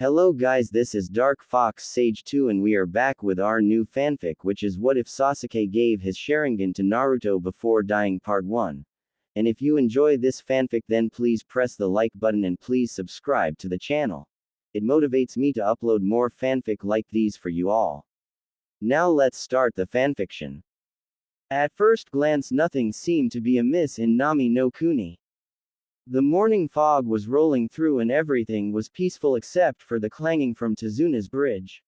Hello guys, this is Dark Fox Sage 2 and we are back with our new fanfic, which is What If Sasuke Gave His Sharingan to Naruto Before Dying Part 1. And if you enjoy this fanfic, then please press the like button and please subscribe to the channel. It motivates me to upload more fanfic like these for you all. Now let's start the fanfiction. At first glance nothing seemed to be amiss in Nami no Kuni. The morning fog was rolling through and everything was peaceful except for the clanging from Tazuna's bridge.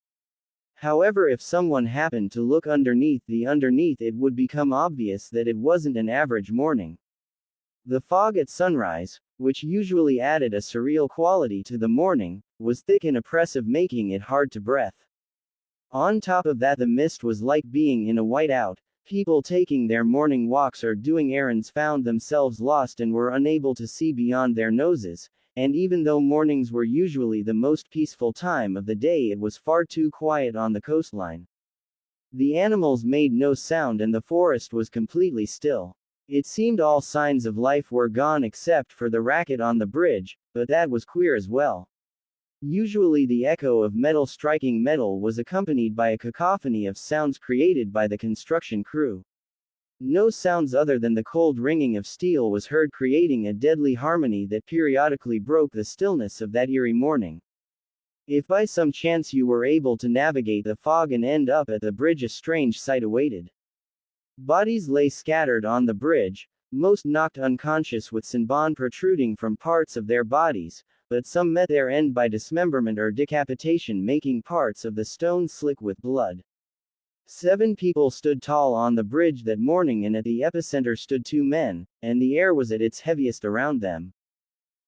However, if someone happened to look underneath it would become obvious that it wasn't an average morning. The fog at sunrise, which usually added a surreal quality to the morning, was thick and oppressive, making it hard to breathe. On top of that, the mist was like being in a whiteout. People taking their morning walks or doing errands found themselves lost and were unable to see beyond their noses, and even though mornings were usually the most peaceful time of the day, it was far too quiet on the coastline. The animals made no sound and the forest was completely still. It seemed all signs of life were gone except for the racket on the bridge, but that was queer as well. Usually the echo of metal striking metal was accompanied by a cacophony of sounds created by the construction crew. No sounds other than the cold ringing of steel was heard, creating a deadly harmony that periodically broke the stillness of that eerie morning. If by some chance you were able to navigate the fog and end up at the bridge, a strange sight awaited. Bodies lay scattered on the bridge, most knocked unconscious with senbon protruding from parts of their bodies, but some met their end by dismemberment or decapitation, making parts of the stone slick with blood. 7 people stood tall on the bridge that morning, and at the epicenter stood 2 men, and the air was at its heaviest around them.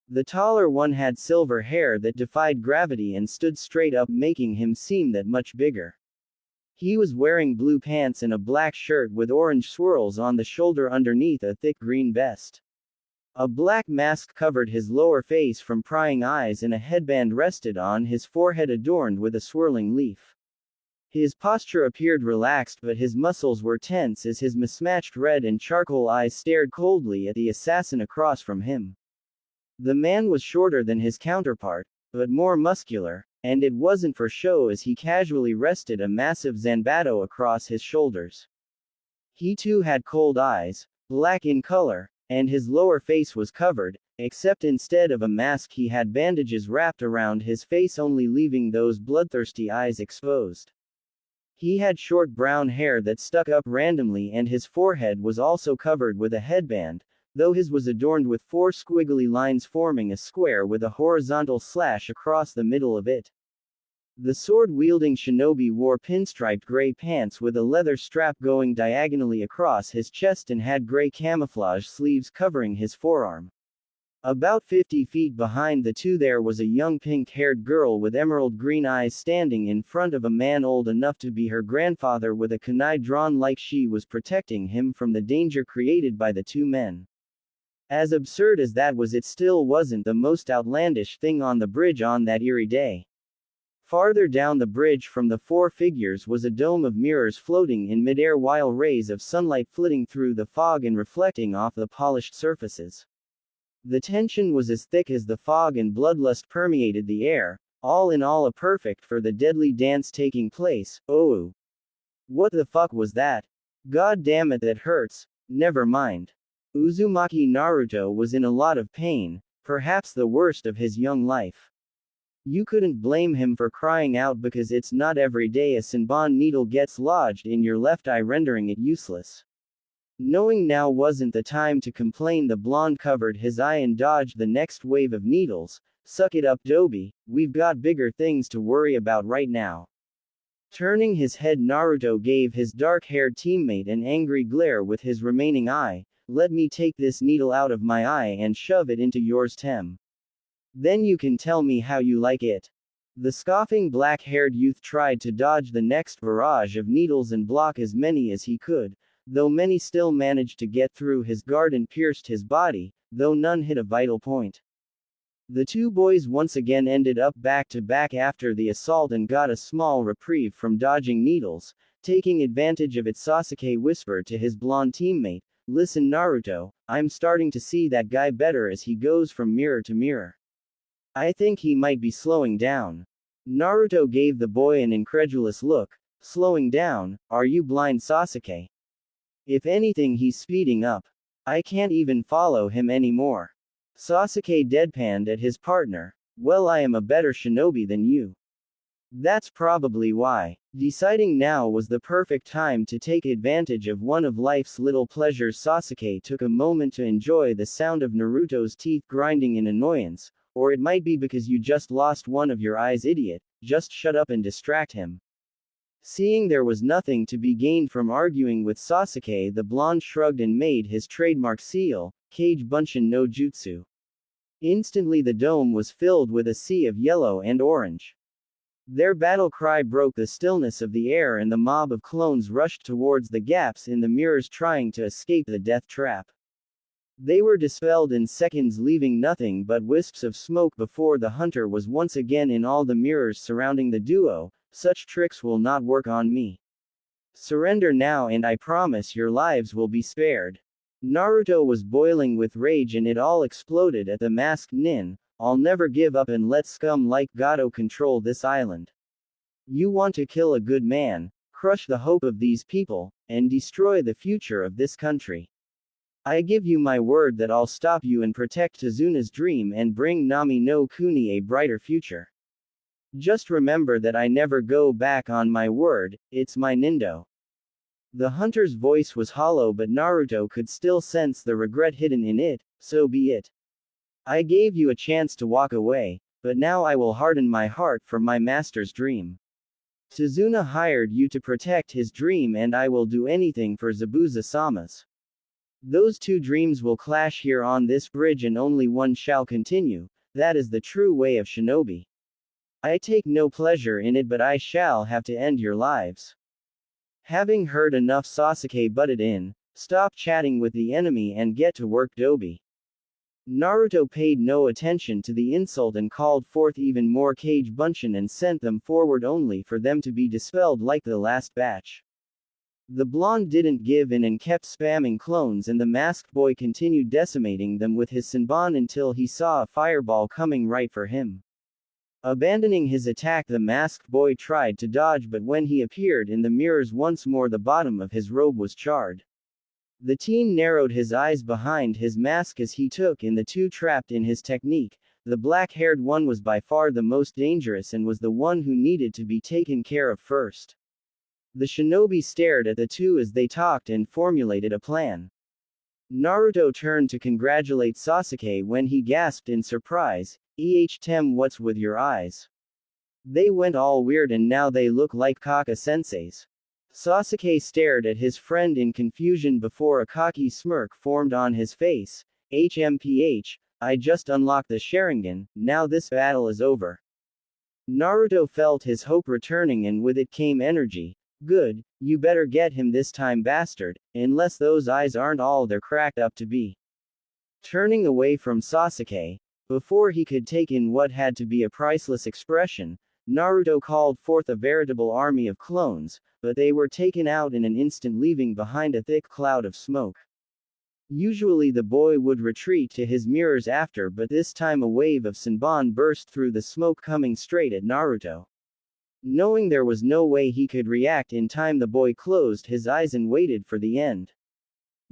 The taller one had silver hair that defied gravity and stood straight up, making him seem that much bigger. He was wearing blue pants and a black shirt with orange swirls on the shoulder underneath a thick green vest. A black mask covered his lower face from prying eyes and a headband rested on his forehead adorned with a swirling leaf. His posture appeared relaxed, but his muscles were tense as his mismatched red and charcoal eyes stared coldly at the assassin across from him. The man was shorter than his counterpart, but more muscular, and it wasn't for show as he casually rested a massive zanbato across his shoulders. He too had cold eyes, black in color, and his lower face was covered, except instead of a mask he had bandages wrapped around his face, only leaving those bloodthirsty eyes exposed. He had short brown hair that stuck up randomly and his forehead was also covered with a headband, though his was adorned with 4 squiggly lines forming a square with a horizontal slash across the middle of it. The sword-wielding shinobi wore pinstriped gray pants with a leather strap going diagonally across his chest and had gray camouflage sleeves covering his forearm. About 50 feet behind the two there was a young pink-haired girl with emerald green eyes standing in front of a man old enough to be her grandfather with a kunai drawn like she was protecting him from the danger created by the 2 men. As absurd as that was, it still wasn't the most outlandish thing on the bridge on that eerie day. Farther down the bridge from the 4 figures was a dome of mirrors floating in midair, while rays of sunlight flitting through the fog and reflecting off the polished surfaces. The tension was as thick as the fog and bloodlust permeated the air, all in all a perfect for the deadly dance taking place. Oh! What the fuck was that? God damn it, that hurts. Never mind. Uzumaki Naruto was in a lot of pain, perhaps the worst of his young life. You couldn't blame him for crying out because it's not every day a senbon needle gets lodged in your left eye, rendering it useless. Knowing now wasn't the time to complain, the blonde covered his eye and dodged the next wave of needles. Suck it up, Dobi, we've got bigger things to worry about right now. Turning his head, Naruto gave his dark-haired teammate an angry glare with his remaining eye. Let me take this needle out of my eye and shove it into yours, Tem. Then you can tell me how you like it. The scoffing black-haired youth tried to dodge the next barrage of needles and block as many as he could, though many still managed to get through his guard and pierced his body, though none hit a vital point. The 2 boys once again ended up back to back after the assault and got a small reprieve from dodging needles. Taking advantage of it, Sasuke whispered to his blonde teammate, "Listen, Naruto, I'm starting to see that guy better as he goes from mirror to mirror. I think he might be slowing down. Naruto gave the boy an incredulous look, slowing down. Are you blind, Sasuke? If anything, he's speeding up. I can't even follow him anymore. Sasuke deadpanned at his partner. Well, I am a better shinobi than you. That's probably why. Deciding now was the perfect time to take advantage of one of life's little pleasures. Sasuke took a moment to enjoy the sound of Naruto's teeth grinding in annoyance, or it might be because you just lost one of your eyes, idiot. Just shut up and distract him. Seeing there was nothing to be gained from arguing with Sasuke, the blonde shrugged and made his trademark seal, Kage Bunshin no Jutsu. Instantly the dome was filled with a sea of yellow and orange. Their battle cry broke the stillness of the air, and the mob of clones rushed towards the gaps in the mirrors trying to escape the death trap. They were dispelled in seconds, leaving nothing but wisps of smoke before the hunter was once again in all the mirrors surrounding the duo. Such tricks will not work on me. Surrender now and I promise your lives will be spared. Naruto was boiling with rage and it all exploded at the masked nin. I'll never give up and let scum like Gato control this island. You want to kill a good man, crush the hope of these people, and destroy the future of this country. I give you my word that I'll stop you and protect Tazuna's dream and bring Nami no Kuni a brighter future. Just remember that I never go back on my word, it's my nindo. The hunter's voice was hollow, but Naruto could still sense the regret hidden in it. So be it. I gave you a chance to walk away, but now I will harden my heart for my master's dream. Tazuna hired you to protect his dream and I will do anything for Zabuza-sama's. Those two dreams will clash here on this bridge and only one shall continue. That is the true way of shinobi. I take no pleasure in it, but I shall have to end your lives. Having heard enough, Sasuke butted in. Stop chatting with the enemy and get to work, Dobi. Naruto paid no attention to the insult and called forth even more Kage Bunshin and sent them forward only for them to be dispelled like the last batch. The blonde didn't give in and kept spamming clones, and the masked boy continued decimating them with his Senbon until he saw a fireball coming right for him. Abandoning his attack, the masked boy tried to dodge, but when he appeared in the mirrors once more, the bottom of his robe was charred. The teen narrowed his eyes behind his mask as he took in the two trapped in his technique. The black-haired one was by far the most dangerous and was the one who needed to be taken care of first. The shinobi stared at the two as they talked and formulated a plan. Naruto turned to congratulate Sasuke when he gasped in surprise, Tem, what's with your eyes? They went all weird and now they look like Kaka-sensei's. Sasuke stared at his friend in confusion before a cocky smirk formed on his face. HMPH, I just unlocked the Sharingan, now this battle is over. Naruto felt his hope returning and with it came energy. Good, you better get him this time, bastard, unless those eyes aren't all they're cracked up to be. Turning away from Sasuke, before he could take in what had to be a priceless expression, Naruto called forth a veritable army of clones, but they were taken out in an instant, leaving behind a thick cloud of smoke. Usually the boy would retreat to his mirrors after, but this time a wave of Senbon burst through the smoke coming straight at Naruto. Knowing there was no way he could react in time, the boy closed his eyes and waited for the end.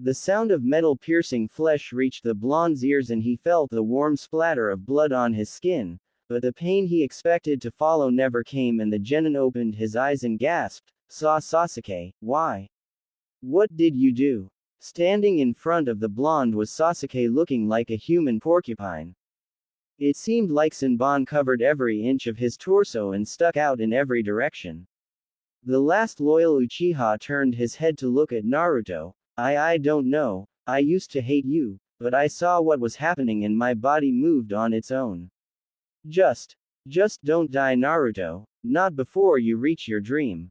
The sound of metal piercing flesh reached the blonde's ears and he felt the warm splatter of blood on his skin, but the pain he expected to follow never came, and the genin opened his eyes and gasped, Saw Sasuke, why? What did you do? Standing in front of the blonde was Sasuke, looking like a human porcupine. It seemed like Senbon covered every inch of his torso and stuck out in every direction. The last loyal Uchiha turned his head to look at Naruto. I don't know, I used to hate you, but I saw what was happening and my body moved on its own. Just don't die, Naruto, not before you reach your dream.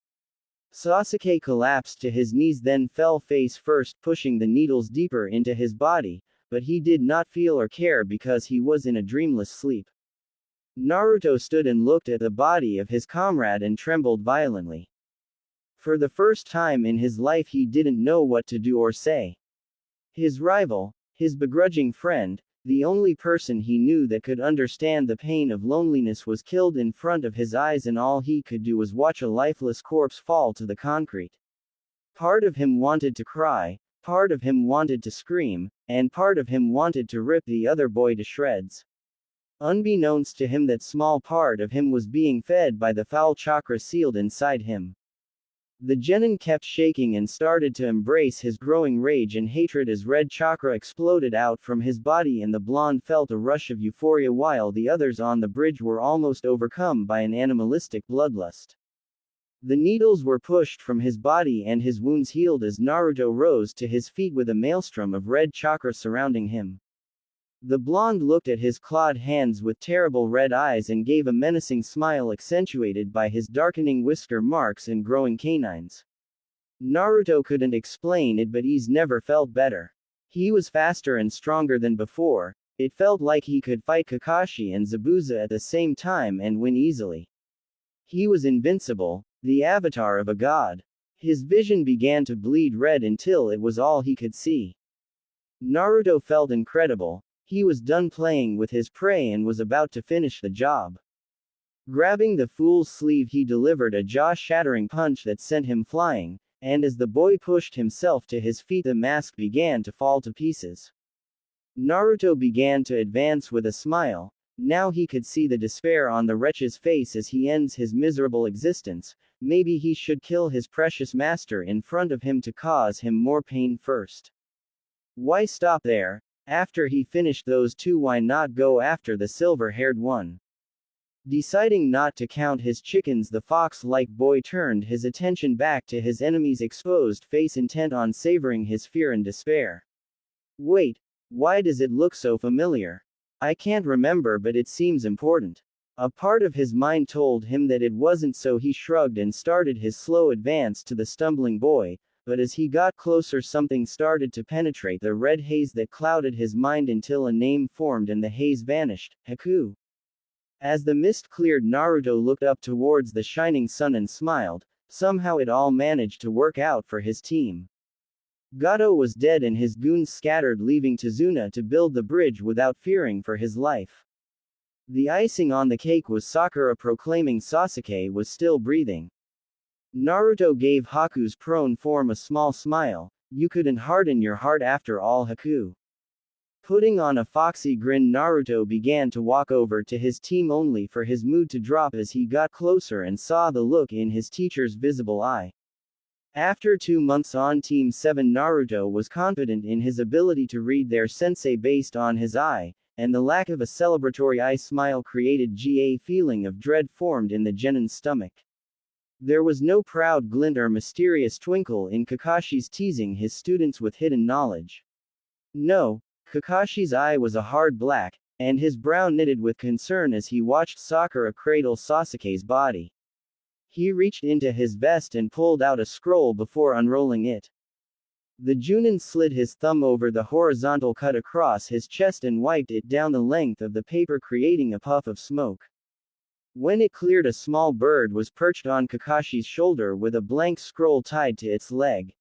Sasuke collapsed to his knees, then fell face first, pushing the needles deeper into his body, but he did not feel or care because he was in a dreamless sleep. Naruto stood and looked at the body of his comrade and trembled violently. For the first time in his life he didn't know what to do or say. His rival, his begrudging friend, The only person he knew that could understand the pain of loneliness was killed in front of his eyes, and all he could do was watch a lifeless corpse fall to the concrete. Part of him wanted to cry, part of him wanted to scream, and part of him wanted to rip the other boy to shreds. Unbeknownst to him, that small part of him was being fed by the foul chakra sealed inside him. The genin kept shaking and started to embrace his growing rage and hatred as red chakra exploded out from his body, and the blonde felt a rush of euphoria while the others on the bridge were almost overcome by an animalistic bloodlust. The needles were pushed from his body and his wounds healed as Naruto rose to his feet with a maelstrom of red chakra surrounding him. The blonde looked at his clawed hands with terrible red eyes and gave a menacing smile accentuated by his darkening whisker marks and growing canines. Naruto couldn't explain it, but he's never felt better. He was faster and stronger than before. It felt like he could fight Kakashi and Zabuza at the same time and win easily. He was invincible, the avatar of a god. His vision began to bleed red until it was all he could see. Naruto felt incredible. He was done playing with his prey and was about to finish the job. Grabbing the fool's sleeve, he delivered a jaw-shattering punch that sent him flying, and as the boy pushed himself to his feet, the mask began to fall to pieces. Naruto began to advance with a smile. Now he could see the despair on the wretch's face as he ends his miserable existence. Maybe he should kill his precious master in front of him to cause him more pain first. Why stop there? After he finished those two, why not go after the silver-haired one? Deciding not to count his chickens, the fox-like boy turned his attention back to his enemy's exposed face, intent on savoring his fear and despair. Wait, why does it look so familiar? I can't remember, but it seems important. A part of his mind told him that it wasn't, so he shrugged and started his slow advance to the stumbling boy. But as he got closer, something started to penetrate the red haze that clouded his mind until a name formed and the haze vanished: Haku. As the mist cleared, Naruto looked up towards the shining sun and smiled. Somehow it all managed to work out for his team. Gato was dead and his goons scattered, leaving Tazuna to build the bridge without fearing for his life. The icing on the cake was Sakura proclaiming Sasuke was still breathing. Naruto gave Haku's prone form a small smile. You couldn't harden your heart after all, Haku. Putting on a foxy grin, Naruto began to walk over to his team, only for his mood to drop as he got closer and saw the look in his teacher's visible eye. After 2 months on Team 7, Naruto was confident in his ability to read their sensei based on his eye, and the lack of a celebratory eye smile created a feeling of dread formed in the genin's stomach. There was no proud glint or mysterious twinkle in Kakashi's teasing his students with hidden knowledge. No, Kakashi's eye was a hard black, and his brow knitted with concern as he watched Sakura cradle Sasuke's body. He reached into his vest and pulled out a scroll before unrolling it. The Junin slid his thumb over the horizontal cut across his chest and wiped it down the length of the paper, creating a puff of smoke. When it cleared, a small bird was perched on Kakashi's shoulder with a blank scroll tied to its leg.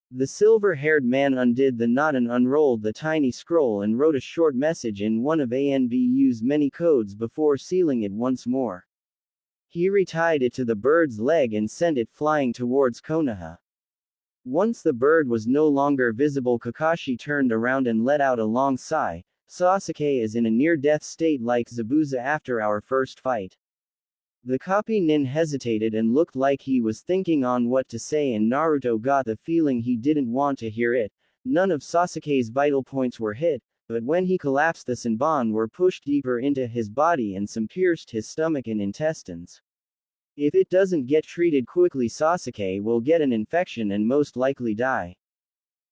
The silver-haired man undid the knot and unrolled the tiny scroll and wrote a short message in one of ANBU's many codes before sealing it once more. He retied it to the bird's leg and sent it flying towards Konoha. Once the bird was no longer visible, Kakashi turned around and let out a long sigh. Sasuke is in a near-death state like Zabuza after our first fight. The copy nin hesitated and looked like he was thinking on what to say, and Naruto got the feeling he didn't want to hear it. None of Sasuke's vital points were hit, but when he collapsed, the Senbon were pushed deeper into his body and some pierced his stomach and intestines. If it doesn't get treated quickly, Sasuke will get an infection and most likely die.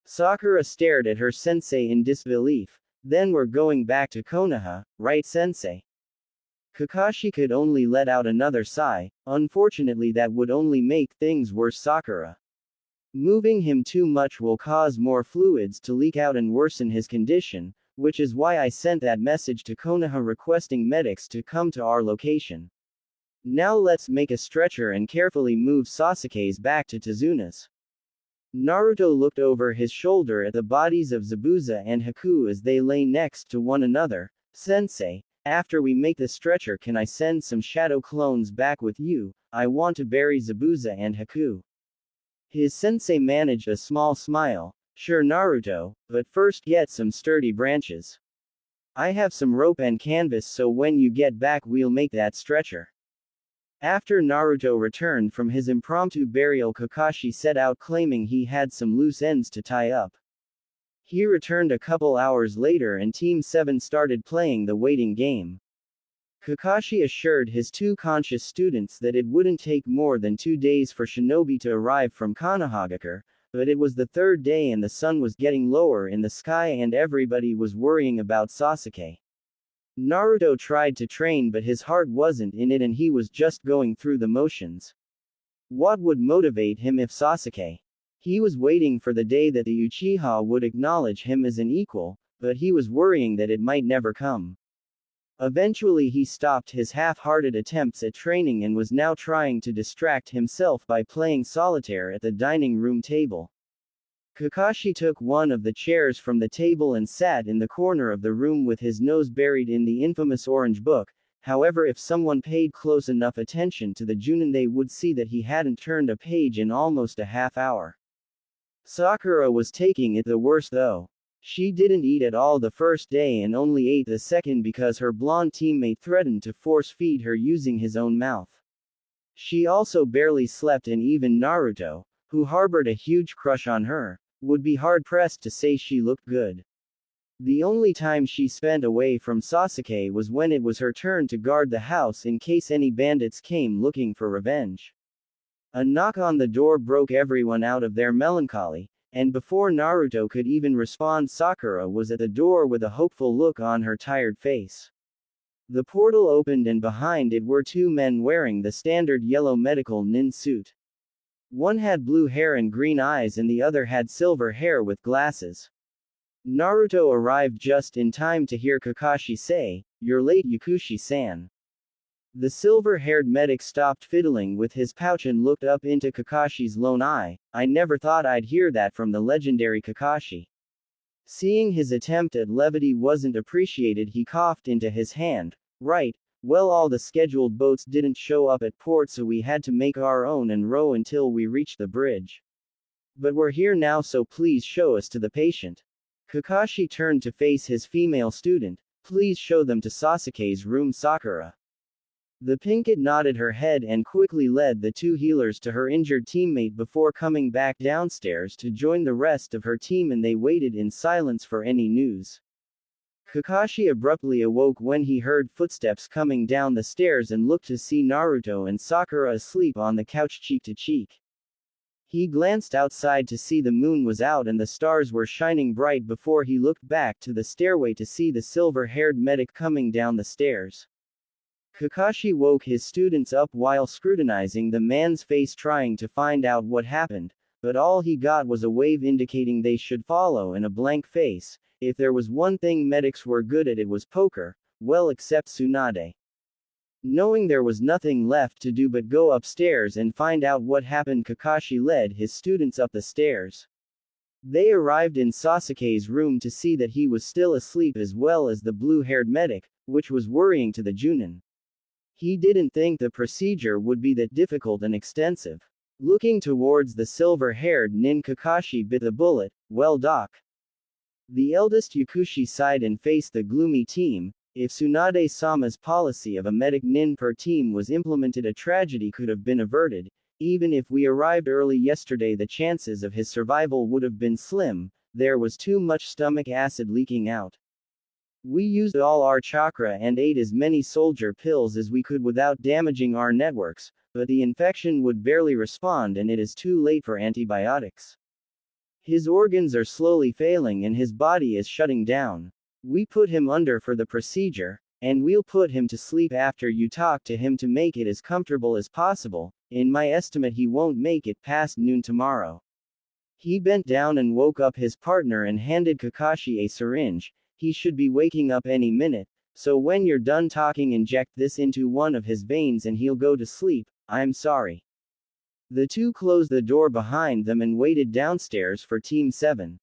Sakura stared at her sensei in disbelief. Then we're going back to Konoha, right, sensei? Kakashi could only let out another sigh. Unfortunately, that would only make things worse. Sakura. Moving him too much will cause more fluids to leak out and worsen his condition, which is why I sent that message to Konoha requesting medics to come to our location. Now let's make a stretcher and carefully move Sasuke's back to Tazuna's. Naruto looked over his shoulder at the bodies of Zabuza and Haku as they lay next to one another. Sensei, after we make the stretcher, can I send some shadow clones back with you? I want to bury Zabuza and Haku. His sensei managed a small smile. Sure, Naruto, but first get some sturdy branches. I have some rope and canvas, so when you get back we'll make that stretcher. After Naruto returned from his impromptu burial, Kakashi set out claiming he had some loose ends to tie up. He returned a couple hours later and Team 7 started playing the waiting game. Kakashi assured his two conscious students that it wouldn't take more than 2 days for Shinobi to arrive from Konohagakure, but it was the third day and the sun was getting lower in the sky and everybody was worrying about Sasuke. Naruto tried to train but his heart wasn't in it and he was just going through the motions. What would motivate him if Sasuke? He was waiting for the day that the Uchiha would acknowledge him as an equal, but he was worrying that it might never come. Eventually he stopped his half-hearted attempts at training and was now trying to distract himself by playing solitaire at the dining room table. Kakashi took one of the chairs from the table and sat in the corner of the room with his nose buried in the infamous orange book. However, if someone paid close enough attention to the Junin, they would see that he hadn't turned a page in almost a half hour. Sakura was taking it the worst though. She didn't eat at all the first day and only ate the second because her blonde teammate threatened to force-feed her using his own mouth. She also barely slept, and even Naruto, who harbored a huge crush on her, would be hard-pressed to say she looked good. The only time she spent away from Sasuke was when it was her turn to guard the house in case any bandits came looking for revenge. A knock on the door broke everyone out of their melancholy, and before Naruto could even respond, Sakura was at the door with a hopeful look on her tired face. The portal opened and behind it were two men wearing the standard yellow medical nin suit. One had blue hair and green eyes and the other had silver hair with glasses. Naruto arrived just in time to hear Kakashi say, "You're late, Yakushi-san." The silver-haired medic stopped fiddling with his pouch and looked up into Kakashi's lone eye. "I never thought I'd hear that from the legendary Kakashi." Seeing his attempt at levity wasn't appreciated, he coughed into his hand. "Right, well, all the scheduled boats didn't show up at port, so we had to make our own and row until we reached the bridge. But we're here now, so please show us to the patient." Kakashi turned to face his female student. "Please show them to Sasuke's room, Sakura." The pinkett nodded her head and quickly led the two healers to her injured teammate before coming back downstairs to join the rest of her team, and they waited in silence for any news. Kakashi abruptly awoke when he heard footsteps coming down the stairs and looked to see Naruto and Sakura asleep on the couch cheek to cheek. He glanced outside to see the moon was out and the stars were shining bright before he looked back to the stairway to see the silver-haired medic coming down the stairs. Kakashi woke his students up while scrutinizing the man's face, trying to find out what happened, but all he got was a wave indicating they should follow and a blank face. If there was one thing medics were good at, it was poker, well, except Tsunade. Knowing there was nothing left to do but go upstairs and find out what happened, Kakashi led his students up the stairs. They arrived in Sasuke's room to see that he was still asleep, as well as the blue-haired medic, which was worrying to the Junin. He didn't think the procedure would be that difficult and extensive. Looking towards the silver-haired nin, Kakashi bit the bullet. "Well, doc." The eldest Yakushi sighed and faced the gloomy team. If Tsunade-sama's policy of a medic nin per team was implemented, a tragedy could have been averted. Even if we arrived early yesterday, the chances of his survival would have been slim. There was too much stomach acid leaking out. We used all our chakra and ate as many soldier pills as we could without damaging our networks, but the infection would barely respond and it is too late for antibiotics. His organs are slowly failing and his body is shutting down. We put him under for the procedure, and we'll put him to sleep after you talk to him to make it as comfortable as possible. In my estimate, he won't make it past noon tomorrow." He bent down and woke up his partner and handed Kakashi a syringe. "He should be waking up any minute, so when you're done talking, inject this into one of his veins and he'll go to sleep. I'm sorry." The two closed the door behind them and waited downstairs for Team 7.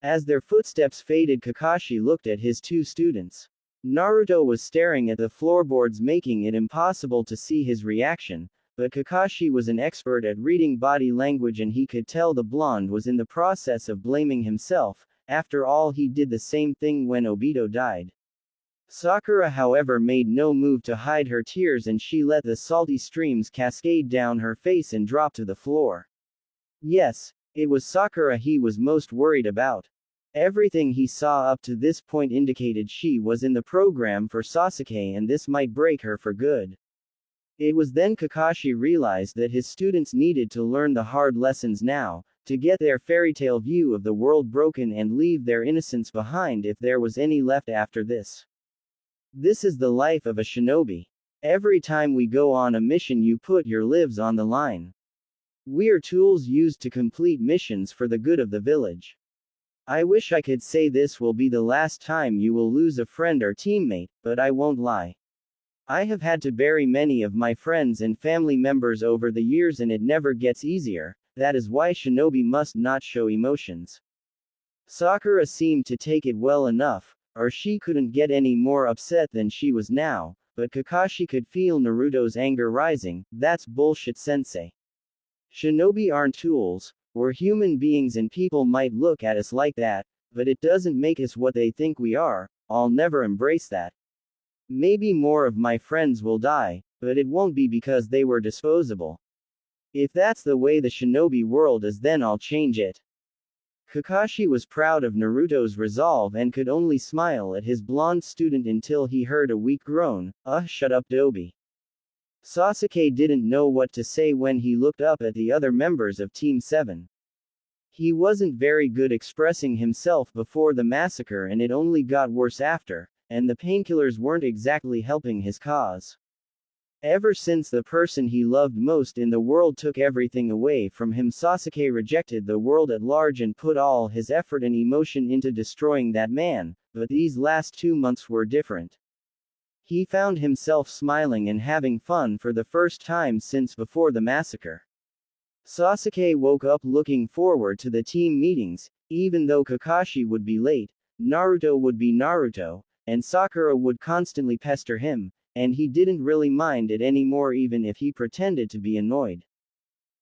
As their footsteps faded, Kakashi looked at his two students. Naruto was staring at the floorboards, making it impossible to see his reaction, but Kakashi was an expert at reading body language and he could tell the blonde was in the process of blaming himself. After all, he did the same thing when Obito died. Sakura, however, made no move to hide her tears and she let the salty streams cascade down her face and drop to the floor. Yes, it was Sakura he was most worried about. Everything he saw up to this point indicated she was in the program for Sasuke and this might break her for good. It was then Kakashi realized that his students needed to learn the hard lessons now, to get their fairytale view of the world broken and leave their innocence behind if there was any left after this. This is the life of a shinobi. Every time we go on a mission you put your lives on the line. We are tools used to complete missions for the good of the village. I wish I could say this will be the last time you will lose a friend or teammate, but I won't lie. I have had to bury many of my friends and family members over the years and it never gets easier. That is why shinobi must not show emotions. Sakura seemed to take it well enough, or she couldn't get any more upset than she was now, but Kakashi could feel Naruto's anger rising. That's bullshit, sensei. Shinobi aren't tools. We're human beings and people might look at us like that, but it doesn't make us what they think we are. I'll never embrace that. Maybe more of my friends will die, but it won't be because they were disposable. If that's the way the shinobi world is, then I'll change it. Kakashi was proud of Naruto's resolve and could only smile at his blonde student until he heard a weak groan. Shut up, Dobi. Sasuke didn't know what to say when he looked up at the other members of Team 7. He wasn't very good expressing himself before the massacre and it only got worse after, and the painkillers weren't exactly helping his cause. Ever since the person he loved most in the world took everything away from him, Sasuke rejected the world at large and put all his effort and emotion into destroying that man, but these last 2 months were different. He found himself smiling and having fun for the first time since before the massacre. Sasuke woke up looking forward to the team meetings. Even though Kakashi would be late, Naruto would be Naruto, and Sakura would constantly pester him, and he didn't really mind it anymore even if he pretended to be annoyed.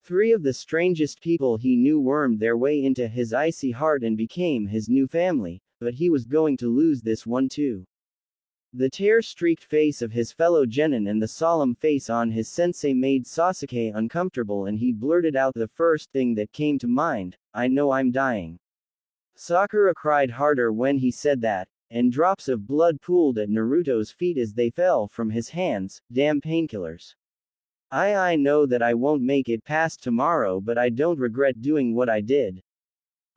3 of the strangest people he knew wormed their way into his icy heart and became his new family, but he was going to lose this one too. The tear-streaked face of his fellow genin and the solemn face on his sensei made Sasuke uncomfortable and he blurted out the first thing that came to mind, "I know I'm dying." Sakura cried harder when he said that, and drops of blood pooled at Naruto's feet as they fell from his hands. Damn painkillers. I know that I won't make it past tomorrow, but I don't regret doing what I did.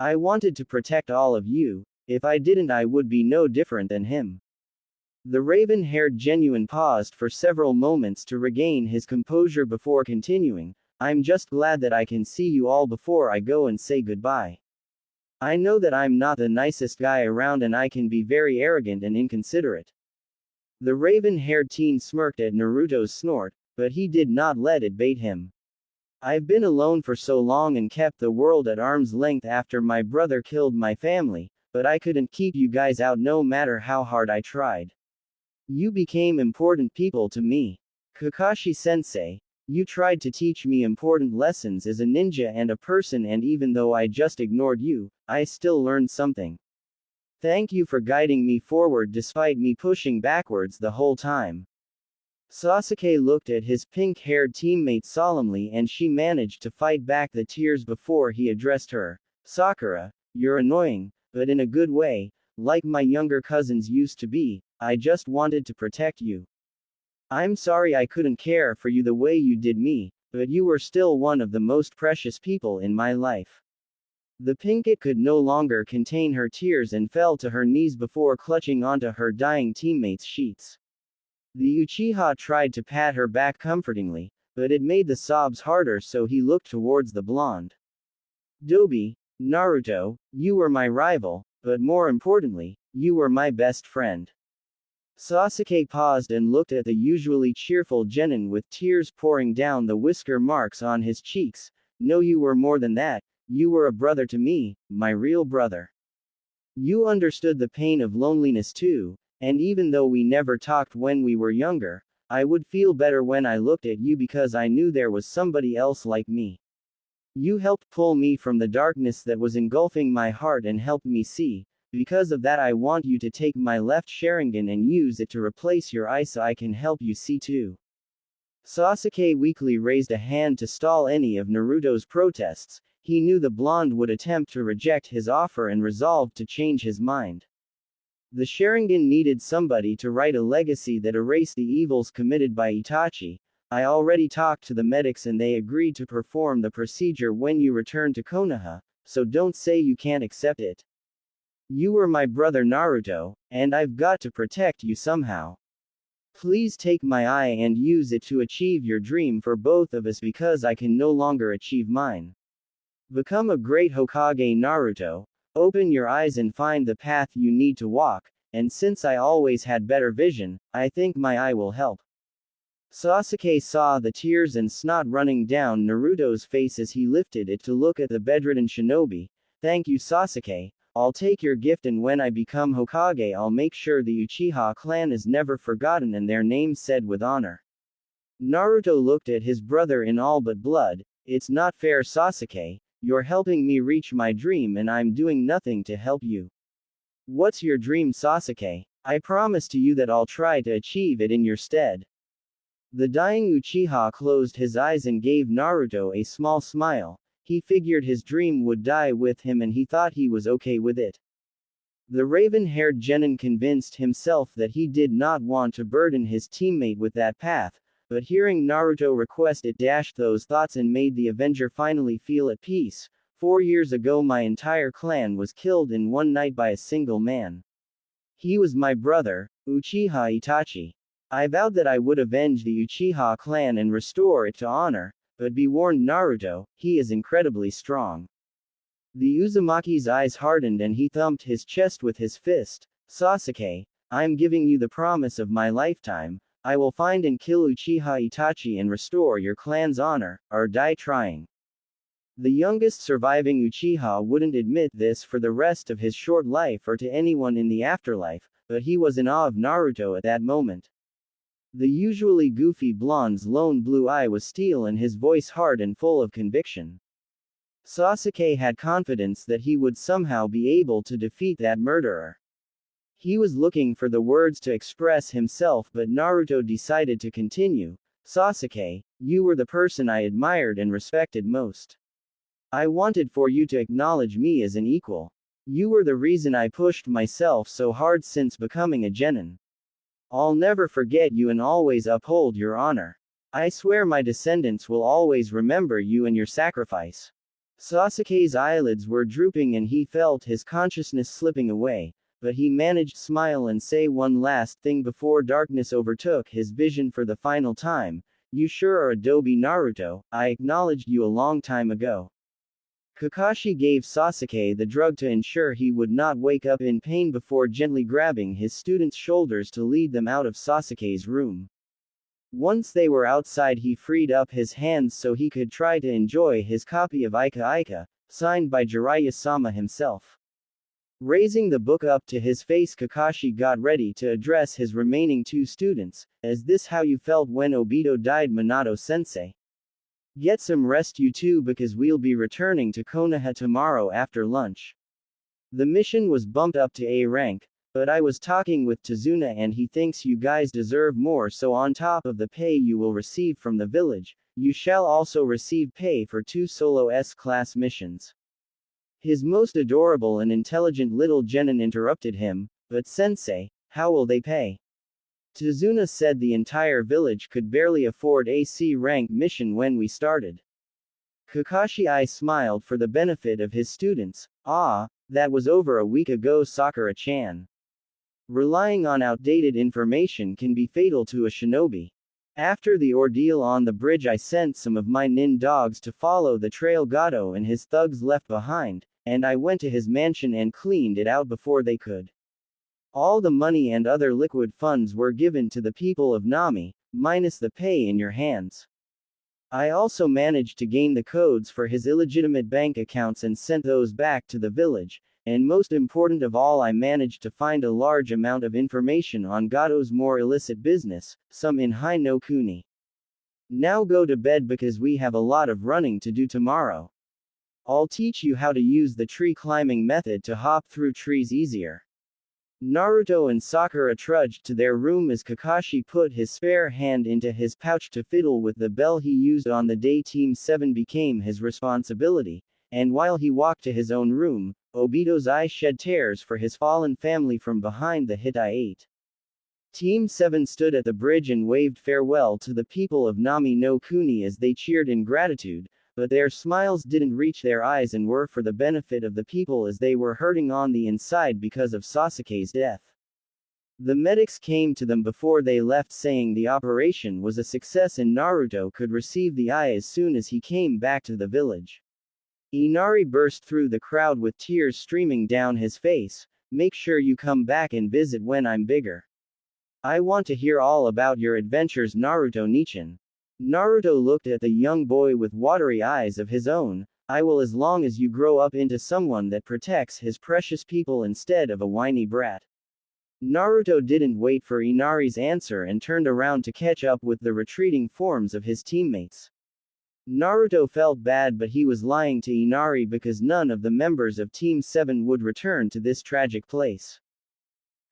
I wanted to protect all of you. If I didn't, I would be no different than him. The raven-haired genuine paused for several moments to regain his composure before continuing. I'm just glad that I can see you all before I go and say goodbye. I know that I'm not the nicest guy around and I can be very arrogant and inconsiderate. The raven-haired teen smirked at Naruto's snort, but he did not let it bait him. I've been alone for so long and kept the world at arm's length after my brother killed my family, but I couldn't keep you guys out no matter how hard I tried. You became important people to me. Kakashi-sensei, you tried to teach me important lessons as a ninja and a person, and even though I just ignored you, I still learned something. Thank you for guiding me forward despite me pushing backwards the whole time. Sasuke looked at his pink-haired teammate solemnly and she managed to fight back the tears before he addressed her. Sakura, you're annoying, but in a good way, like my younger cousins used to be. I just wanted to protect you. I'm sorry I couldn't care for you the way you did me, but you were still one of the most precious people in my life. The pinkette could no longer contain her tears and fell to her knees before clutching onto her dying teammate's sheets. The Uchiha tried to pat her back comfortingly, but it made the sobs harder, so he looked towards the blonde. Dobi, Naruto, you were my rival, but more importantly, you were my best friend. Sasuke paused and looked at the usually cheerful genin with tears pouring down the whisker marks on his cheeks. No, you were more than that. You were a brother to me, my real brother. You understood the pain of loneliness too, and even though we never talked when we were younger, I would feel better when I looked at you because I knew there was somebody else like me. You helped pull me from the darkness that was engulfing my heart and helped me see. Because of that, I want you to take my left Sharingan and use it to replace your eye so I can help you see too. Sasuke weakly raised a hand to stall any of Naruto's protests. He knew the blonde would attempt to reject his offer and resolved to change his mind. The Sharingan needed somebody to write a legacy that erased the evils committed by Itachi. I already talked to the medics and they agreed to perform the procedure when you return to Konoha, so don't say you can't accept it. You were my brother Naruto, and I've got to protect you somehow. Please take my eye and use it to achieve your dream for both of us because I can no longer achieve mine. Become a great Hokage Naruto, open your eyes and find the path you need to walk, and since I always had better vision, I think my eye will help. Sasuke saw the tears and snot running down Naruto's face as he lifted it to look at the bedridden shinobi. Thank you Sasuke. I'll take your gift and when I become Hokage I'll make sure the Uchiha clan is never forgotten and their names said with honor. Naruto looked at his brother in all but blood. It's not fair Sasuke, you're helping me reach my dream and I'm doing nothing to help you. What's your dream Sasuke? I promise to you that I'll try to achieve it in your stead. The dying Uchiha closed his eyes and gave Naruto a small smile. He figured his dream would die with him and he thought he was okay with it. The raven-haired genin convinced himself that he did not want to burden his teammate with that path, but hearing Naruto request it dashed those thoughts and made the Avenger finally feel at peace. 4 years ago my entire clan was killed in one night by a single man. He was my brother, Uchiha Itachi. I vowed that I would avenge the Uchiha clan and restore it to honor. But be warned Naruto, he is incredibly strong. The Uzumaki's eyes hardened and he thumped his chest with his fist. Sasuke, I am giving you the promise of my lifetime. I will find and kill Uchiha Itachi and restore your clan's honor, or die trying. The youngest surviving Uchiha wouldn't admit this for the rest of his short life or to anyone in the afterlife, but he was in awe of Naruto at that moment. The usually goofy blonde's lone blue eye was steel and his voice hard and full of conviction. Sasuke had confidence that he would somehow be able to defeat that murderer. He was looking for the words to express himself but Naruto decided to continue. Sasuke, you were the person I admired and respected most. I wanted for you to acknowledge me as an equal. You were the reason I pushed myself so hard since becoming a genin. I'll never forget you and always uphold your honor. I swear my descendants will always remember you and your sacrifice. Sasuke's eyelids were drooping and he felt his consciousness slipping away, but he managed to smile and say one last thing before darkness overtook his vision for the final time. You sure are Adobe Naruto, I acknowledged you a long time ago. Kakashi gave Sasuke the drug to ensure he would not wake up in pain before gently grabbing his students' shoulders to lead them out of Sasuke's room. Once they were outside he freed up his hands so he could try to enjoy his copy of Ika Ika, signed by Jiraiya-sama himself. Raising the book up to his face Kakashi got ready to address his remaining 2 students. Is this how you felt when Obito died Minato-sensei? Get some rest you two because we'll be returning to Konoha tomorrow after lunch. The mission was bumped up to A rank, but I was talking with Tazuna and he thinks you guys deserve more so on top of the pay you will receive from the village, you shall also receive pay for 2 solo S-class missions. His most adorable and intelligent little genin interrupted him, but sensei, how will they pay? Tazuna said the entire village could barely afford a C-rank mission when we started. Kakashi smiled for the benefit of his students. Ah, that was over a week ago Sakura-chan. Relying on outdated information can be fatal to a shinobi. After the ordeal on the bridge I sent some of my nin dogs to follow the trail Gato and his thugs left behind, and I went to his mansion and cleaned it out before they could. All the money and other liquid funds were given to the people of Nami, minus the pay in your hands. I also managed to gain the codes for his illegitimate bank accounts and sent those back to the village, and most important of all, I managed to find a large amount of information on Gato's more illicit business, some in Hai no Kuni. Now go to bed because we have a lot of running to do tomorrow. I'll teach you how to use the tree climbing method to hop through trees easier. Naruto and Sakura trudged to their room as Kakashi put his spare hand into his pouch to fiddle with the bell he used on the day Team 7 became his responsibility, and while he walked to his own room, Obito's eyes shed tears for his fallen family from behind the Hittite 8. Team 7 stood at the bridge and waved farewell to the people of Nami no Kuni as they cheered in gratitude, but their smiles didn't reach their eyes and were for the benefit of the people as they were hurting on the inside because of Sasuke's death. The medics came to them before they left saying the operation was a success and Naruto could receive the eye as soon as he came back to the village. Inari burst through the crowd with tears streaming down his face. Make sure you come back and visit when I'm bigger. I want to hear all about your adventures, Naruto Nichan. Naruto looked at the young boy with watery eyes of his own. I will, as long as you grow up into someone that protects his precious people instead of a whiny brat. Naruto didn't wait for Inari's answer and turned around to catch up with the retreating forms of his teammates. Naruto felt bad, but he was lying to Inari because none of the members of Team 7 would return to this tragic place.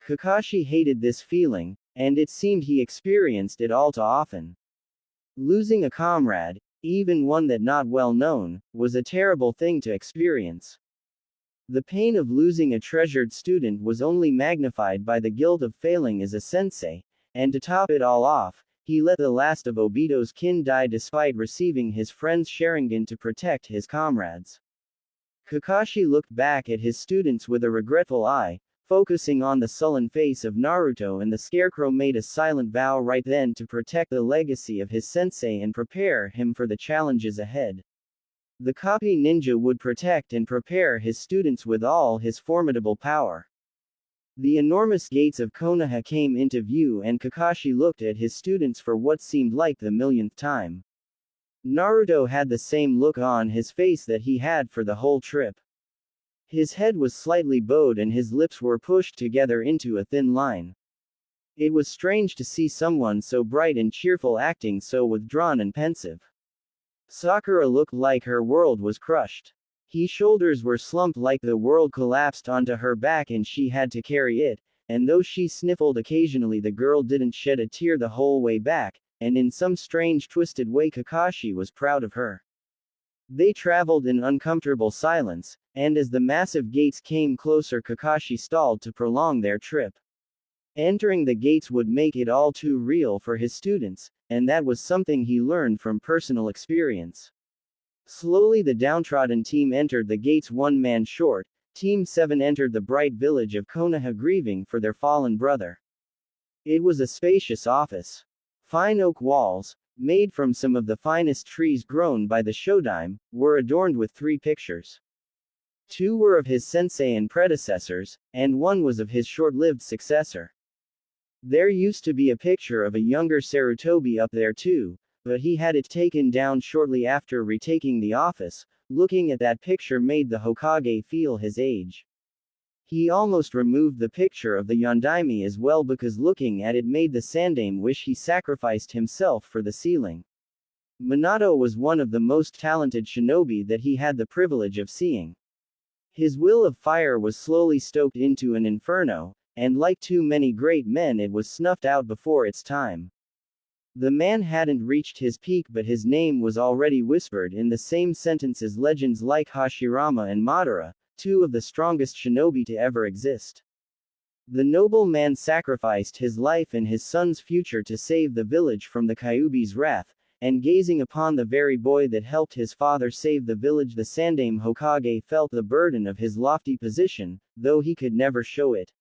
Kakashi hated this feeling, and it seemed he experienced it all too often. Losing a comrade, even one that not well known, was a terrible thing to experience. The pain of losing a treasured student was only magnified by the guilt of failing as a sensei, and to top it all off, he let the last of Obito's kin die despite receiving his friend's Sharingan to protect his comrades. Kakashi looked back at his students with a regretful eye, focusing on the sullen face of Naruto, and the scarecrow made a silent vow right then to protect the legacy of his sensei and prepare him for the challenges ahead. The copy ninja would protect and prepare his students with all his formidable power. The enormous gates of Konoha came into view and Kakashi looked at his students for what seemed like the millionth time. Naruto had the same look on his face that he had for the whole trip. His head was slightly bowed and his lips were pushed together into a thin line. It was strange to see someone so bright and cheerful acting so withdrawn and pensive. Sakura looked like her world was crushed. His shoulders were slumped like the world collapsed onto her back and she had to carry it, and though she sniffled occasionally, the girl didn't shed a tear the whole way back, and in some strange twisted way Kakashi was proud of her. They traveled in uncomfortable silence, and as the massive gates came closer Kakashi stalled to prolong their trip. Entering the gates would make it all too real for his students, and that was something he learned from personal experience. Slowly the downtrodden team entered the gates, one man short. Team 7 entered the bright village of Konoha grieving for their fallen brother. It was a spacious office. Fine oak walls, made from some of the finest trees grown by the Shodaime, were adorned with 3 pictures. 2 were of his sensei and predecessors, and 1 was of his short-lived successor. There used to be a picture of a younger Sarutobi up there too, but he had it taken down shortly after retaking the office. Looking at that picture made the Hokage feel his age. He almost removed the picture of the Yondaime as well because looking at it made the Sandaime wish he sacrificed himself for the ceiling. Minato was one of the most talented shinobi that he had the privilege of seeing. His will of fire was slowly stoked into an inferno, and like too many great men it was snuffed out before its time. The man hadn't reached his peak, but his name was already whispered in the same sentence as legends like Hashirama and Madara, 2 of the strongest shinobi to ever exist. The noble man sacrificed his life and his son's future to save the village from the Kyuubi's wrath, and gazing upon the very boy that helped his father save the village, the Sandaime Hokage felt the burden of his lofty position, though he could never show it.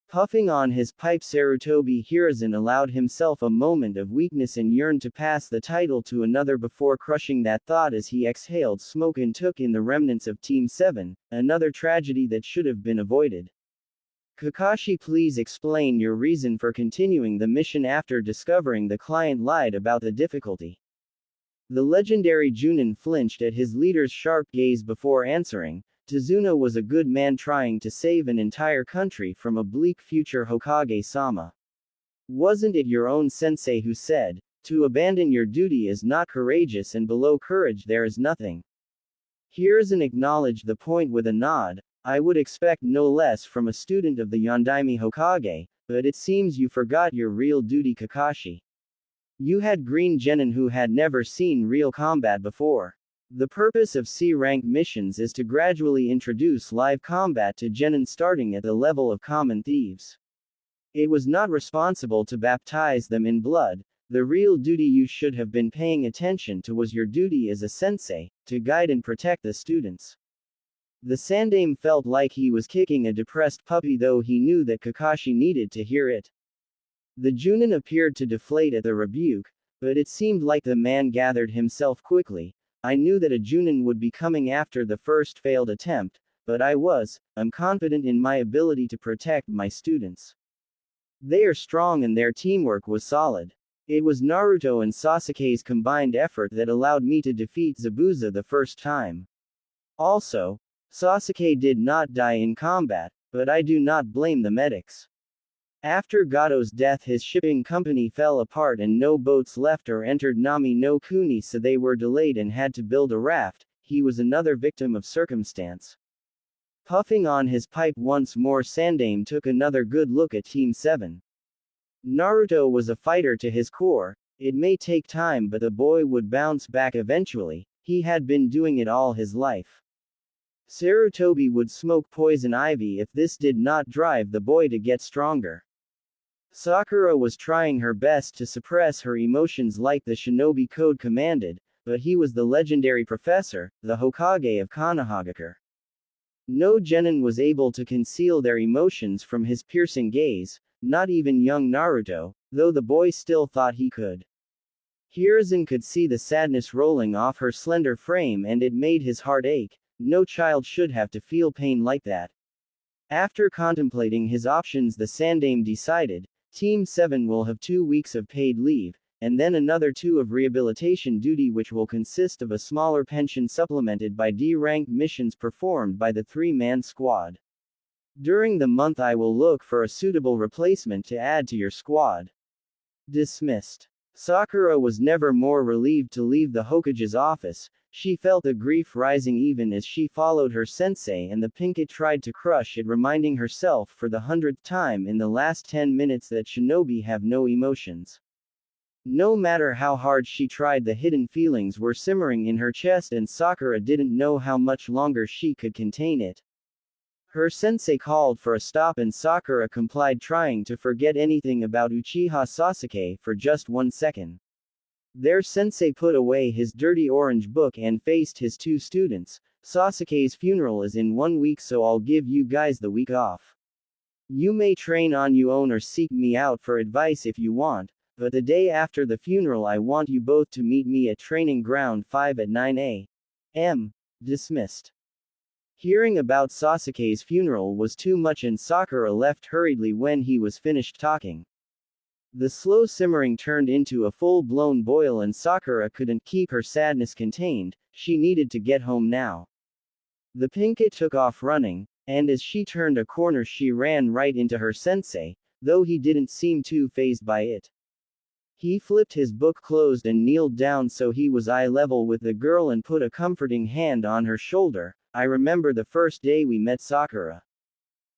Puffing on his pipe, Sarutobi Hiruzen allowed himself a moment of weakness and yearned to pass the title to another before crushing that thought as he exhaled smoke and took in the remnants of Team 7, another tragedy that should have been avoided. Kakashi, please explain your reason for continuing the mission after discovering the client lied about the difficulty. The legendary Junin flinched at his leader's sharp gaze before answering. Tazuna was a good man trying to save an entire country from a bleak future, Hokage-sama. Wasn't it your own sensei who said, "To abandon your duty is not courageous and below courage there is nothing"? Hiruzen acknowledged the point with a nod. I would expect no less from a student of the Yondaime Hokage, but it seems you forgot your real duty, Kakashi. You had green genin who had never seen real combat before. The purpose of C-rank missions is to gradually introduce live combat to genin starting at the level of common thieves. It was not responsible to baptize them in blood. The real duty you should have been paying attention to was your duty as a sensei, to guide and protect the students. The Sandaime felt like he was kicking a depressed puppy, though he knew that Kakashi needed to hear it. The Junin appeared to deflate at the rebuke, but it seemed like the man gathered himself quickly. I knew that a Junin would be coming after the first failed attempt, but I'm confident in my ability to protect my students. They are strong and their teamwork was solid. It was Naruto and Sasuke's combined effort that allowed me to defeat Zabuza the first time. Also, Sasuke did not die in combat, but I do not blame the medics. After Gato's death, his shipping company fell apart and no boats left or entered Nami no Kuni, so they were delayed and had to build a raft. He was another victim of circumstance. Puffing on his pipe once more, Sandaime took another good look at Team 7. Naruto was a fighter to his core. It may take time, but the boy would bounce back eventually. He had been doing it all his life. Sarutobi would smoke poison ivy if this did not drive the boy to get stronger. Sakura was trying her best to suppress her emotions like the shinobi code commanded, but he was the legendary professor, the Hokage of Konohagakure. No genin was able to conceal their emotions from his piercing gaze, not even young Naruto, though the boy still thought he could. Hiruzen could see the sadness rolling off her slender frame and it made his heart ache. No child should have to feel pain like that. After contemplating his options, the Sandaime decided, Team 7 will have 2 weeks of paid leave, and then another 2 of rehabilitation duty, which will consist of a smaller pension supplemented by D-rank missions performed by the 3-man squad. During the month I will look for a suitable replacement to add to your squad. Dismissed. Sakura was never more relieved to leave the Hokage's office. She felt the grief rising even as she followed her sensei, and the Pinkett tried to crush it, reminding herself for the 100th time in the last 10 minutes that shinobi have no emotions. No matter how hard she tried, the hidden feelings were simmering in her chest and Sakura didn't know how much longer she could contain it. Her sensei called for a stop and Sakura complied, trying to forget anything about Uchiha Sasuke for just 1 second. Their sensei put away his dirty orange book and faced his 2 students. Sasuke's funeral is in 1 week, so I'll give you guys the week off. You may train on your own or seek me out for advice if you want, but the day after the funeral I want you both to meet me at Training Ground 5 at 9 a.m. Dismissed. Hearing about Sasuke's funeral was too much and Sakura left hurriedly when he was finished talking. The slow simmering turned into a full-blown boil and Sakura couldn't keep her sadness contained. She needed to get home now. The Pinkett took off running, and as she turned a corner she ran right into her sensei, though he didn't seem too fazed by it. He flipped his book closed and kneeled down so he was eye level with the girl and put a comforting hand on her shoulder. I remember the first day we met, Sakura.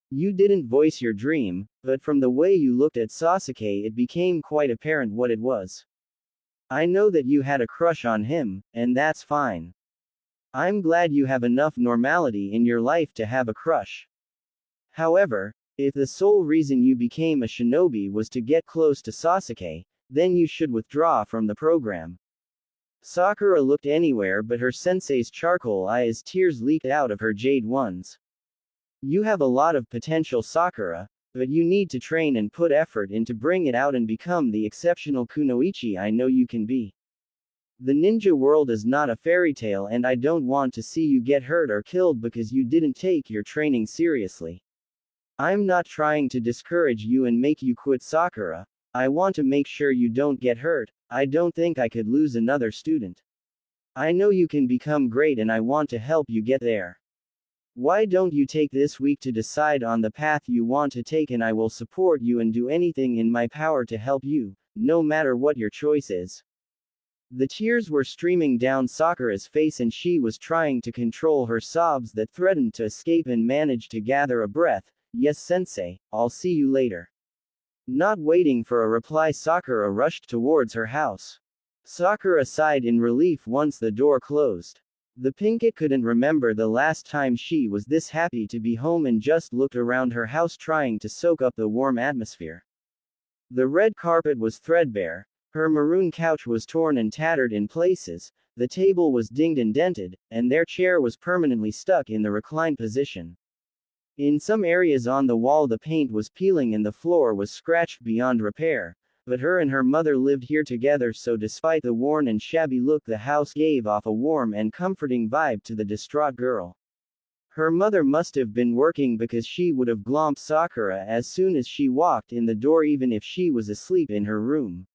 You didn't voice your dream, but from the way you looked at Sasuke it became quite apparent what it was. I know that you had a crush on him, and that's fine. I'm glad you have enough normality in your life to have a crush. However, if the sole reason you became a shinobi was to get close to Sasuke, then you should withdraw from the program. Sakura looked anywhere but her sensei's charcoal eye as tears leaked out of her jade ones. You have a lot of potential, Sakura, but you need to train and put effort in to bring it out and become the exceptional kunoichi I know you can be. The ninja world is not a fairy tale and I don't want to see you get hurt or killed because you didn't take your training seriously. I'm not trying to discourage you and make you quit Sakura. I want to make sure you don't get hurt. I don't think I could lose another student. I know you can become great and I want to help you get there. Why don't you take this week to decide on the path you want to take and I will support you and do anything in my power to help you, no matter what your choice is. The tears were streaming down Sakura's face and she was trying to control her sobs that threatened to escape and managed to gather a breath. Yes, sensei, I'll see you later. Not waiting for a reply, Sakura rushed towards her house. Sakura sighed in relief once the door closed. The Pinkett couldn't remember the last time she was this happy to be home and just looked around her house trying to soak up the warm atmosphere. The red carpet was threadbare, her maroon couch was torn and tattered in places, the table was dinged and dented, and their chair was permanently stuck in the reclined position. In some areas on the wall the paint was peeling and the floor was scratched beyond repair. But her and her mother lived here together, so despite the worn and shabby look, the house gave off a warm and comforting vibe to the distraught girl. Her mother must have been working because she would have glomped Sakura as soon as she walked in the door, even if she was asleep in her room.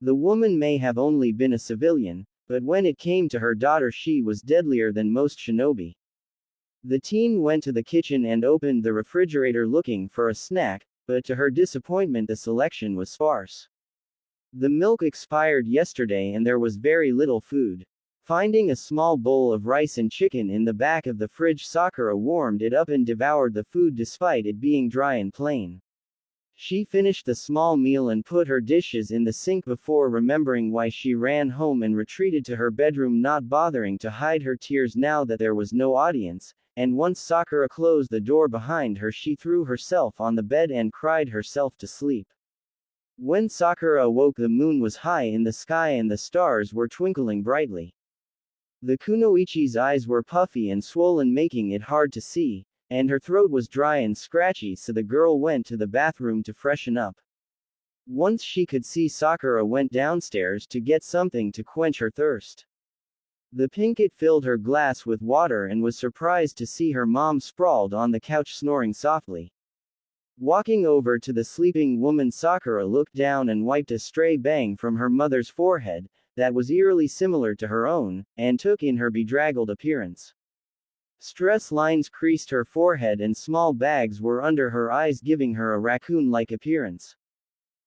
The woman may have only been a civilian, but when it came to her daughter she was deadlier than most shinobi. The teen went to the kitchen and opened the refrigerator looking for a snack, but to her disappointment the selection was sparse. The milk expired yesterday and there was very little food. Finding a small bowl of rice and chicken in the back of the fridge, Sakura warmed it up and devoured the food despite it being dry and plain. She finished the small meal and put her dishes in the sink before remembering why she ran home and retreated to her bedroom, not bothering to hide her tears now that there was no audience. And once Sakura closed the door behind her, she threw herself on the bed and cried herself to sleep. When Sakura awoke, the moon was high in the sky and the stars were twinkling brightly. The kunoichi's eyes were puffy and swollen, making it hard to see, and her throat was dry and scratchy, so the girl went to the bathroom to freshen up. Once she could see, Sakura went downstairs to get something to quench her thirst. The Pinkett filled her glass with water and was surprised to see her mom sprawled on the couch snoring softly. Walking over to the sleeping woman, Sakura looked down and wiped a stray bang from her mother's forehead, that was eerily similar to her own, and took in her bedraggled appearance. Stress lines creased her forehead and small bags were under her eyes, giving her a raccoon-like appearance.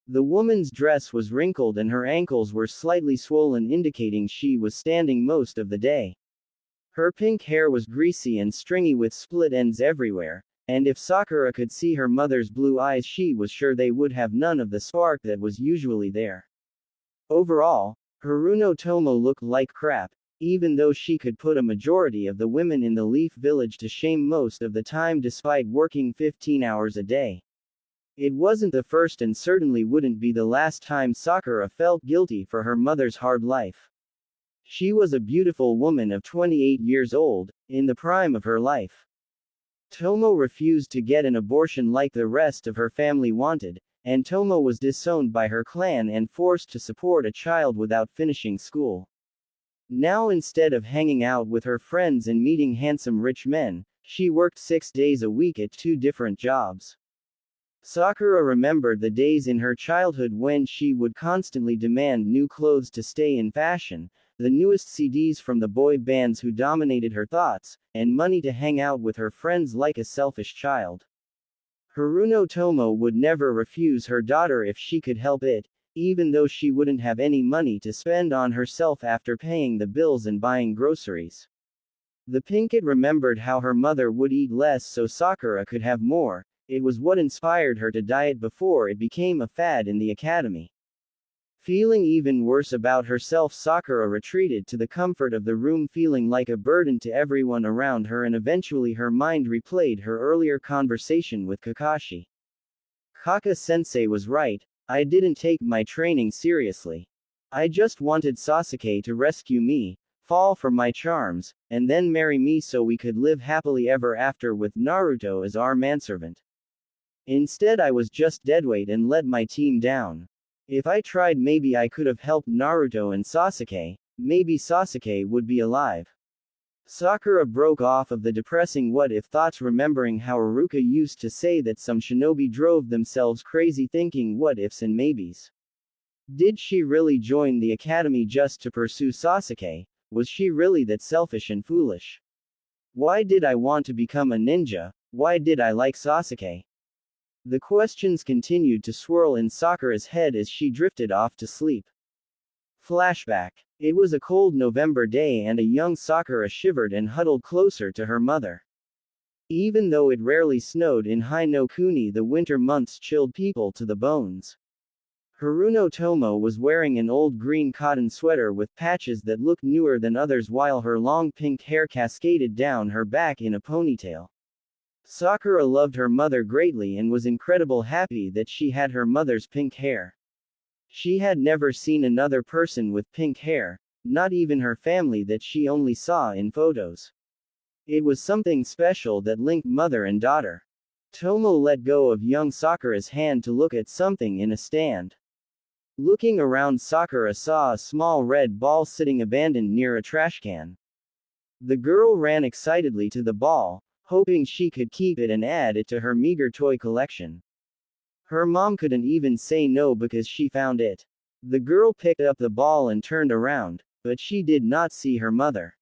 The woman's dress was wrinkled and her ankles were slightly swollen, indicating she was standing most of the day. Her pink hair was greasy and stringy with split ends everywhere, and if Sakura could see her mother's blue eyes, she was sure they would have none of the spark that was usually there. Overall, Haruno Tomo looked like crap, even though she could put a majority of the women in the Leaf Village to shame most of the time despite working 15 hours a day. It wasn't the first and certainly wouldn't be the last time Sakura felt guilty for her mother's hard life. She was a beautiful woman of 28 years old, in the prime of her life. Tomo refused to get an abortion like the rest of her family wanted, and Tomo was disowned by her clan and forced to support a child without finishing school. Now, instead of hanging out with her friends and meeting handsome rich men, she worked 6 days a week at 2 different jobs. Sakura remembered the days in her childhood when she would constantly demand new clothes to stay in fashion, the newest CDs from the boy bands who dominated her thoughts, and money to hang out with her friends like a selfish child. Haruno Tomo would never refuse her daughter if she could help it, even though she wouldn't have any money to spend on herself after paying the bills and buying groceries. The Pinkett remembered how her mother would eat less so Sakura could have more. It was what inspired her to diet before it became a fad in the academy. Feeling even worse about herself, Sakura retreated to the comfort of the room, feeling like a burden to everyone around her, and eventually her mind replayed her earlier conversation with Kakashi. Kaka-sensei was right, I didn't take my training seriously. I just wanted Sasuke to rescue me, fall for my charms, and then marry me so we could live happily ever after with Naruto as our manservant. Instead, I was just deadweight and let my team down. If I tried, maybe I could have helped Naruto and Sasuke, maybe Sasuke would be alive. Sakura broke off of the depressing what-if thoughts, remembering how Iruka used to say that some shinobi drove themselves crazy thinking what-ifs and maybes. Did she really join the academy just to pursue Sasuke? Was she really that selfish and foolish? Why did I want to become a ninja? Why did I like Sasuke? The questions continued to swirl in Sakura's head as she drifted off to sleep. Flashback. It was a cold November day and a young Sakura shivered and huddled closer to her mother. Even though it rarely snowed in Hai no Kuni, the winter months chilled people to the bones. Haruno Tomo was wearing an old green cotton sweater with patches that looked newer than others while her long pink hair cascaded down her back in a ponytail. Sakura loved her mother greatly and was incredibly happy that she had her mother's pink hair. She had never seen another person with pink hair, not even her family that she only saw in photos. It was something special that linked mother and daughter. Tomo let go of young Sakura's hand to look at something in a stand. Looking around, Sakura saw a small red ball sitting abandoned near a trash can. The girl ran excitedly to the ball, hoping she could keep it and add it to her meager toy collection. Her mom couldn't even say no because she found it. The girl picked up the ball and turned around, but she did not see her mother.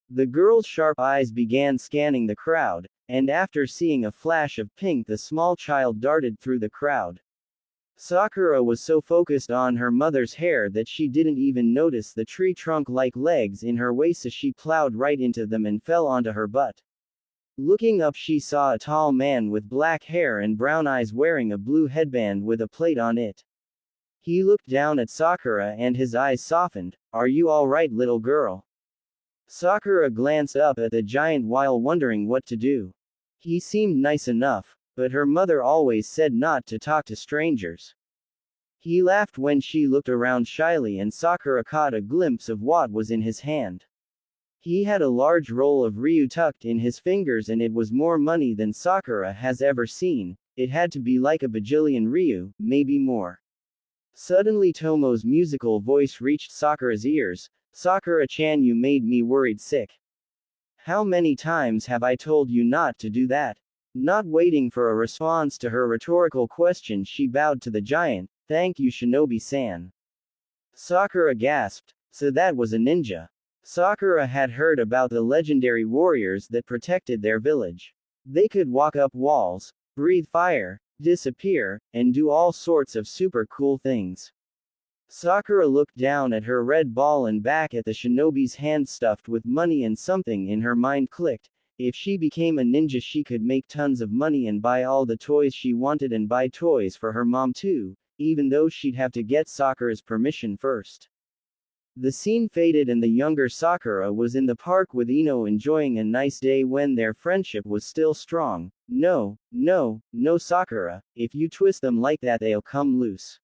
The girl's sharp eyes began scanning the crowd, and after seeing a flash of pink, the small child darted through the crowd. Sakura was so focused on her mother's hair that she didn't even notice the tree trunk-like legs in her waist as she plowed right into them and fell onto her butt. Looking up, she saw a tall man with black hair and brown eyes wearing a blue headband with a plate on it. He looked down at Sakura and his eyes softened. "Are you alright, little girl?" Sakura glanced up at the giant while wondering what to do. He seemed nice enough, but her mother always said not to talk to strangers. He laughed when she looked around shyly and Sakura caught a glimpse of what was in his hand. He had a large roll of ryu tucked in his fingers and it was more money than Sakura has ever seen. It had to be like a bajillion ryu, maybe more. Suddenly Tomo's musical voice reached Sakura's ears. "Sakura-chan, you made me worried sick. How many times have I told you not to do that?" Not waiting for a response to her rhetorical question, she bowed to the giant. "Thank you, Shinobi-san." Sakura gasped. So that was a ninja. Sakura had heard about the legendary warriors that protected their village. They could walk up walls, breathe fire, disappear, and do all sorts of super cool things. Sakura looked down at her red ball and back at the shinobi's hand stuffed with money, and something in her mind clicked. If she became a ninja, she could make tons of money and buy all the toys she wanted and buy toys for her mom too, even though she'd have to get Sakura's permission first. The scene faded and the younger Sakura was in the park with Ino enjoying a nice day when their friendship was still strong. No, Sakura, if you twist them like that they'll come loose.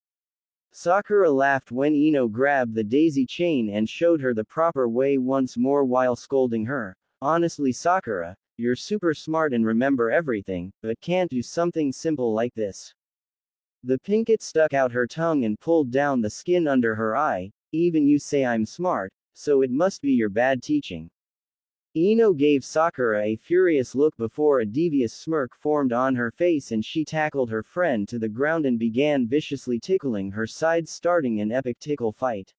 Sakura laughed when Ino grabbed the daisy chain and showed her the proper way once more while scolding her. Honestly, Sakura, you're super smart and remember everything, but can't do something simple like this. The pinkett stuck out her tongue and pulled down the skin under her eye. Even you say I'm smart, so it must be your bad teaching. Ino gave Sakura a furious look before a devious smirk formed on her face and she tackled her friend to the ground and began viciously tickling her sides, starting an epic tickle fight.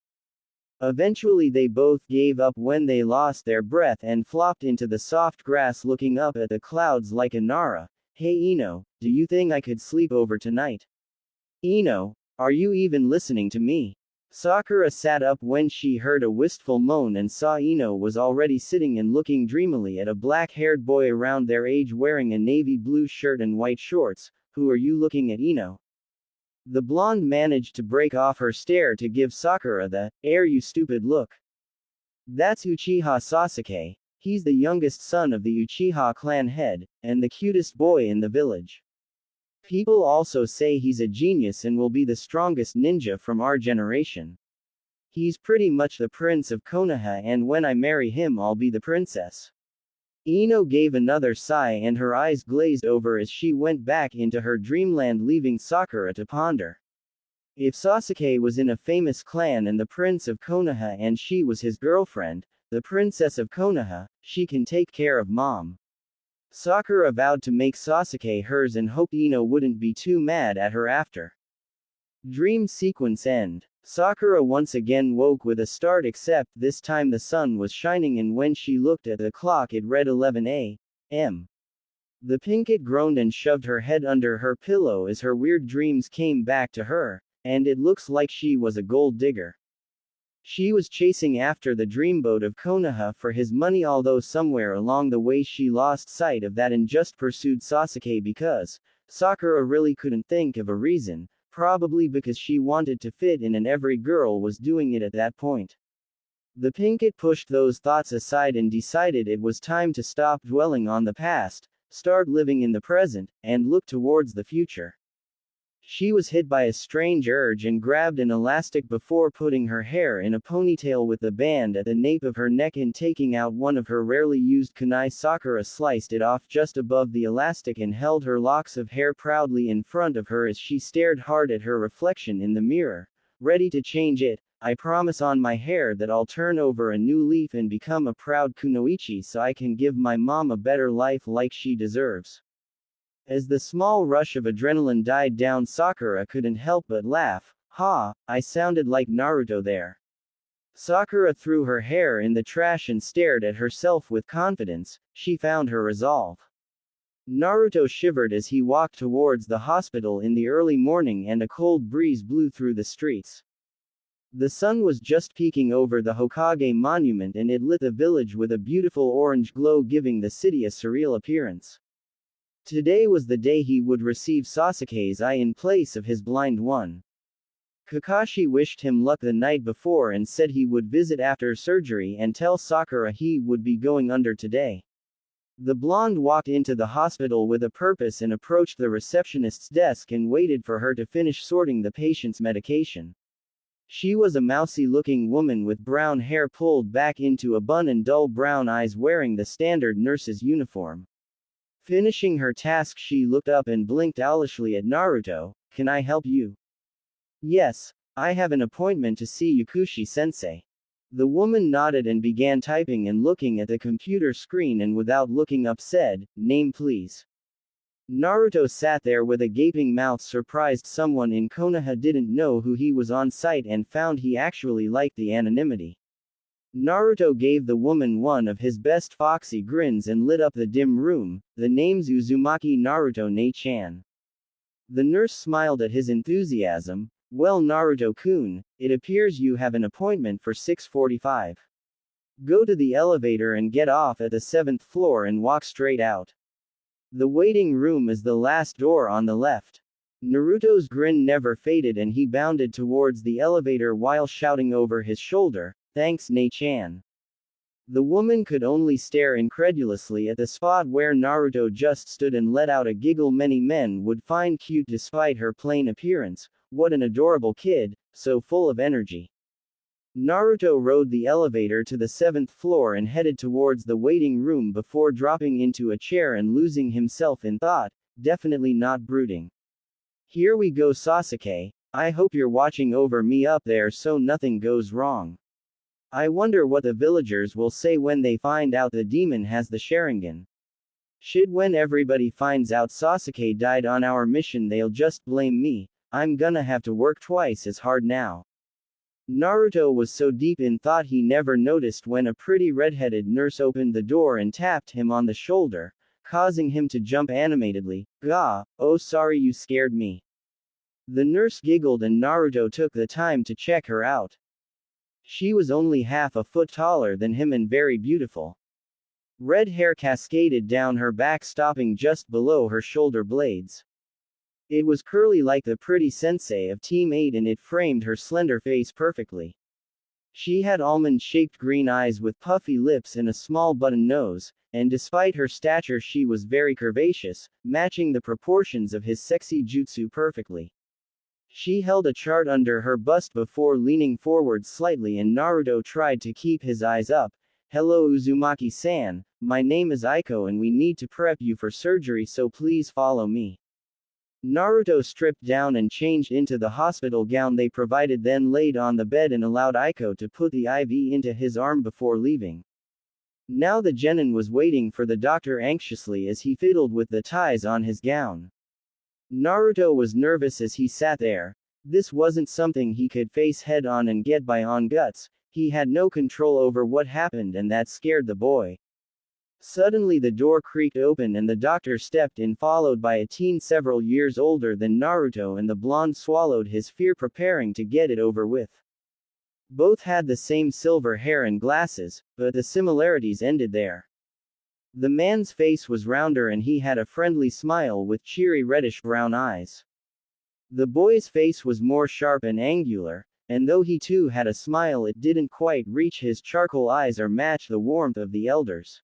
Eventually they both gave up when they lost their breath and flopped into the soft grass looking up at the clouds like a Nara. Hey Ino, do you think I could sleep over tonight? Ino, are you even listening to me? Sakura sat up when she heard a wistful moan and saw Ino was already sitting and looking dreamily at a black-haired boy around their age wearing a navy blue shirt and white shorts. Who are you looking at, Ino? The blonde managed to break off her stare to give Sakura the you stupid look. That's Uchiha Sasuke. He's the youngest son of the Uchiha clan head, and the cutest boy in the village. People also say he's a genius and will be the strongest ninja from our generation. He's pretty much the prince of Konoha, and when I marry him I'll be the princess. Ino gave another sigh and her eyes glazed over as she went back into her dreamland, leaving Sakura to ponder. If Sasuke was in a famous clan and the prince of Konoha and she was his girlfriend, the princess of Konoha, she can take care of mom. Sakura vowed to make Sasuke hers and hoped Ino wouldn't be too mad at her after. Dream sequence end. Sakura once again woke with a start, except this time the sun was shining and when she looked at the clock it read 11 a.m. The Pinkett groaned and shoved her head under her pillow as her weird dreams came back to her, and it looks like she was a gold digger. She was chasing after the dreamboat of Konoha for his money, although somewhere along the way she lost sight of that and just pursued Sasuke because Sakura really couldn't think of a reason, probably because she wanted to fit in and every girl was doing it at that point. The Pinkett pushed those thoughts aside and decided it was time to stop dwelling on the past, start living in the present, and look towards the future. She was hit by a strange urge and grabbed an elastic before putting her hair in a ponytail with the band at the nape of her neck and taking out one of her rarely used kunai. Sakura sliced it off just above the elastic and held her locks of hair proudly in front of her as she stared hard at her reflection in the mirror, ready to change it. I promise on my hair that I'll turn over a new leaf and become a proud kunoichi so I can give my mom a better life like she deserves. As the small rush of adrenaline died down, Sakura couldn't help but laugh. Ha, I sounded like Naruto there. Sakura threw her hair in the trash and stared at herself with confidence. She found her resolve. Naruto shivered as he walked towards the hospital in the early morning and a cold breeze blew through the streets. The sun was just peeking over the Hokage monument and it lit the village with a beautiful orange glow, giving the city a surreal appearance. Today was the day he would receive Sasuke's eye in place of his blind one. Kakashi wished him luck the night before and said he would visit after surgery and tell Sakura he would be going under today. The blonde walked into the hospital with a purpose and approached the receptionist's desk and waited for her to finish sorting the patient's medication. She was a mousy-looking woman with brown hair pulled back into a bun and dull brown eyes, wearing the standard nurse's uniform. Finishing her task, she looked up and blinked owlishly at Naruto. Can I help you? Yes, I have an appointment to see Yakushi-sensei. The woman nodded and began typing and looking at the computer screen and without looking up said, Name please. Naruto sat there with a gaping mouth, surprised someone in Konoha didn't know who he was on site and found he actually liked the anonymity. Naruto gave the woman one of his best foxy grins and lit up the dim room. The name's Uzumaki Naruto Ne-chan. The nurse smiled at his enthusiasm. Well, Naruto-kun, it appears you have an appointment for 6:45. Go to the elevator and get off at the 7th floor and walk straight out. The waiting room is the last door on the left. Naruto's grin never faded and he bounded towards the elevator while shouting over his shoulder, Thanks, Ne-chan. The woman could only stare incredulously at the spot where Naruto just stood and let out a giggle many men would find cute despite her plain appearance. What an adorable kid, so full of energy. Naruto rode the elevator to the 7th floor and headed towards the waiting room before dropping into a chair and losing himself in thought, definitely not brooding. Here we go, Sasuke. I hope you're watching over me up there so nothing goes wrong. I wonder what the villagers will say when they find out the demon has the Sharingan. Shit, when everybody finds out Sasuke died on our mission they'll just blame me. I'm gonna have to work twice as hard now. Naruto was so deep in thought he never noticed when a pretty redheaded nurse opened the door and tapped him on the shoulder, causing him to jump animatedly. Gah, oh sorry you scared me. The nurse giggled and Naruto took the time to check her out. She was only half a foot taller than him and very beautiful. Red hair cascaded down her back, stopping just below her shoulder blades. It was curly like the pretty sensei of Team 8 and it framed her slender face perfectly. She had almond-shaped green eyes with puffy lips and a small button nose, and despite her stature she was very curvaceous, matching the proportions of his sexy jutsu perfectly. She held a chart under her bust before leaning forward slightly and Naruto tried to keep his eyes up. Hello Uzumaki-san, my name is Aiko and we need to prep you for surgery, so please follow me. Naruto stripped down and changed into the hospital gown they provided, then laid on the bed and allowed Aiko to put the IV into his arm before leaving. Now the genin was waiting for the doctor anxiously as he fiddled with the ties on his gown. Naruto was nervous as he sat there. This wasn't something he could face head on and get by on guts. He had no control over what happened, and that scared the boy. Suddenly the door creaked open and the doctor stepped in, followed by a teen several years older than Naruto, and the blonde swallowed his fear, preparing to get it over with. Both had the same silver hair and glasses, but the similarities ended there. The man's face was rounder and he had a friendly smile with cheery reddish-brown eyes. The boy's face was more sharp and angular, and though he too had a smile, it didn't quite reach his charcoal eyes or match the warmth of the elders.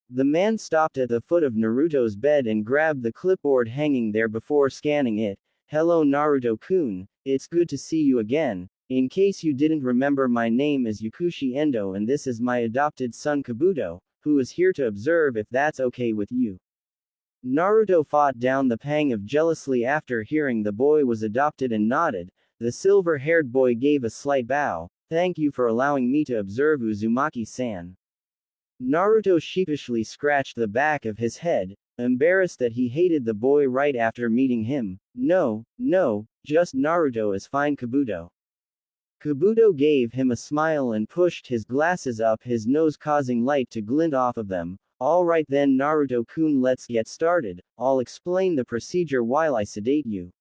The man stopped at the foot of Naruto's bed and grabbed the clipboard hanging there before scanning it. "Hello Naruto-kun, it's good to see you again. In case you didn't remember, my name is Yakushi Endo and this is my adopted son Kabuto, who is here to observe if that's okay with you." Naruto fought down the pang of jealousy after hearing the boy was adopted and nodded. The silver-haired boy gave a slight bow. "Thank you for allowing me to observe Uzumaki-san." Naruto sheepishly scratched the back of his head, embarrassed that he hated the boy right after meeting him. No, just Naruto is fine, Kabuto." Kabuto gave him a smile and pushed his glasses up his nose, causing light to glint off of them. "All right then Naruto-kun, let's get started. I'll explain the procedure while I sedate you."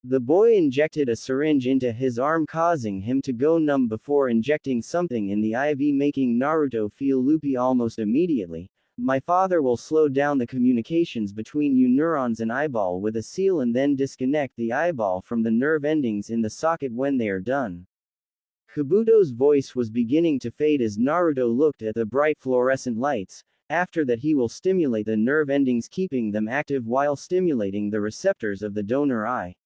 The boy injected a syringe into his arm, causing him to go numb before injecting something in the IV, making Naruto feel loopy almost immediately. "My father will slow down the communications between you neurons and eyeball with a seal and then disconnect the eyeball from the nerve endings in the socket when they are done." Kabuto's voice was beginning to fade as Naruto looked at the bright fluorescent lights. After that he will stimulate the nerve endings, keeping them active while stimulating the receptors of the donor eye.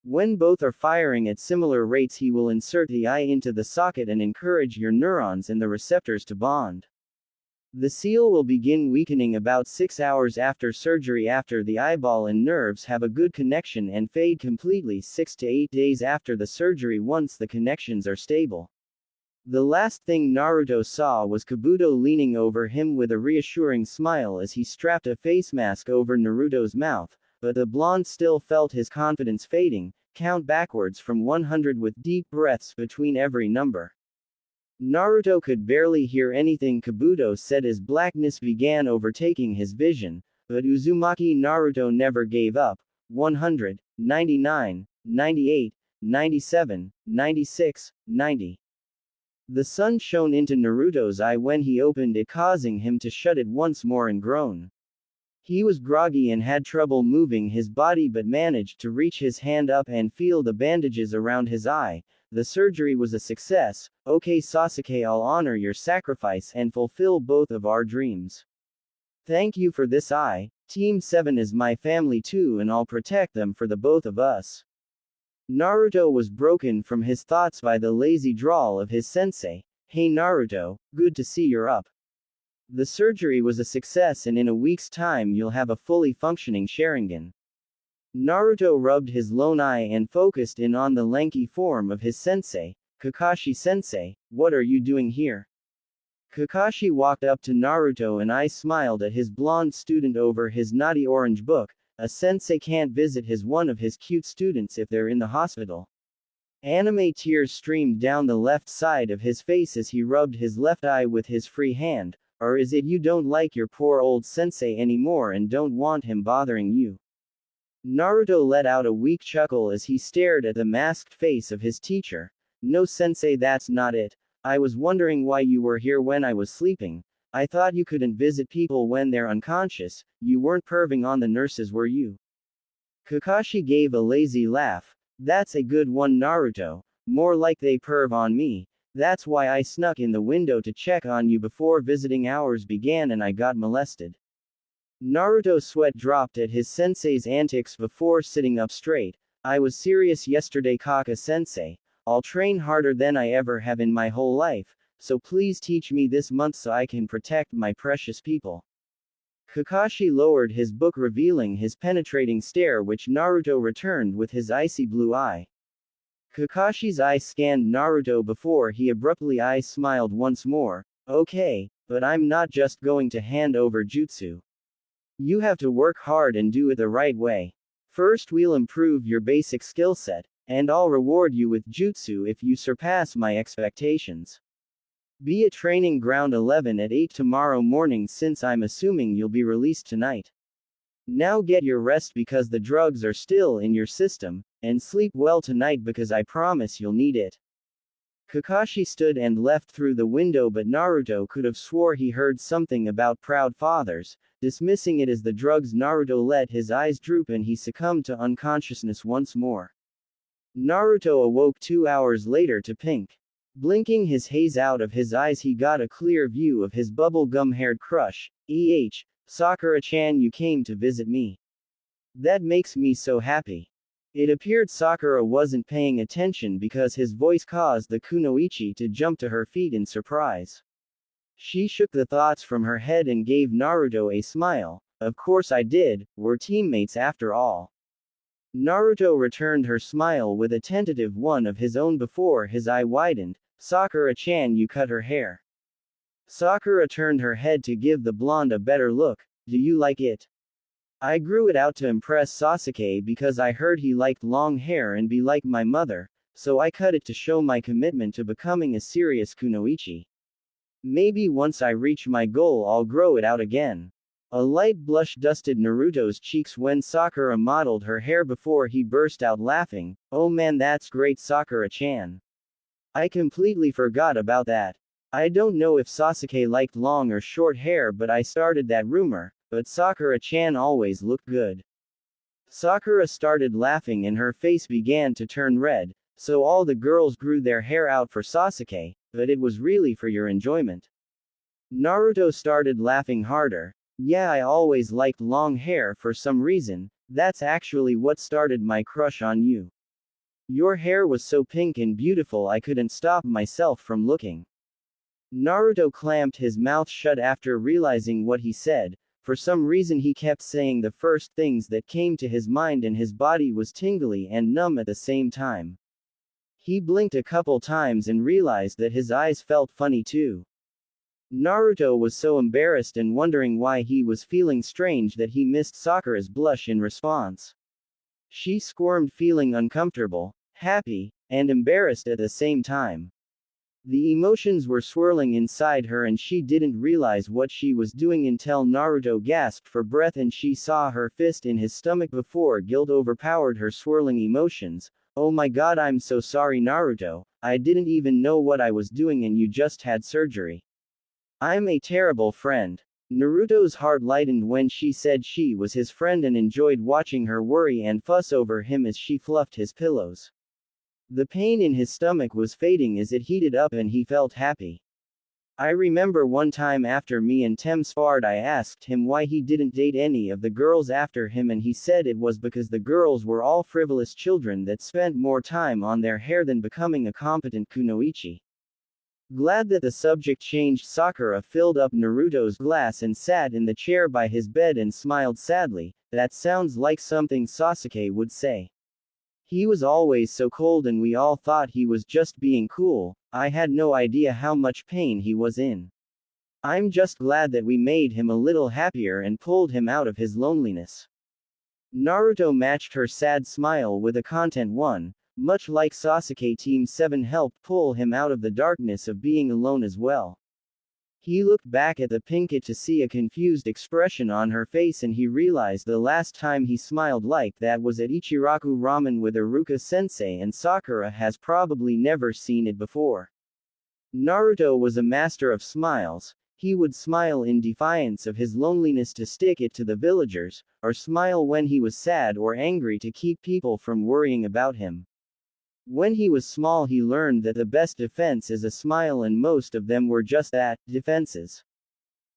When both are firing at similar rates, he will insert the eye into the socket and encourage your neurons and the receptors to bond. The seal will begin weakening about 6 hours after surgery, after the eyeball and nerves have a good connection, and fade completely 6 to 8 days after the surgery once the connections are stable. The last thing Naruto saw was Kabuto leaning over him with a reassuring smile as he strapped a face mask over Naruto's mouth, but the blonde still felt his confidence fading. "Count backwards from 100 with deep breaths between every number." Naruto could barely hear anything Kabuto said as blackness began overtaking his vision, but Uzumaki Naruto never gave up. 100, 99, 98, 97, 96, 90. The sun shone into Naruto's eye when he opened it, causing him to shut it once more and groan. He was groggy and had trouble moving his body, but managed to reach his hand up and feel the bandages around his eye. The surgery was a success. "Okay Sasuke, I'll honor your sacrifice and fulfill both of our dreams. Thank you for this eye. Team 7 is my family too, and I'll protect them for the both of us." Naruto was broken from his thoughts by the lazy drawl of his sensei. "Hey Naruto, good to see you're up. The surgery was a success and in a week's time you'll have a fully functioning Sharingan." Naruto rubbed his lone eye and focused in on the lanky form of his sensei. "Kakashi-sensei, what are you doing here?" Kakashi walked up to Naruto and smiled at his blonde student over his naughty orange book. "A sensei can't visit one of his cute students if they're in the hospital." Anime tears streamed down the left side of his face as he rubbed his left eye with his free hand. "Or is it you don't like your poor old sensei anymore and don't want him bothering you?" Naruto let out a weak chuckle as he stared at the masked face of his teacher. "No sensei, that's not it. I was wondering why you were here when I was sleeping. I thought you couldn't visit people when they're unconscious. You weren't perving on the nurses, were you?" Kakashi gave a lazy laugh. "That's a good one Naruto. More like they perv on me. That's why I snuck in the window to check on you before visiting hours began and I got molested." Naruto's sweat dropped at his sensei's antics before sitting up straight. "I was serious yesterday Kaka-sensei. I'll train harder than I ever have in my whole life, so please teach me this month so I can protect my precious people." Kakashi lowered his book, revealing his penetrating stare, which Naruto returned with his icy blue eye. Kakashi's eye scanned Naruto before he abruptly smiled once more. Okay, but I'm not just going to hand over jutsu. You have to work hard and do it the right way. First we'll improve your basic skill set, and I'll reward you with jutsu if you surpass my expectations. Be at training ground 11 at 8 tomorrow morning, since I'm assuming you'll be released tonight. Now get your rest because the drugs are still in your system, and sleep well tonight because I promise you'll need it. Kakashi stood and left through the window, but Naruto could have swore he heard something about proud fathers. Dismissing it as the drugs, Naruto let his eyes droop and he succumbed to unconsciousness once more. Naruto awoke 2 hours later to pink. Blinking his haze out of his eyes, he got a clear view of his bubble-gum-haired crush. Sakura-chan, you came to visit me. That makes me so happy. It appeared Sakura wasn't paying attention because his voice caused the kunoichi to jump to her feet in surprise. She shook the thoughts from her head and gave Naruto a smile. Of course I did, we're teammates after all. Naruto returned her smile with a tentative one of his own before his eye widened. Sakura-chan, you cut her hair. Sakura turned her head to give the blonde a better look. Do you like it? I grew it out to impress Sasuke because I heard he liked long hair and be like my mother, so I cut it to show my commitment to becoming a serious kunoichi. Maybe once I reach my goal I'll grow it out again. A light blush dusted Naruto's cheeks when Sakura modeled her hair before he burst out laughing. Oh man, that's great, Sakura-chan. I completely forgot about that. I don't know if Sasuke liked long or short hair, but I started that rumor, but Sakura-chan always looked good. Sakura started laughing and her face began to turn red, so all the girls grew their hair out for Sasuke, but it was really for your enjoyment. Naruto started laughing harder. Yeah, I always liked long hair for some reason. That's actually what started my crush on you. Your hair was so pink and beautiful I couldn't stop myself from looking. Naruto clamped his mouth shut after realizing what he said. For some reason he kept saying the first things that came to his mind and his body was tingly and numb at the same time. He blinked a couple times and realized that his eyes felt funny too. Naruto was so embarrassed and wondering why he was feeling strange that he missed Sakura's blush in response. She squirmed, feeling uncomfortable, happy, and embarrassed at the same time. The emotions were swirling inside her and she didn't realize what she was doing until Naruto gasped for breath and she saw her fist in his stomach before guilt overpowered her swirling emotions. Oh my god, I'm so sorry, Naruto. I didn't even know what I was doing and you just had surgery. I'm a terrible friend. Naruto's heart lightened when she said she was his friend and enjoyed watching her worry and fuss over him as she fluffed his pillows. The pain in his stomach was fading as it heated up and he felt happy. I remember one time after me and Tem sparred, I asked him why he didn't date any of the girls after him and he said it was because the girls were all frivolous children that spent more time on their hair than becoming a competent kunoichi. Glad that the subject changed, Sakura filled up Naruto's glass and sat in the chair by his bed and smiled sadly. That sounds like something Sasuke would say. He was always so cold and we all thought he was just being cool. I had no idea how much pain he was in. I'm just glad that we made him a little happier and pulled him out of his loneliness. Naruto matched her sad smile with a content one. Much like Sasuke, Team 7 helped pull him out of the darkness of being alone as well. He looked back at the Pinkett to see a confused expression on her face and he realized the last time he smiled like that was at Ichiraku Ramen with Iruka-sensei and Sakura has probably never seen it before. Naruto was a master of smiles. He would smile in defiance of his loneliness to stick it to the villagers, or smile when he was sad or angry to keep people from worrying about him. When he was small he learned that the best defense is a smile and most of them were just that, defenses.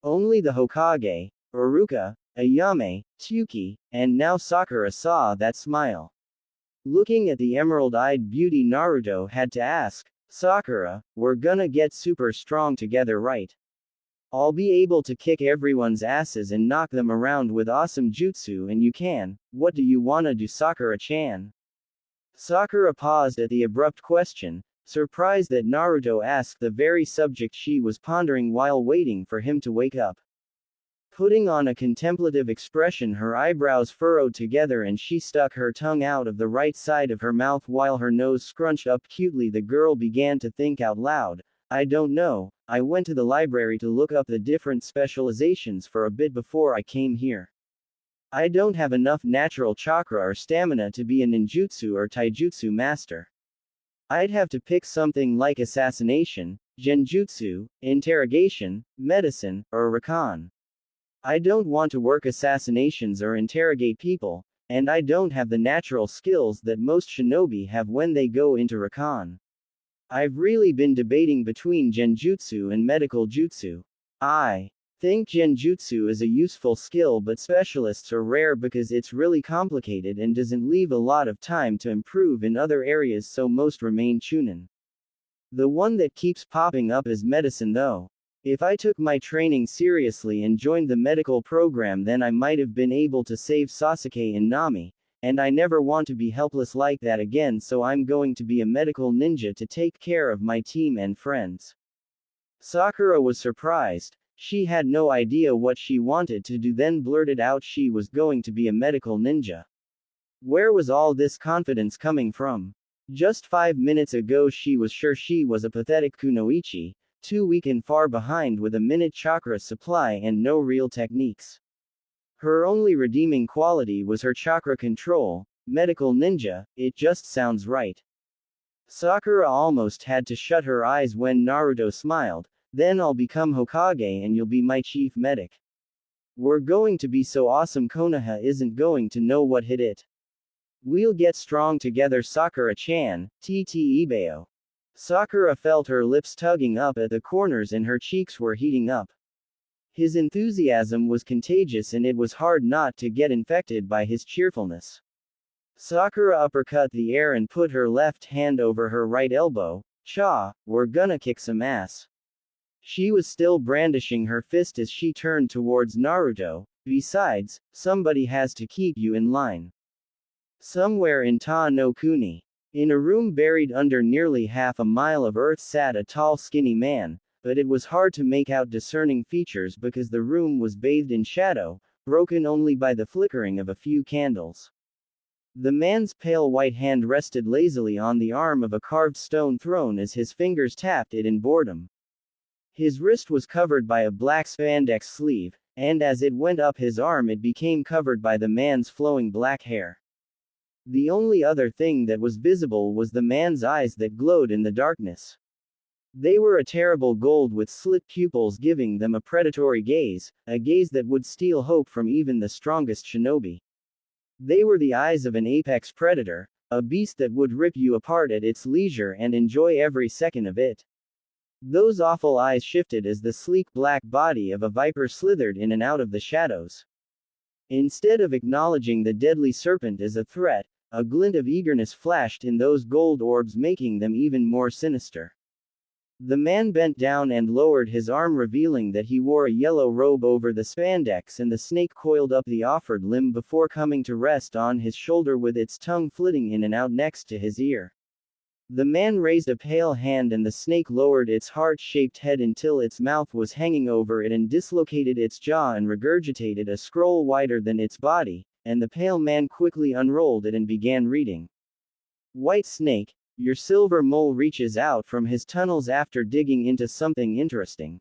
Only the Hokage, Iruka, Ayame, Tsuki, and now Sakura saw that smile. Looking at the emerald-eyed beauty, Naruto had to ask, Sakura, we're gonna get super strong together, right? I'll be able to kick everyone's asses and knock them around with awesome jutsu, and you can. What do you wanna do, Sakura-chan? Sakura paused at the abrupt question, surprised that Naruto asked the very subject she was pondering while waiting for him to wake up. Putting on a contemplative expression, her eyebrows furrowed together and she stuck her tongue out of the right side of her mouth while her nose scrunched up cutely. The girl began to think out loud. I don't know, I went to the library to look up the different specializations for a bit before I came here. I don't have enough natural chakra or stamina to be a ninjutsu or taijutsu master. I'd have to pick something like assassination, genjutsu, interrogation, medicine, or rakan. I don't want to work assassinations or interrogate people, and I don't have the natural skills that most shinobi have when they go into rakan. I've really been debating between genjutsu and medical jutsu. I think genjutsu is a useful skill, but specialists are rare because it's really complicated and doesn't leave a lot of time to improve in other areas, so most remain chunin. The one that keeps popping up is medicine though. If I took my training seriously and joined the medical program, then I might have been able to save Sasuke and Nami, and I never want to be helpless like that again, so I'm going to be a medical ninja to take care of my team and friends. Sakura was surprised. She had no idea what she wanted to do, then blurted out she was going to be a medical ninja. Where was all this confidence coming from? Just 5 minutes ago she was sure she was a pathetic kunoichi, too weak and far behind with a minute chakra supply and no real techniques. Her only redeeming quality was her chakra control. Medical ninja, it just sounds right. Sakura almost had to shut her eyes when Naruto smiled. Then I'll become Hokage and you'll be my chief medic. We're going to be so awesome, Konoha isn't going to know what hit it. We'll get strong together, Sakura-chan, TT Ibeo. Sakura felt her lips tugging up at the corners and her cheeks were heating up. His enthusiasm was contagious and it was hard not to get infected by his cheerfulness. Sakura uppercut the air and put her left hand over her right elbow. Cha, we're gonna kick some ass. She was still brandishing her fist as she turned towards Naruto. Besides, somebody has to keep you in line. Somewhere in Ta no Kuni, in a room buried under nearly half a mile of earth, sat a tall skinny man, but it was hard to make out discerning features because the room was bathed in shadow, broken only by the flickering of a few candles. The man's pale white hand rested lazily on the arm of a carved stone throne as his fingers tapped it in boredom. His wrist was covered by a black spandex sleeve, and as it went up his arm it became covered by the man's flowing black hair. The only other thing that was visible was the man's eyes that glowed in the darkness. They were a terrible gold with slit pupils, giving them a predatory gaze, a gaze that would steal hope from even the strongest shinobi. They were the eyes of an apex predator, a beast that would rip you apart at its leisure and enjoy every second of it. Those awful eyes shifted as the sleek black body of a viper slithered in and out of the shadows. Instead of acknowledging the deadly serpent as a threat, a glint of eagerness flashed in those gold orbs, making them even more sinister. The man bent down and lowered his arm, revealing that he wore a yellow robe over the spandex, and the snake coiled up the offered limb before coming to rest on his shoulder with its tongue flitting in and out next to his ear. The man raised a pale hand and the snake lowered its heart-shaped head until its mouth was hanging over it and dislocated its jaw and regurgitated a scroll wider than its body, and the pale man quickly unrolled it and began reading. White snake, your silver mole reaches out from his tunnels after digging into something interesting.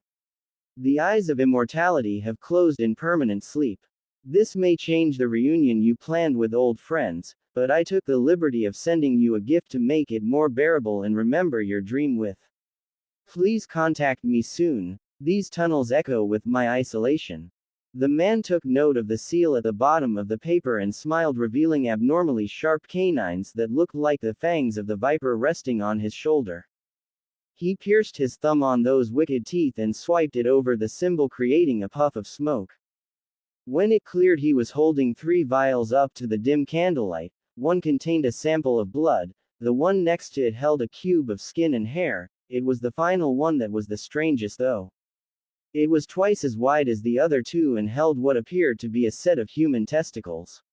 The eyes of immortality have closed in permanent sleep. This may change the reunion you planned with old friends, but I took the liberty of sending you a gift to make it more bearable and remember your dream with. Please contact me soon. These tunnels echo with my isolation. The man took note of the seal at the bottom of the paper and smiled, revealing abnormally sharp canines that looked like the fangs of the viper resting on his shoulder. He pierced his thumb on those wicked teeth and swiped it over the symbol, creating a puff of smoke. When it cleared, he was holding 3 vials up to the dim candlelight. One contained a sample of blood, the one next to it held a cube of skin and hair. It was the final one that was the strangest though. It was twice as wide as the other two and held what appeared to be a set of human testicles.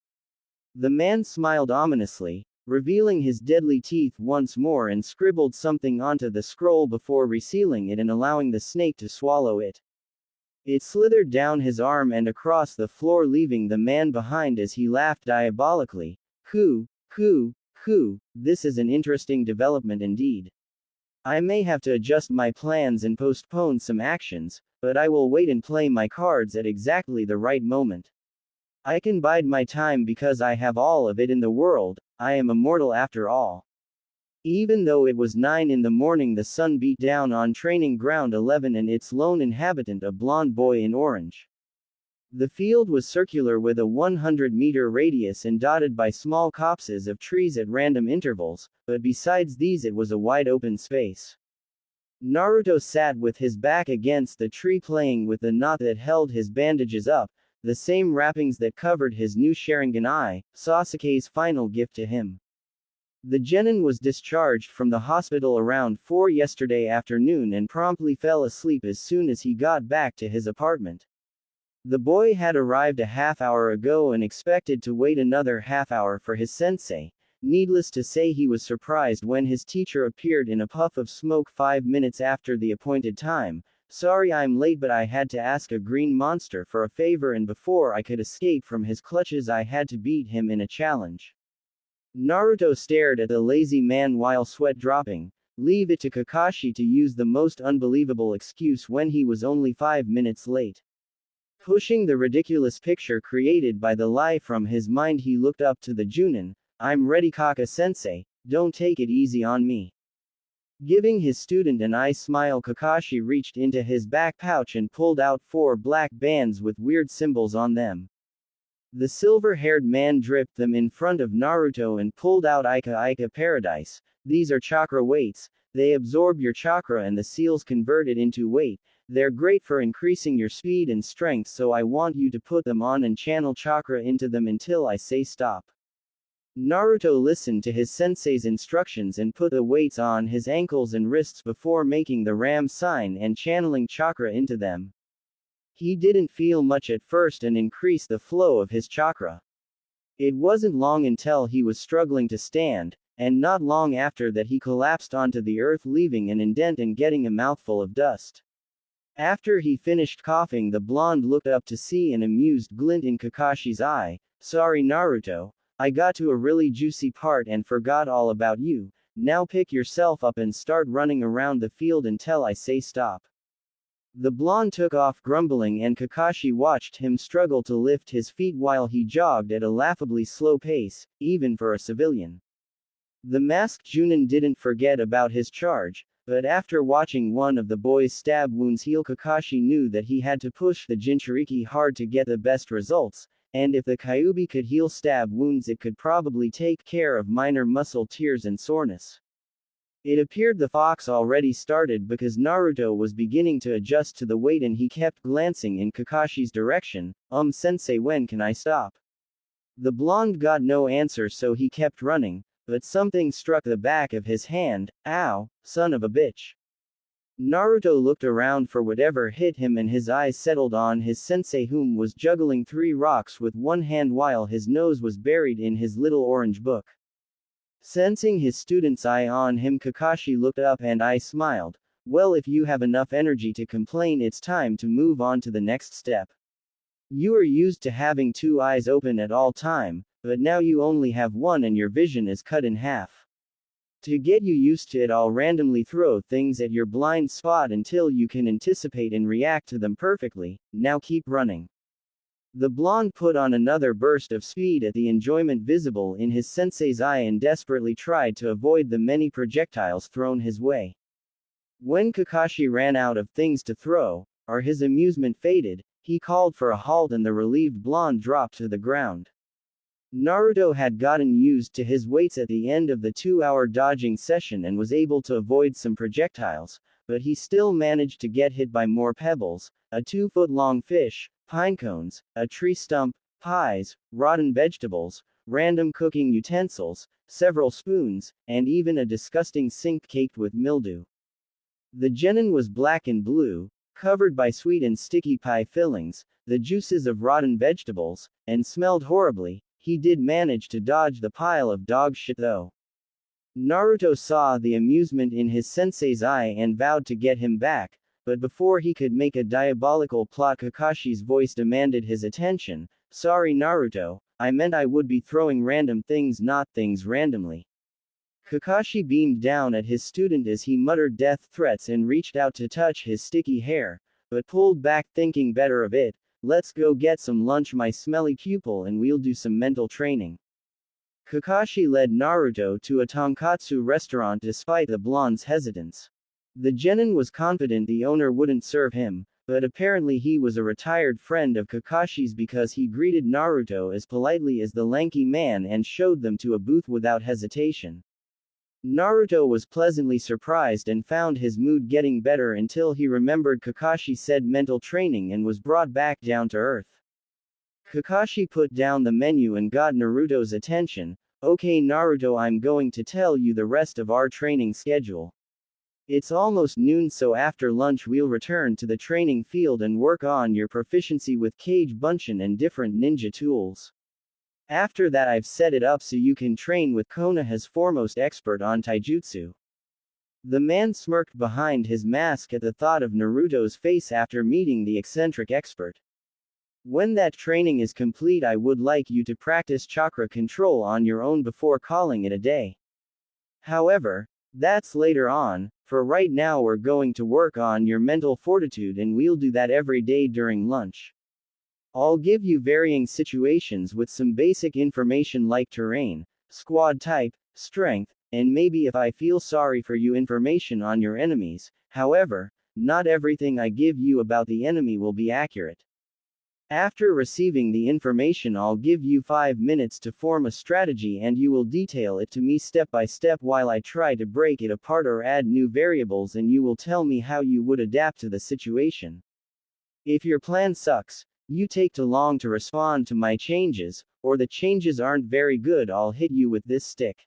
The man smiled ominously, revealing his deadly teeth once more, and scribbled something onto the scroll before resealing it and allowing the snake to swallow it. It slithered down his arm and across the floor, leaving the man behind as he laughed diabolically. Hoo, hoo, hoo, this is an interesting development indeed. I may have to adjust my plans and postpone some actions, but I will wait and play my cards at exactly the right moment. I can bide my time because I have all of it in the world. I am immortal after all. Even though it was 9 in the morning, the sun beat down on training ground 11 and its lone inhabitant, a blonde boy in orange. The field was circular with a 100-meter radius and dotted by small copses of trees at random intervals, but besides these it was a wide open space. Naruto sat with his back against the tree, playing with the knot that held his bandages up, the same wrappings that covered his new Sharingan, Sasuke's final gift to him. The genin was discharged from the hospital around 4 yesterday afternoon and promptly fell asleep as soon as he got back to his apartment. The boy had arrived a half hour ago and expected to wait another half hour for his sensei. Needless to say, he was surprised when his teacher appeared in a puff of smoke 5 minutes after the appointed time. Sorry I'm late, but I had to ask a green monster for a favor, and before I could escape from his clutches I had to beat him in a challenge. Naruto stared at the lazy man while sweat dropping. Leave it to Kakashi to use the most unbelievable excuse when he was only 5 minutes late. Pushing the ridiculous picture created by the lie from his mind, he looked up to the Junin. I'm ready, Kaka-sensei, don't take it easy on me. Giving his student an eye smile, Kakashi reached into his back pouch and pulled out 4 black bands with weird symbols on them. The silver-haired man dripped them in front of Naruto and pulled out Ika Paradise. These are chakra weights. They absorb your chakra and the seals convert it into weight. They're great for increasing your speed and strength, so I want you to put them on and channel chakra into them until I say stop. Naruto listened to his sensei's instructions and put the weights on his ankles and wrists before making the ram sign and channeling chakra into them. He didn't feel much at first and increased the flow of his chakra. It wasn't long until he was struggling to stand, and not long after that he collapsed onto the earth, leaving an indent and getting a mouthful of dust. After he finished coughing, the blonde looked up to see an amused glint in Kakashi's eye. Sorry Naruto, I got to a really juicy part and forgot all about you. Now pick yourself up and start running around the field until I say stop. The blonde took off grumbling, and Kakashi watched him struggle to lift his feet while he jogged at a laughably slow pace, even for a civilian. The masked Junin didn't forget about his charge, but after watching one of the boy's stab wounds heal, Kakashi knew that he had to push the Jinchuriki hard to get the best results, and if the Kyuubi could heal stab wounds, it could probably take care of minor muscle tears and soreness. It appeared the fox already started because Naruto was beginning to adjust to the weight and he kept glancing in Kakashi's direction. Sensei, when can I stop? The blonde got no answer, so he kept running, but something struck the back of his hand. Ow, son of a bitch. Naruto looked around for whatever hit him and his eyes settled on his sensei, whom was juggling 3 rocks with one hand while his nose was buried in his little orange book. Sensing his student's eye on him, Kakashi looked up and I smiled. Well, if you have enough energy to complain, it's time to move on to the next step. You are used to having 2 eyes open at all time, but now you only have one and your vision is cut in half. To get you used to it, I'll randomly throw things at your blind spot until you can anticipate and react to them perfectly. Now keep running. The blonde put on another burst of speed at the enjoyment visible in his sensei's eye and desperately tried to avoid the many projectiles thrown his way. When Kakashi ran out of things to throw, or his amusement faded, he called for a halt and the relieved blonde dropped to the ground. Naruto had gotten used to his weights at the end of the 2-hour dodging session and was able to avoid some projectiles, but he still managed to get hit by more pebbles, a 2-foot-long fish, pine cones, a tree stump, pies, rotten vegetables, random cooking utensils, several spoons, and even a disgusting sink caked with mildew. The genin was black and blue, covered by sweet and sticky pie fillings, the juices of rotten vegetables, and smelled horribly. He did manage to dodge the pile of dog shit though. Naruto saw the amusement in his sensei's eye and vowed to get him back, but before he could make a diabolical plot, Kakashi's voice demanded his attention. Sorry Naruto, I meant I would be throwing random things, not things randomly. Kakashi beamed down at his student as he muttered death threats and reached out to touch his sticky hair, but pulled back thinking better of it. Let's go get some lunch my smelly pupil and we'll do some mental training. Kakashi led Naruto to a tonkatsu restaurant despite the blonde's hesitance. The genin was confident the owner wouldn't serve him, but apparently he was a retired friend of Kakashi's because he greeted Naruto as politely as the lanky man and showed them to a booth without hesitation. Naruto was pleasantly surprised and found his mood getting better until he remembered Kakashi said mental training and was brought back down to earth. Kakashi put down the menu and got Naruto's attention. Okay Naruto, I'm going to tell you the rest of our training schedule. It's almost noon, so after lunch we'll return to the training field and work on your proficiency with Kage Bunshin and different ninja tools. After that I've set it up so you can train with Konoha's foremost expert on taijutsu. The man smirked behind his mask at the thought of Naruto's face after meeting the eccentric expert. When that training is complete, I would like you to practice chakra control on your own before calling it a day. However, that's later on. For right now we're going to work on your mental fortitude and we'll do that every day during lunch. I'll give you varying situations with some basic information like terrain, squad type, strength, and maybe if I feel sorry for you information on your enemies. However, not everything I give you about the enemy will be accurate. After receiving the information I'll give you 5 minutes to form a strategy and you will detail it to me step by step while I try to break it apart or add new variables, and you will tell me how you would adapt to the situation. If your plan sucks, you take too long to respond to my changes, or the changes aren't very good, I'll hit you with this stick.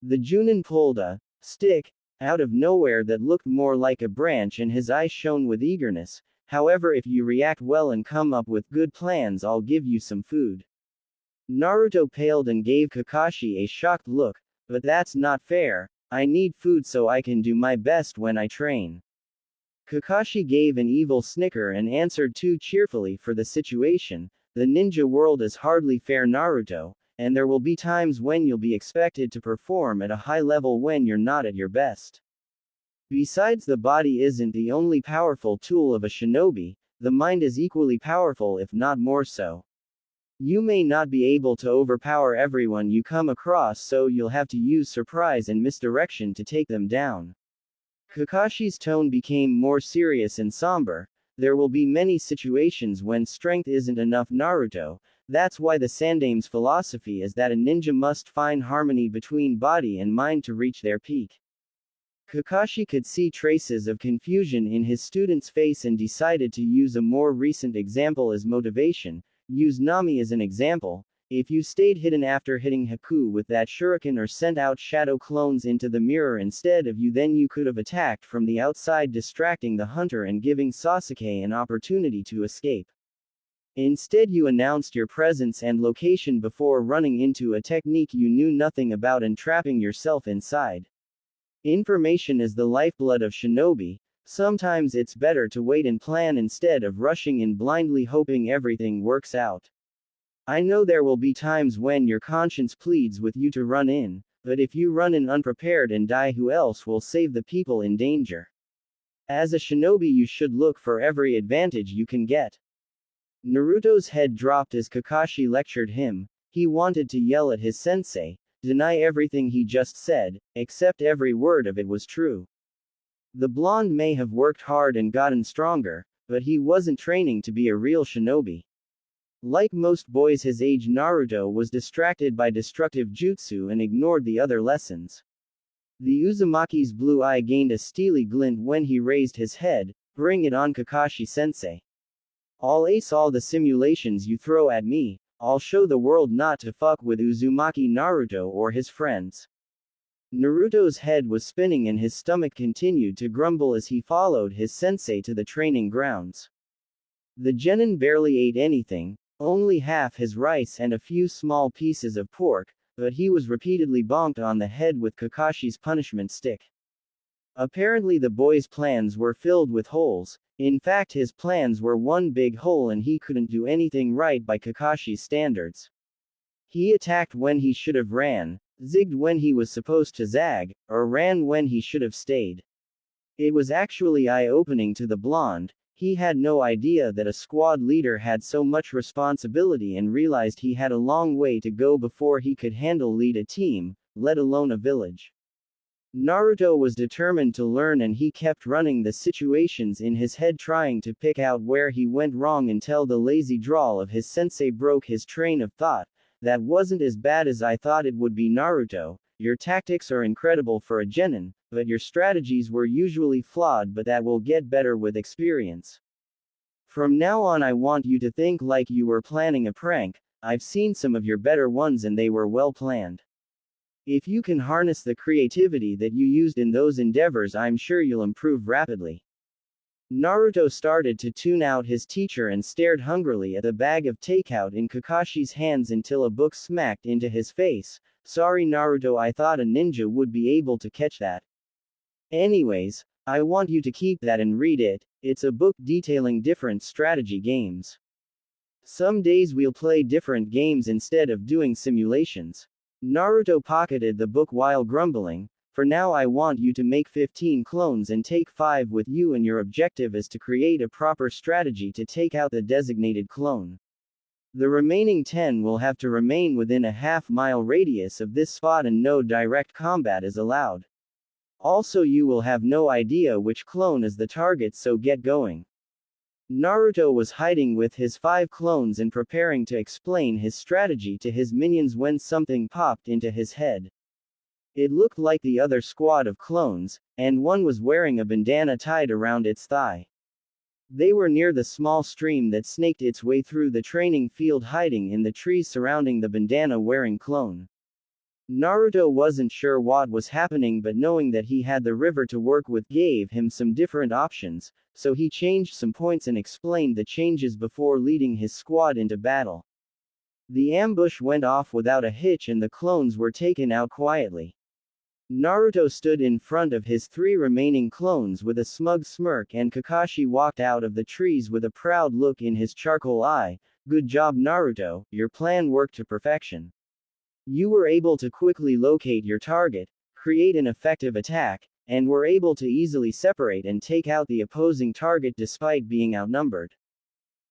The Junin pulled a stick out of nowhere that looked more like a branch and his eyes shone with eagerness. However, if you react well and come up with good plans, I'll give you some food. Naruto paled and gave Kakashi a shocked look, but that's not fair. I need food so I can do my best when I train. Kakashi gave an evil snicker and answered too cheerfully for the situation. The ninja world is hardly fair Naruto, and there will be times when you'll be expected to perform at a high level when you're not at your best. Besides, the body isn't the only powerful tool of a shinobi, the mind is equally powerful if not more so. You may not be able to overpower everyone you come across, so you'll have to use surprise and misdirection to take them down. Kakashi's tone became more serious and somber. There will be many situations when strength isn't enough Naruto. That's why the Sandame's philosophy is that a ninja must find harmony between body and mind to reach their peak. Kakashi could see traces of confusion in his student's face and decided to use a more recent example as motivation. Use Nami as an example. If you stayed hidden after hitting Haku with that shuriken or sent out shadow clones into the mirror instead of you, then you could have attacked from the outside, distracting the hunter and giving Sasuke an opportunity to escape. Instead, you announced your presence and location before running into a technique you knew nothing about and trapping yourself inside. Information is the lifeblood of shinobi. Sometimes it's better to wait and plan instead of rushing in blindly hoping everything works out. I know there will be times when your conscience pleads with you to run in, but if you run in unprepared and die, who else will save the people in danger? As a shinobi, you should look for every advantage you can get. Naruto's head dropped as Kakashi lectured him. He wanted to yell at his sensei, deny everything he just said, except every word of it was true. The blonde may have worked hard and gotten stronger, but he wasn't training to be a real shinobi. Like most boys his age, Naruto was distracted by destructive jutsu and ignored the other lessons. The Uzumaki's blue eye gained a steely glint when he raised his head. Bring it on, Kakashi-sensei. I'll ace all the simulations you throw at me. I'll show the world not to fuck with Uzumaki Naruto or his friends. Naruto's head was spinning and his stomach continued to grumble as he followed his sensei to the training grounds. The genin barely ate anything, only half his rice and a few small pieces of pork, but he was repeatedly bonked on the head with Kakashi's punishment stick. Apparently the boy's plans were filled with holes. In fact, his plans were one big hole and he couldn't do anything right by Kakashi's standards. He attacked when he should have ran, zigged when he was supposed to zag, or ran when he should have stayed. It was actually eye-opening to the blonde. He had no idea that a squad leader had so much responsibility and realized he had a long way to go before he could lead a team, let alone a village. Naruto was determined to learn and he kept running the situations in his head trying to pick out where he went wrong until the lazy drawl of his sensei broke his train of thought. That wasn't as bad as I thought it would be, Naruto. Your tactics are incredible for a genin, but your strategies were usually flawed, but that will get better with experience. From now on I want you to think like you were planning a prank. I've seen some of your better ones and they were well planned. If you can harness the creativity that you used in those endeavors, I'm sure you'll improve rapidly. Naruto started to tune out his teacher and stared hungrily at the bag of takeout in Kakashi's hands until a book smacked into his face. Sorry Naruto, I thought a ninja would be able to catch that. Anyways, I want you to keep that and read it. It's a book detailing different strategy games. Some days we'll play different games instead of doing simulations. Naruto pocketed the book while grumbling. For now I want you to make 15 clones and take 5 with you, and your objective is to create a proper strategy to take out the designated clone. The remaining 10 will have to remain within a half-mile radius of this spot and no direct combat is allowed. Also, you will have no idea which clone is the target, so get going. Naruto was hiding with his 5 clones and preparing to explain his strategy to his minions when something popped into his head. It looked like the other squad of clones, and one was wearing a bandana tied around its thigh. They were near the small stream that snaked its way through the training field, hiding in the trees surrounding the bandana-wearing clone. Naruto wasn't sure what was happening, but knowing that he had the river to work with gave him some different options, so he changed some points and explained the changes before leading his squad into battle. The ambush went off without a hitch and the clones were taken out quietly. Naruto stood in front of his 3 remaining clones with a smug smirk, and Kakashi walked out of the trees with a proud look in his charcoal eye. Good job Naruto, your plan worked to perfection. You were able to quickly locate your target, create an effective attack, and were able to easily separate and take out the opposing target despite being outnumbered.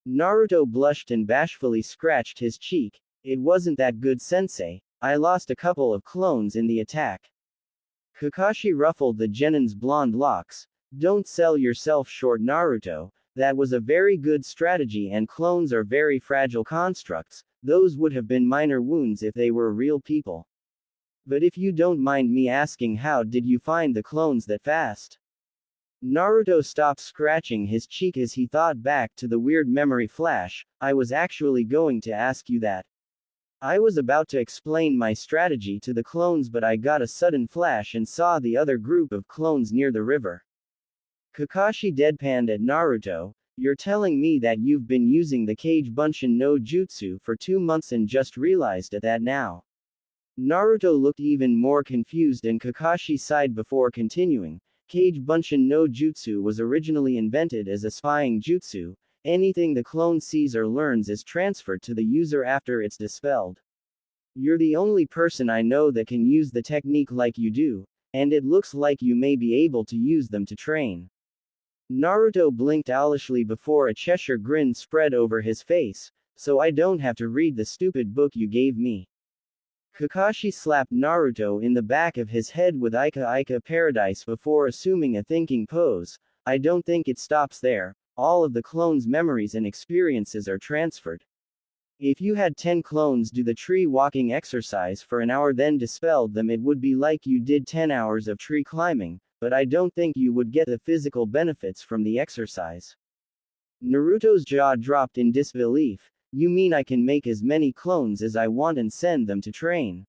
Naruto blushed and bashfully scratched his cheek. It wasn't that good, sensei. I lost a couple of clones in the attack. Kakashi ruffled the genin's blonde locks. Don't sell yourself short, Naruto. That was a very good strategy, and clones are very fragile constructs. Those would have been minor wounds if they were real people. But if you don't mind me asking, how did you find the clones that fast? Naruto stopped scratching his cheek as he thought back to the weird memory flash. I was actually going to ask you that. I was about to explain my strategy to the clones, but I got a sudden flash and saw the other group of clones near the river. Kakashi deadpanned at Naruto. You're telling me that you've been using the Kage Bunshin no Jutsu for 2 months and just realized at that now? Naruto looked even more confused and Kakashi sighed before continuing. Kage Bunshin no Jutsu was originally invented as a spying jutsu. Anything the clone sees or learns is transferred to the user after it's dispelled. You're the only person I know that can use the technique like you do, and it looks like you may be able to use them to train. Naruto blinked owlishly before a Cheshire grin spread over his face. So I don't have to read the stupid book you gave me. Kakashi slapped Naruto in the back of his head with Ika Ika Paradise before assuming a thinking pose. I don't think it stops there. All of the clones' memories and experiences are transferred. If you had 10 clones do the tree walking exercise for an hour then dispelled them, it would be like you did 10 hours of tree climbing, but I don't think you would get the physical benefits from the exercise. Naruto's jaw dropped in disbelief. You mean I can make as many clones as I want and send them to train?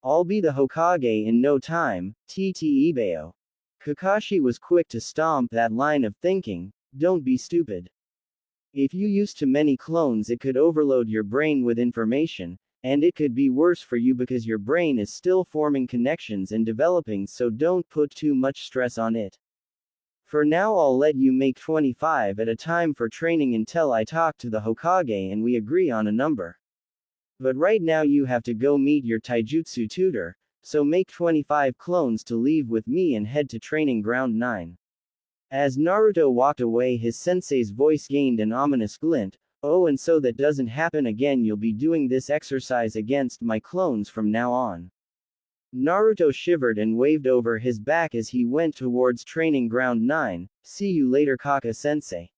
I'll be the Hokage in no time, Tte Ibeo. Kakashi was quick to stomp that line of thinking. Don't be stupid. If you use too many clones, it could overload your brain with information, and it could be worse for you because your brain is still forming connections and developing, so don't put too much stress on it. For now, I'll let you make 25 at a time for training until I talk to the Hokage and we agree on a number. But right now you have to go meet your taijutsu tutor, so make 25 clones to leave with me and head to training ground 9. As Naruto walked away, his sensei's voice gained an ominous glint. Oh, and so that doesn't happen again, you'll be doing this exercise against my clones from now on. Naruto shivered and waved over his back as he went towards training ground 9. See you later, Kaka-sensei.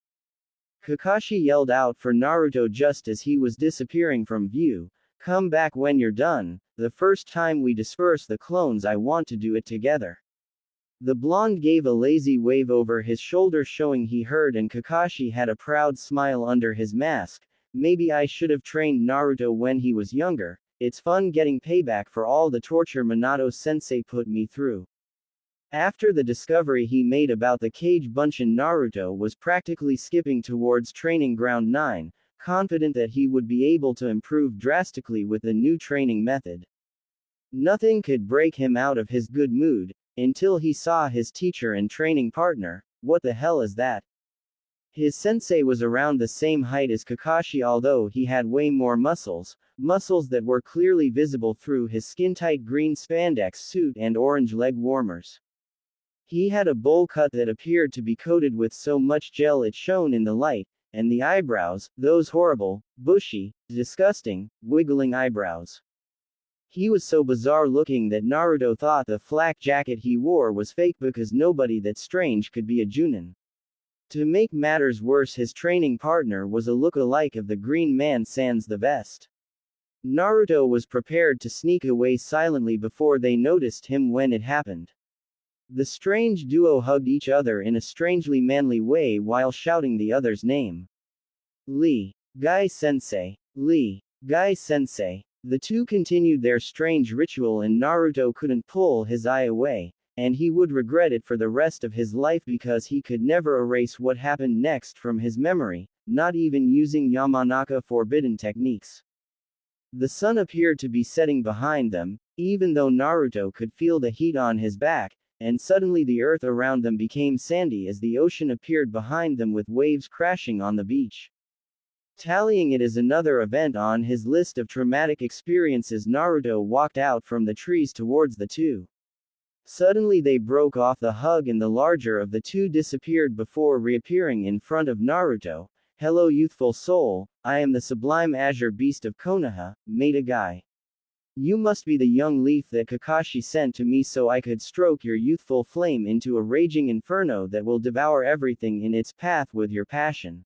Kakashi yelled out for Naruto just as he was disappearing from view. Come back when you're done. The first time we disperse the clones, I want to do it together. The blonde gave a lazy wave over his shoulder showing he heard, and Kakashi had a proud smile under his mask. Maybe I should have trained Naruto when he was younger. It's fun getting payback for all the torture Minato-sensei put me through. After the discovery he made about the Cage Bunshin, Naruto was practically skipping towards training ground 9, confident that he would be able to improve drastically with the new training method. Nothing could break him out of his good mood, until he saw his teacher and training partner. What the hell is that? His sensei was around the same height as Kakashi, although he had way more muscles that were clearly visible through his skin-tight green spandex suit and orange leg warmers. He had a bowl cut that appeared to be coated with so much gel it shone in the light, and the eyebrows, those horrible, bushy, disgusting, wiggling eyebrows. He was so bizarre looking that Naruto thought the flak jacket he wore was fake because nobody that strange could be a Junin. To make matters worse, his training partner was a look-alike of the Green Man sans the vest. Naruto was prepared to sneak away silently before they noticed him when it happened. The strange duo hugged each other in a strangely manly way while shouting the other's name. Lee. Guy-sensei. Lee. Guy-sensei. The two continued their strange ritual and Naruto couldn't pull his eye away, and he would regret it for the rest of his life because he could never erase what happened next from his memory, not even using Yamanaka forbidden techniques. The sun appeared to be setting behind them, even though Naruto could feel the heat on his back, and suddenly the earth around them became sandy as the ocean appeared behind them with waves crashing on the beach. Tallying it as another event on his list of traumatic experiences, Naruto walked out from the trees towards the two. Suddenly they broke off the hug and the larger of the two disappeared before reappearing in front of Naruto. Hello youthful soul, I am the sublime azure beast of Konoha, Maida Guy. You must be the young leaf that Kakashi sent to me so I could stroke your youthful flame into a raging inferno that will devour everything in its path with your passion.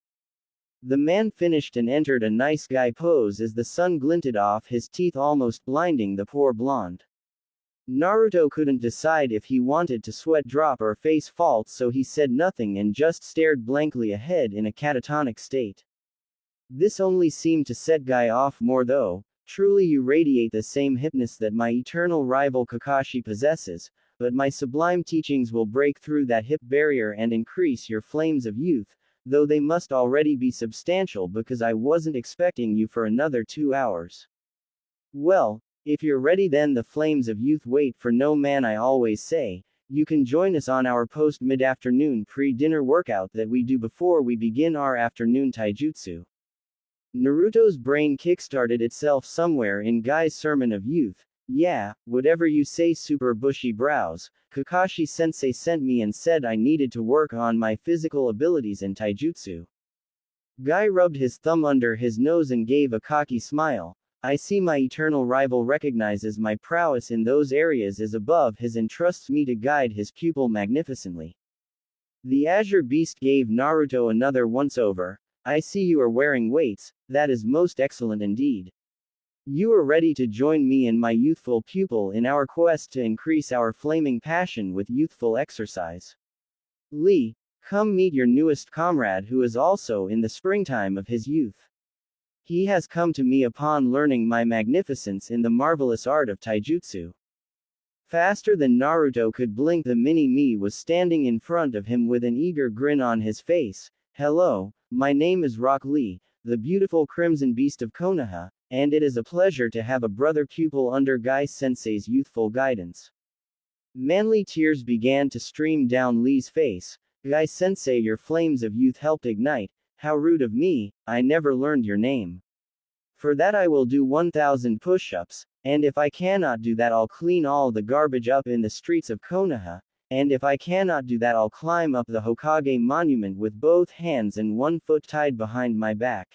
The man finished and entered a nice guy pose as the sun glinted off his teeth, almost blinding the poor blonde. Naruto couldn't decide if he wanted to sweat drop or face fault, so he said nothing and just stared blankly ahead in a catatonic state. This only seemed to set Guy off more though. Truly you radiate the same hipness that my eternal rival Kakashi possesses, but my sublime teachings will break through that hip barrier and increase your flames of youth, though they must already be substantial because I wasn't expecting you for another 2 hours. Well, if you're ready then the flames of youth wait for no man. I always say, you can join us on our post-mid-afternoon pre-dinner workout that we do before we begin our afternoon taijutsu. Naruto's brain kickstarted itself somewhere in Guy's sermon of youth. Yeah, whatever you say, super bushy brows. Kakashi-sensei sent me and said I needed to work on my physical abilities and taijutsu. Guy rubbed his thumb under his nose and gave a cocky smile. I see my eternal rival recognizes my prowess in those areas as above his and trusts me to guide his pupil magnificently. The Azure Beast gave Naruto another once-over. I see you are wearing weights, that is most excellent indeed. You are ready to join me and my youthful pupil in our quest to increase our flaming passion with youthful exercise. Lee, come meet your newest comrade who is also in the springtime of his youth. He has come to me upon learning my magnificence in the marvelous art of taijutsu. Faster than Naruto could blink, the mini-me was standing in front of him with an eager grin on his face. Hello, my name is Rock Lee, the beautiful crimson beast of Konoha, and it is a pleasure to have a brother pupil under Gai-sensei's youthful guidance. Manly tears began to stream down Lee's face. Gai-sensei, your flames of youth helped ignite. How rude of me, I never learned your name. For that I will do 1,000 push-ups, and if I cannot do that I'll clean all the garbage up in the streets of Konoha, and if I cannot do that I'll climb up the Hokage monument with both hands and one foot tied behind my back.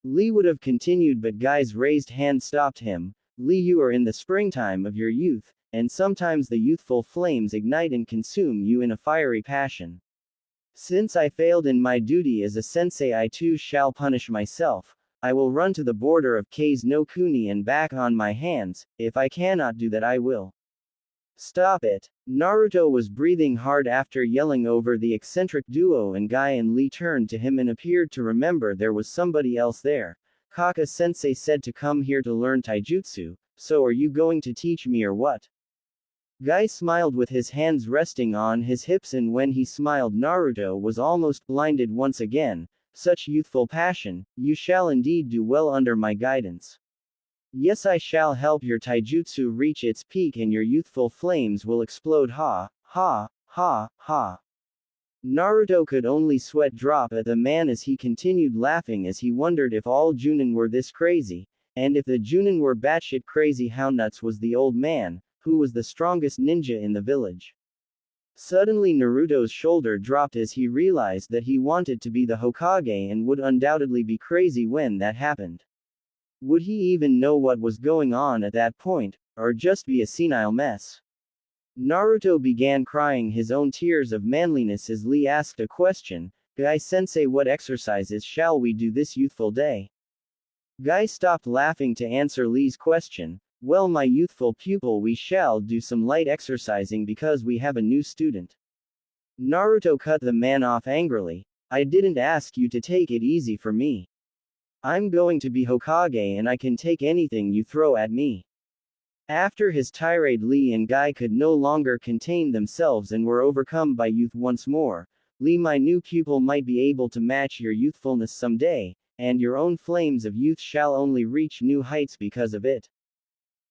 Lee would have continued, but Guy's raised hand stopped him. Lee, you are in the springtime of your youth, and sometimes the youthful flames ignite and consume you in a fiery passion. Since I failed in my duty as a sensei, I too shall punish myself. I will run to the border of Kase no Kuni and back on my hands. If I cannot do that, I will. Stop it. Naruto was breathing hard after yelling over the eccentric duo, and Guy and Lee turned to him and appeared to remember there was somebody else there. Kaka-sensei said to come here to learn taijutsu, so are you going to teach me or what? Guy smiled with his hands resting on his hips, and when he smiled Naruto was almost blinded once again. Such youthful passion, you shall indeed do well under my guidance. Yes, I shall help your taijutsu reach its peak and your youthful flames will explode. Ha, ha, ha, ha. Naruto could only sweat drop at the man as he continued laughing, as he wondered if all Junin were this crazy, and if the Junin were batshit crazy, how nuts was the old man, who was the strongest ninja in the village. Suddenly Naruto's shoulder dropped as he realized that he wanted to be the Hokage and would undoubtedly be crazy when that happened. Would he even know what was going on at that point, or just be a senile mess? Naruto began crying his own tears of manliness as Lee asked a question. Guy-sensei, what exercises shall we do this youthful day? Guy stopped laughing to answer Lee's question. Well, my youthful pupil, we shall do some light exercising because we have a new student. Naruto cut the man off angrily. I didn't ask you to take it easy for me. I'm going to be Hokage and I can take anything you throw at me. After his tirade, Lee and Guy could no longer contain themselves and were overcome by youth once more. Lee, my new pupil might be able to match your youthfulness someday, and your own flames of youth shall only reach new heights because of it.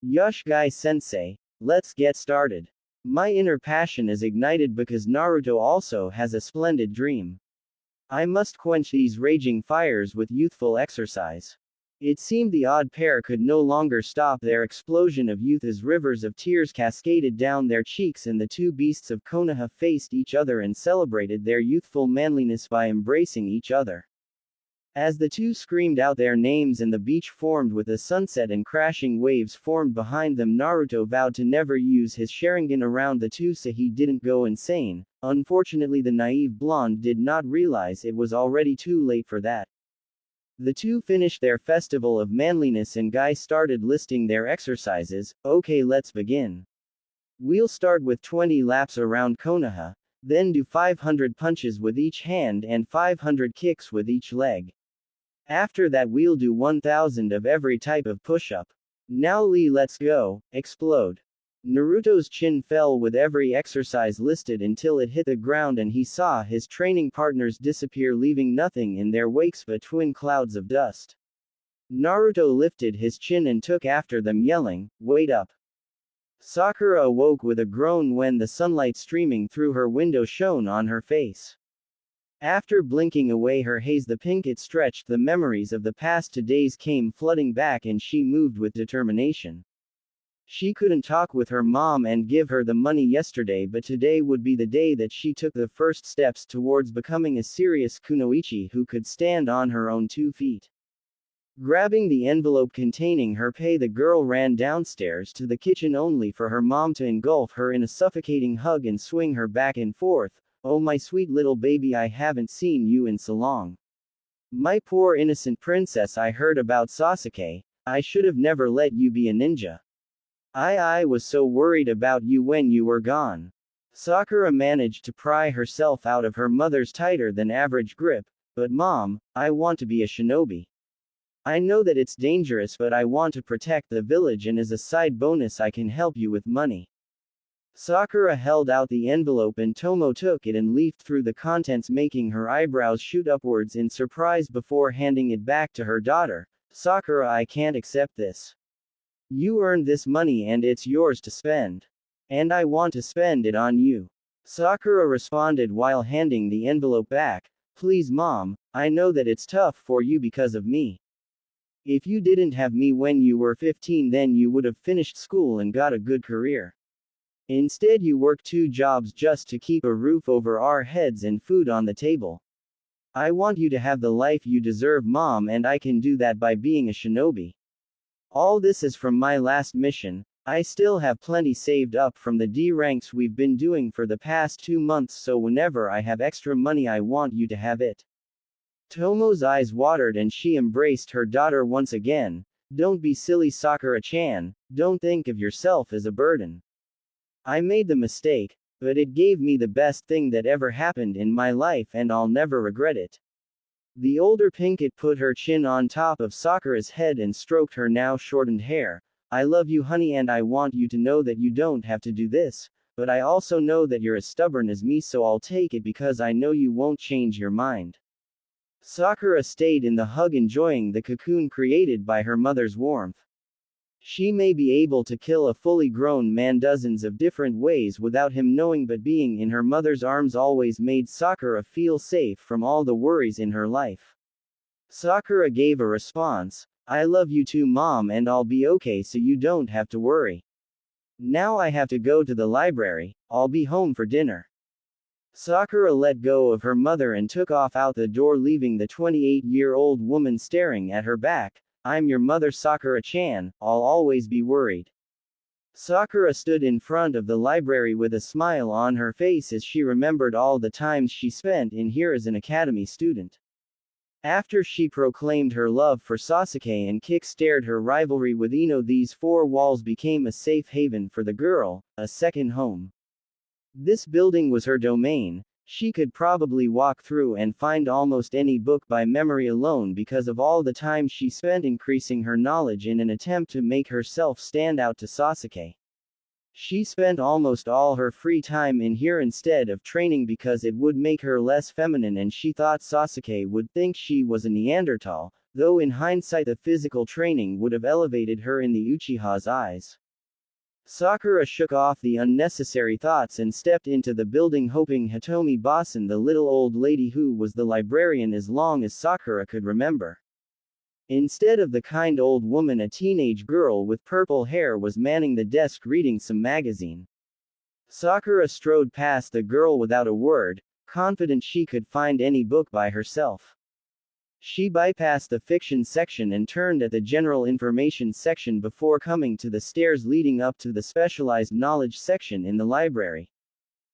Yush, Guy-sensei, let's get started. My inner passion is ignited because Naruto also has a splendid dream. I must quench these raging fires with youthful exercise. It seemed the odd pair could no longer stop their explosion of youth as rivers of tears cascaded down their cheeks, and the two beasts of Konoha faced each other and celebrated their youthful manliness by embracing each other. As the two screamed out their names and the beach formed with the sunset and crashing waves formed behind them, Naruto vowed to never use his Sharingan around the two so he didn't go insane. Unfortunately, the naive blonde did not realize it was already too late for that. The two finished their festival of manliness and Guy started listing their exercises. Okay, let's begin. We'll start with 20 laps around Konoha, then do 500 punches with each hand and 500 kicks with each leg. After that we'll do 1,000 of every type of push-up. Now Lee, let's go, explode. Naruto's chin fell with every exercise listed until it hit the ground and he saw his training partners disappear, leaving nothing in their wakes but twin clouds of dust. Naruto lifted his chin and took after them, yelling, "Wait up." Sakura awoke with a groan when the sunlight streaming through her window shone on her face. After blinking away her haze, the pink it stretched, the memories of the past 2 days came flooding back and she moved with determination. She couldn't talk with her mom and give her the money yesterday, but today would be the day that she took the first steps towards becoming a serious kunoichi who could stand on her own 2 feet. Grabbing the envelope containing her pay, the girl ran downstairs to the kitchen only for her mom to engulf her in a suffocating hug and swing her back and forth. Oh my sweet little baby, I haven't seen you in so long. My poor innocent princess, I heard about Sasuke. I should have never let you be a ninja. I was so worried about you when you were gone. Sakura managed to pry herself out of her mother's tighter than average grip. But mom, I want to be a shinobi. I know that it's dangerous, but I want to protect the village, and as a side bonus I can help you with money. Sakura held out the envelope and Tomo took it and leafed through the contents, making her eyebrows shoot upwards in surprise before handing it back to her daughter. Sakura, I can't accept this. You earned this money and it's yours to spend. And I want to spend it on you. Sakura responded while handing the envelope back. Please mom, I know that it's tough for you because of me. If you didn't have me when you were 15, then you would have finished school and got a good career. Instead you work 2 jobs just to keep a roof over our heads and food on the table. I want you to have the life you deserve, mom, and I can do that by being a shinobi. All this is from my last mission. I still have plenty saved up from the D ranks we've been doing for the past 2 months, so whenever I have extra money I want you to have it. Tomo's eyes watered and she embraced her daughter once again. Don't be silly, Sakura-chan, don't think of yourself as a burden. I made the mistake, but it gave me the best thing that ever happened in my life and I'll never regret it. The older Pinkett put her chin on top of Sakura's head and stroked her now shortened hair. I love you, honey, and I want you to know that you don't have to do this, but I also know that you're as stubborn as me, so I'll take it because I know you won't change your mind. Sakura stayed in the hug, enjoying the cocoon created by her mother's warmth. She may be able to kill a fully grown man dozens of different ways without him knowing, but being in her mother's arms always made Sakura feel safe from all the worries in her life. Sakura gave a response. I love you too, mom, and I'll be okay, so you don't have to worry. Now I have to go to the library. I'll be home for dinner. Sakura let go of her mother and took off out the door, leaving the 28-year-old woman staring at her back. I'm your mother, Sakura-chan, I'll always be worried. Sakura stood in front of the library with a smile on her face as she remembered all the times she spent in here as an academy student. After she proclaimed her love for Sasuke and kick-started her rivalry with Ino, these 4 walls became a safe haven for the girl, a second home. This building was her domain. She could probably walk through and find almost any book by memory alone because of all the time she spent increasing her knowledge in an attempt to make herself stand out to Sasuke. She spent almost all her free time in here instead of training because it would make her less feminine, and she thought Sasuke would think she was a Neanderthal, though in hindsight the physical training would have elevated her in the Uchiha's eyes. Sakura shook off the unnecessary thoughts and stepped into the building, hoping Hitomi Basen, the little old lady who was the librarian as long as Sakura could remember. Instead of the kind old woman, a teenage girl with purple hair was manning the desk reading some magazine. Sakura strode past the girl without a word, confident she could find any book by herself. She bypassed the fiction section and turned at the general information section before coming to the stairs leading up to the specialized knowledge section in the library.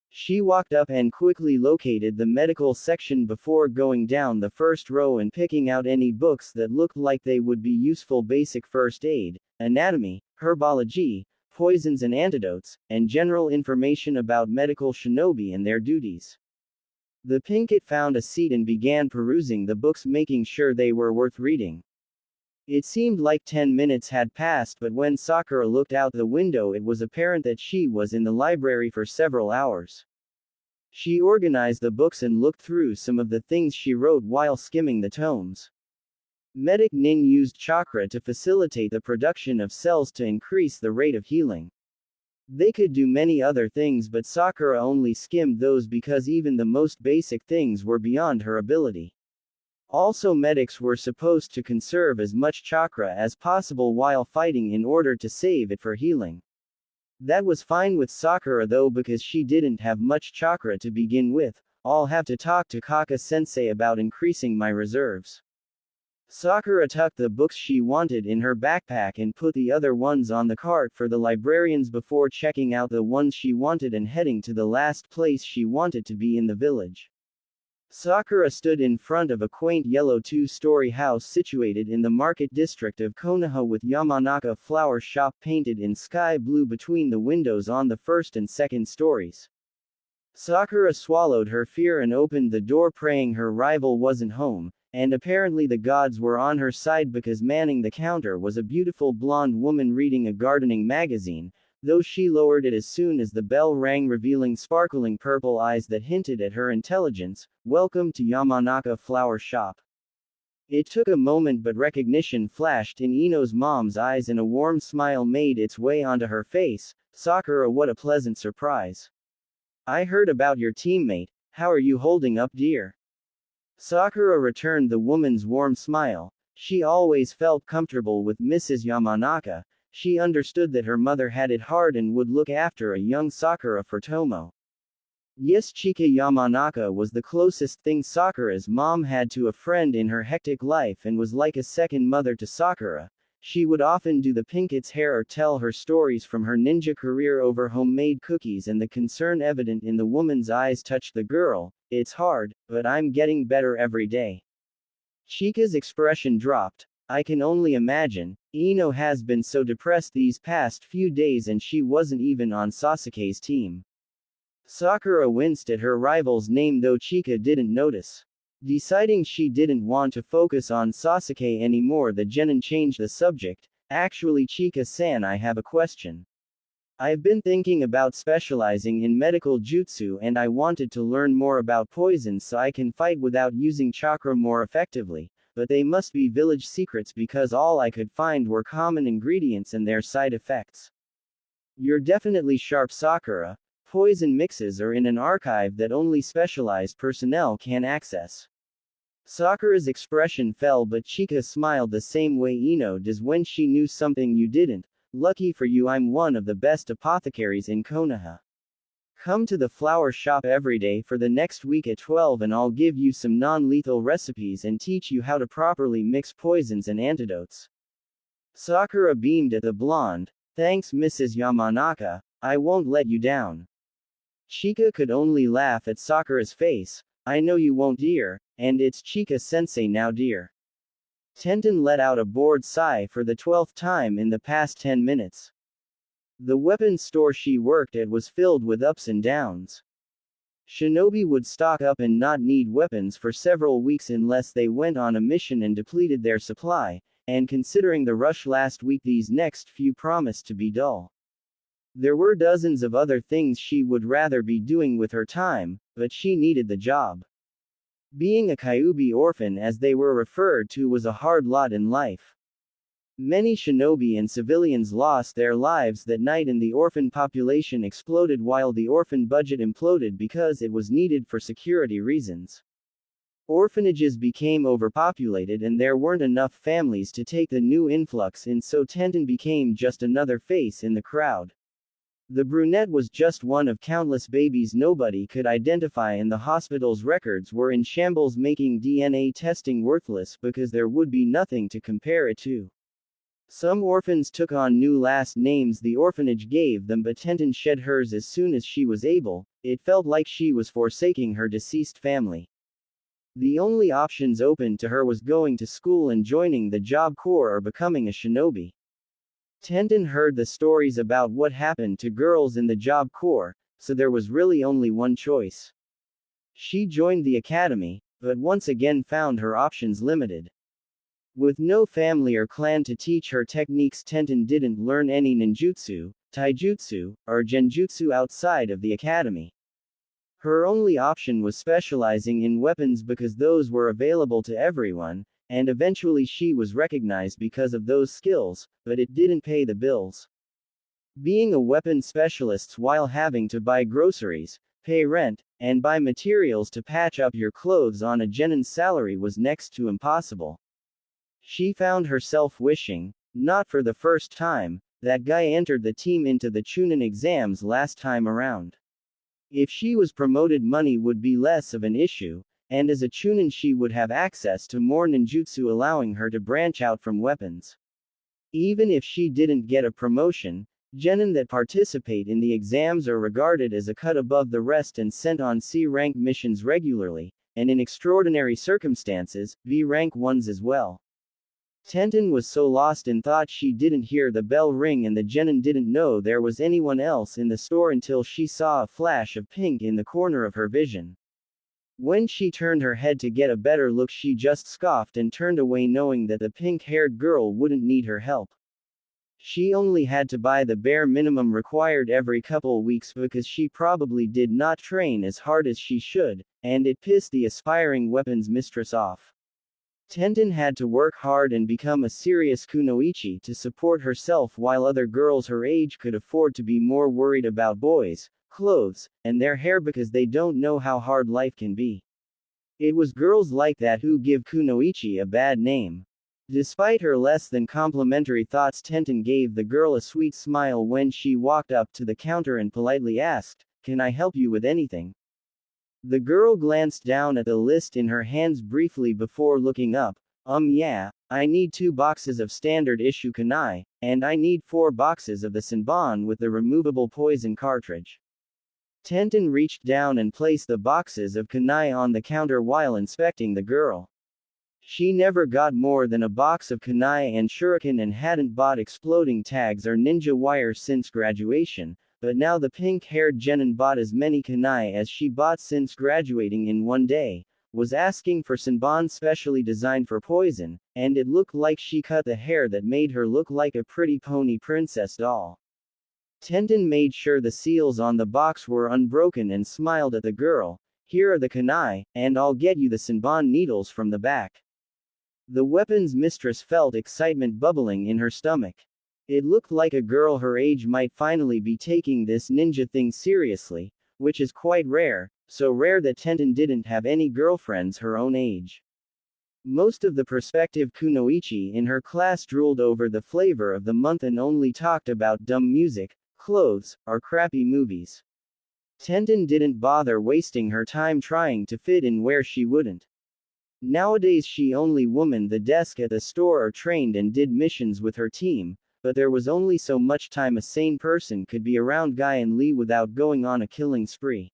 She walked up and quickly located the medical section before going down the first row and picking out any books that looked like they would be useful: basic first aid, anatomy, herbology, poisons and antidotes, and general information about medical shinobi and their duties. The Pinkett found a seat and began perusing the books, making sure they were worth reading. It seemed like 10 minutes had passed, but when Sakura looked out the window it was apparent that she was in the library for several hours. She organized the books and looked through some of the things she wrote while skimming the tomes. Medic Nin used chakra to facilitate the production of cells to increase the rate of healing. They could do many other things, but Sakura only skimmed those because even the most basic things were beyond her ability. Also, medics were supposed to conserve as much chakra as possible while fighting in order to save it for healing. That was fine with Sakura though, because she didn't have much chakra to begin with. I'll have to talk to Kaka-sensei about increasing my reserves. Sakura tucked the books she wanted in her backpack and put the other ones on the cart for the librarians before checking out the ones she wanted and heading to the last place she wanted to be in the village. Sakura stood in front of a quaint yellow 2-story house situated in the market district of Konoha with Yamanaka flower shop painted in sky blue between the windows on the first and second stories. Sakura swallowed her fear and opened the door, praying her rival wasn't home, and apparently the gods were on her side because manning the counter was a beautiful blonde woman reading a gardening magazine, though she lowered it as soon as the bell rang, revealing sparkling purple eyes that hinted at her intelligence. "Welcome to Yamanaka Flower Shop." It took a moment, but recognition flashed in Ino's mom's eyes and a warm smile made its way onto her face. "Sakura, what a pleasant surprise. I heard about your teammate. How are you holding up, dear?" Sakura returned the woman's warm smile. She always felt comfortable with Mrs. Yamanaka. She understood that her mother had it hard and would look after a young Sakura for Tomo. Yes, Chika Yamanaka was the closest thing Sakura's mom had to a friend in her hectic life and was like a second mother to Sakura. She would often do the Pinket's hair or tell her stories from her ninja career over homemade cookies, and the concern evident in the woman's eyes touched the girl. "It's hard, but I'm getting better every day." Chika's expression dropped. "I can only imagine. Ino has been so depressed these past few days, and she wasn't even on Sasuke's team." Sakura winced at her rival's name, though Chika didn't notice. Deciding she didn't want to focus on Sasuke anymore, the genin changed the subject. "Actually, Chika-san, I have a question. I've been thinking about specializing in medical jutsu, and I wanted to learn more about poisons so I can fight without using chakra more effectively, but they must be village secrets because all I could find were common ingredients and their side effects." "You're definitely sharp, Sakura. Poison mixes are in an archive that only specialized personnel can access." Sakura's expression fell, but Chika smiled the same way Ino does when she knew something you didn't. "Lucky for you, I'm one of the best apothecaries in Konoha. Come to the flower shop every day for the next week at 12 and I'll give you some non-lethal recipes and teach you how to properly mix poisons and antidotes." Sakura beamed at the blonde. "Thanks, Mrs. Yamanaka. I won't let you down." Chika could only laugh at Sakura's face. "I know you won't, dear, and it's Chika-sensei now, dear." Tenten let out a bored sigh for the 12th time in the past 10 minutes. The weapons store she worked at was filled with ups and downs. Shinobi would stock up and not need weapons for several weeks unless they went on a mission and depleted their supply, and considering the rush last week, these next few promised to be dull. There were dozens of other things she would rather be doing with her time, but she needed the job. Being a Kyuubi orphan, as they were referred to, was a hard lot in life. Many shinobi and civilians lost their lives that night, and the orphan population exploded while the orphan budget imploded because it was needed for security reasons. Orphanages became overpopulated and there weren't enough families to take the new influx in, so Tenten became just another face in the crowd. The brunette was just one of countless babies nobody could identify, and the hospital's records were in shambles, making DNA testing worthless because there would be nothing to compare it to. Some orphans took on new last names the orphanage gave them, but Tenten shed hers as soon as she was able. It felt like she was forsaking her deceased family. The only options open to her was going to school and joining the Job Corps or becoming a shinobi. Tenten heard the stories about what happened to girls in the Job Corps, so there was really only one choice. She joined the academy, but once again found her options limited. With no family or clan to teach her techniques, Tenten didn't learn any ninjutsu, taijutsu, or genjutsu outside of the academy. Her only option was specializing in weapons because those were available to everyone, and eventually she was recognized because of those skills, but it didn't pay the bills. Being a weapon specialist while having to buy groceries, pay rent, and buy materials to patch up your clothes on a genin's salary was next to impossible. She found herself wishing, not for the first time, that Guy entered the team into the Chunin exams last time around. If she was promoted, money would be less of an issue, and as a Chunin she would have access to more ninjutsu, allowing her to branch out from weapons. Even if she didn't get a promotion, genin that participate in the exams are regarded as a cut above the rest and sent on C-rank missions regularly, and in extraordinary circumstances, V-rank ones as well. Tenten was so lost in thought she didn't hear the bell ring, and the genin didn't know there was anyone else in the store until she saw a flash of pink in the corner of her vision. When she turned her head to get a better look, she just scoffed and turned away, knowing that the pink-haired girl wouldn't need her help. She only had to buy the bare minimum required every couple weeks because she probably did not train as hard as she should, and it pissed the aspiring weapons mistress off. Tenten had to work hard and become a serious kunoichi to support herself, while other girls her age could afford to be more worried about boys, clothes, and their hair because they don't know how hard life can be. It was girls like that who give kunoichi a bad name. Despite her less than complimentary thoughts, Tenten gave the girl a sweet smile when she walked up to the counter and politely asked, "Can I help you with anything?" The girl glanced down at the list in her hands briefly before looking up. Yeah, I need 2 boxes of standard issue kunai, and I need 4 boxes of the Senbon with the removable poison cartridge." Tenten reached down and placed the boxes of kunai on the counter while inspecting the girl. She never got more than a box of kunai and shuriken and hadn't bought exploding tags or ninja wire since graduation, but now the pink-haired genin bought as many kunai as she bought since graduating in one day, was asking for Senbon specially designed for poison, and it looked like she cut the hair that made her look like a pretty pony princess doll. Tenten made sure the seals on the box were unbroken and smiled at the girl. "Here are the kunai, and I'll get you the Senbon needles from the back." The weapons mistress felt excitement bubbling in her stomach. It looked like a girl her age might finally be taking this ninja thing seriously, which is quite rare, so rare that Tenten didn't have any girlfriends her own age. Most of the prospective kunoichi in her class drooled over the flavor of the month and only talked about dumb music, clothes, or crappy movies. Tenten didn't bother wasting her time trying to fit in where she wouldn't. Nowadays she only womaned the desk at the store or trained and did missions with her team, but there was only so much time a sane person could be around Guy and Lee without going on a killing spree.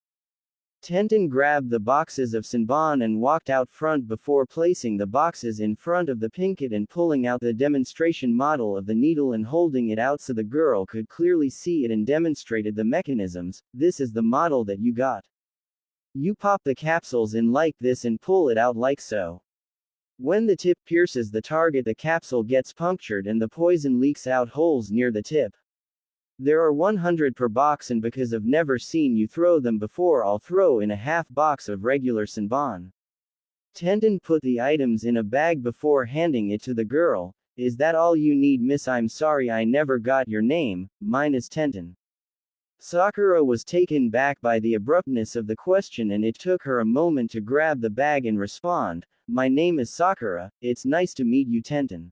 Tenten grabbed the boxes of Senbon and walked out front before placing the boxes in front of the pinkett and pulling out the demonstration model of the needle and holding it out so the girl could clearly see it and demonstrated the mechanisms. "This is the model that you got. You pop the capsules in like this and pull it out like so. When the tip pierces the target, the capsule gets punctured and the poison leaks out holes near the tip. There are 100 per box, and because I've never seen you throw them before, I'll throw in a half box of regular Senbon." Tenten put the items in a bag before handing it to the girl. "Is that all you need, miss? I'm sorry I never got your name. Mine is Tenten." Sakura was taken back by the abruptness of the question, and it took her a moment to grab the bag and respond, "My name is Sakura, it's nice to meet you, Tenten.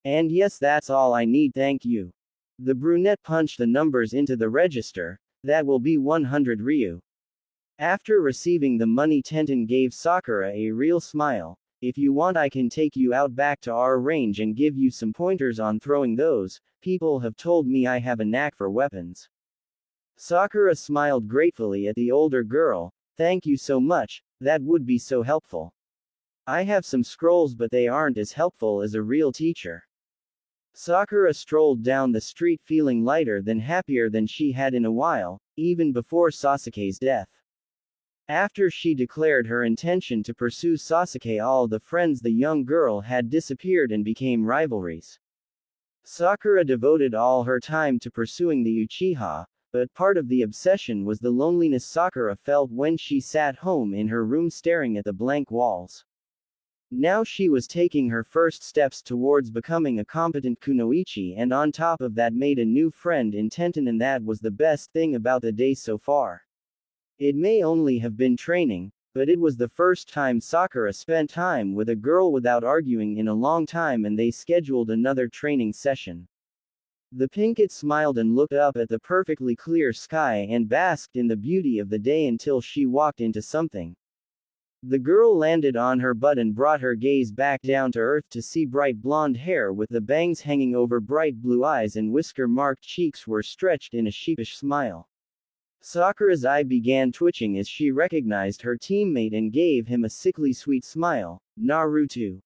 And yes, that's all I need, thank you." The brunette punched the numbers into the register. "That will be 100 ryu." After receiving the money, Tenten gave Sakura a real smile. "If you want, I can take you out back to our range and give you some pointers on throwing those. People have told me I have a knack for weapons." Sakura smiled gratefully at the older girl. "Thank you so much, that would be so helpful. I have some scrolls, but they aren't as helpful as a real teacher." Sakura strolled down the street feeling lighter than happier than she had in a while, even before Sasuke's death. After she declared her intention to pursue Sasuke, all the friends the young girl had disappeared and became rivalries. Sakura devoted all her time to pursuing the Uchiha, but part of the obsession was the loneliness Sakura felt when she sat home in her room staring at the blank walls. Now she was taking her first steps towards becoming a competent kunoichi, and on top of that made a new friend in Tenten, and that was the best thing about the day so far. It may only have been training, but it was the first time Sakura spent time with a girl without arguing in a long time, and they scheduled another training session. The pinkett smiled and looked up at the perfectly clear sky and basked in the beauty of the day until she walked into something. The girl landed on her butt and brought her gaze back down to earth to see bright blonde hair with the bangs hanging over bright blue eyes, and whisker-marked cheeks were stretched in a sheepish smile. Sakura's eye began twitching as she recognized her teammate and gave him a sickly sweet smile. "Naruto.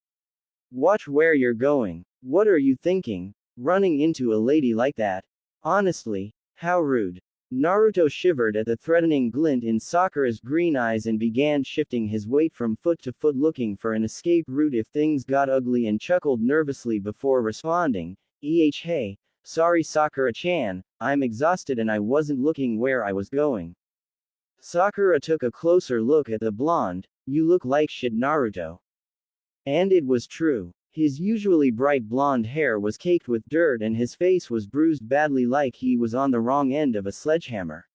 Watch where you're going. What are you thinking? Running into a lady like that? Honestly, how rude." Naruto shivered at the threatening glint in Sakura's green eyes and began shifting his weight from foot to foot looking for an escape route if things got ugly and chuckled nervously before responding, hey, sorry Sakura-chan, I'm exhausted and I wasn't looking where I was going. Sakura took a closer look at the blonde. You look like shit Naruto. And it was true. His usually bright blonde hair was caked with dirt and his face was bruised badly like he was on the wrong end of a sledgehammer.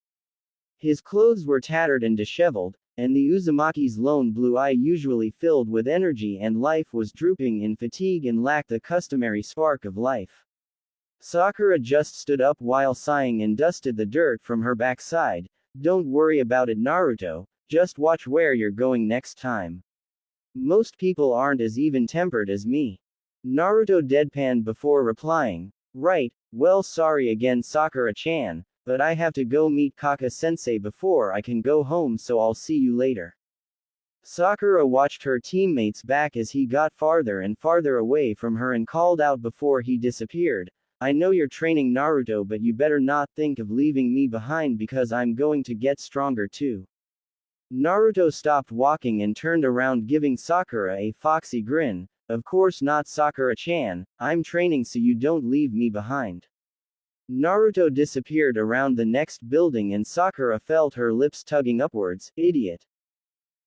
His clothes were tattered and disheveled, and the Uzumaki's lone blue eye usually filled with energy and life was drooping in fatigue and lacked the customary spark of life. Sakura just stood up while sighing and dusted the dirt from her backside. Don't worry about it Naruto, just watch where you're going next time. Most people aren't as even-tempered as me. Naruto deadpanned before replying, right, well sorry again Sakura-chan, but I have to go meet Kaka-sensei before I can go home so I'll see you later. Sakura watched her teammates back as he got farther and farther away from her and called out before he disappeared, I know you're training Naruto but you better not think of leaving me behind because I'm going to get stronger too. Naruto stopped walking and turned around giving Sakura a foxy grin, of course not Sakura-chan, I'm training so you don't leave me behind. Naruto disappeared around the next building and Sakura felt her lips tugging upwards, idiot.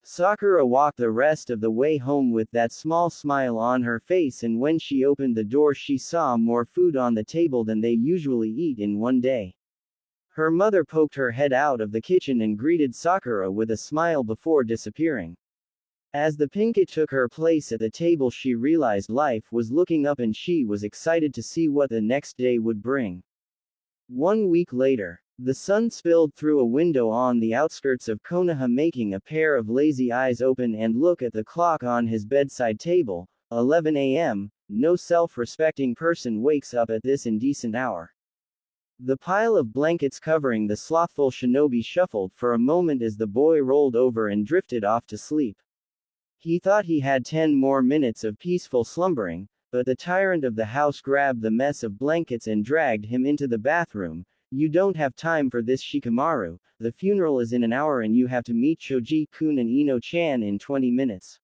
Sakura walked the rest of the way home with that small smile on her face and when she opened the door she saw more food on the table than they usually eat in one day. Her mother poked her head out of the kitchen and greeted Sakura with a smile before disappearing. As the Pinkett took her place at the table she realized life was looking up and she was excited to see what the next day would bring. 1 week later, the sun spilled through a window on the outskirts of Konoha making a pair of lazy eyes open and look at the clock on his bedside table, 11 a.m., no self-respecting person wakes up at this indecent hour. The pile of blankets covering the slothful shinobi shuffled for a moment as the boy rolled over and drifted off to sleep. He thought he had 10 more minutes of peaceful slumbering, but the tyrant of the house grabbed the mess of blankets and dragged him into the bathroom. You don't have time for this Shikamaru, the funeral is in an hour and you have to meet Choji-kun and Ino-chan in 20 minutes.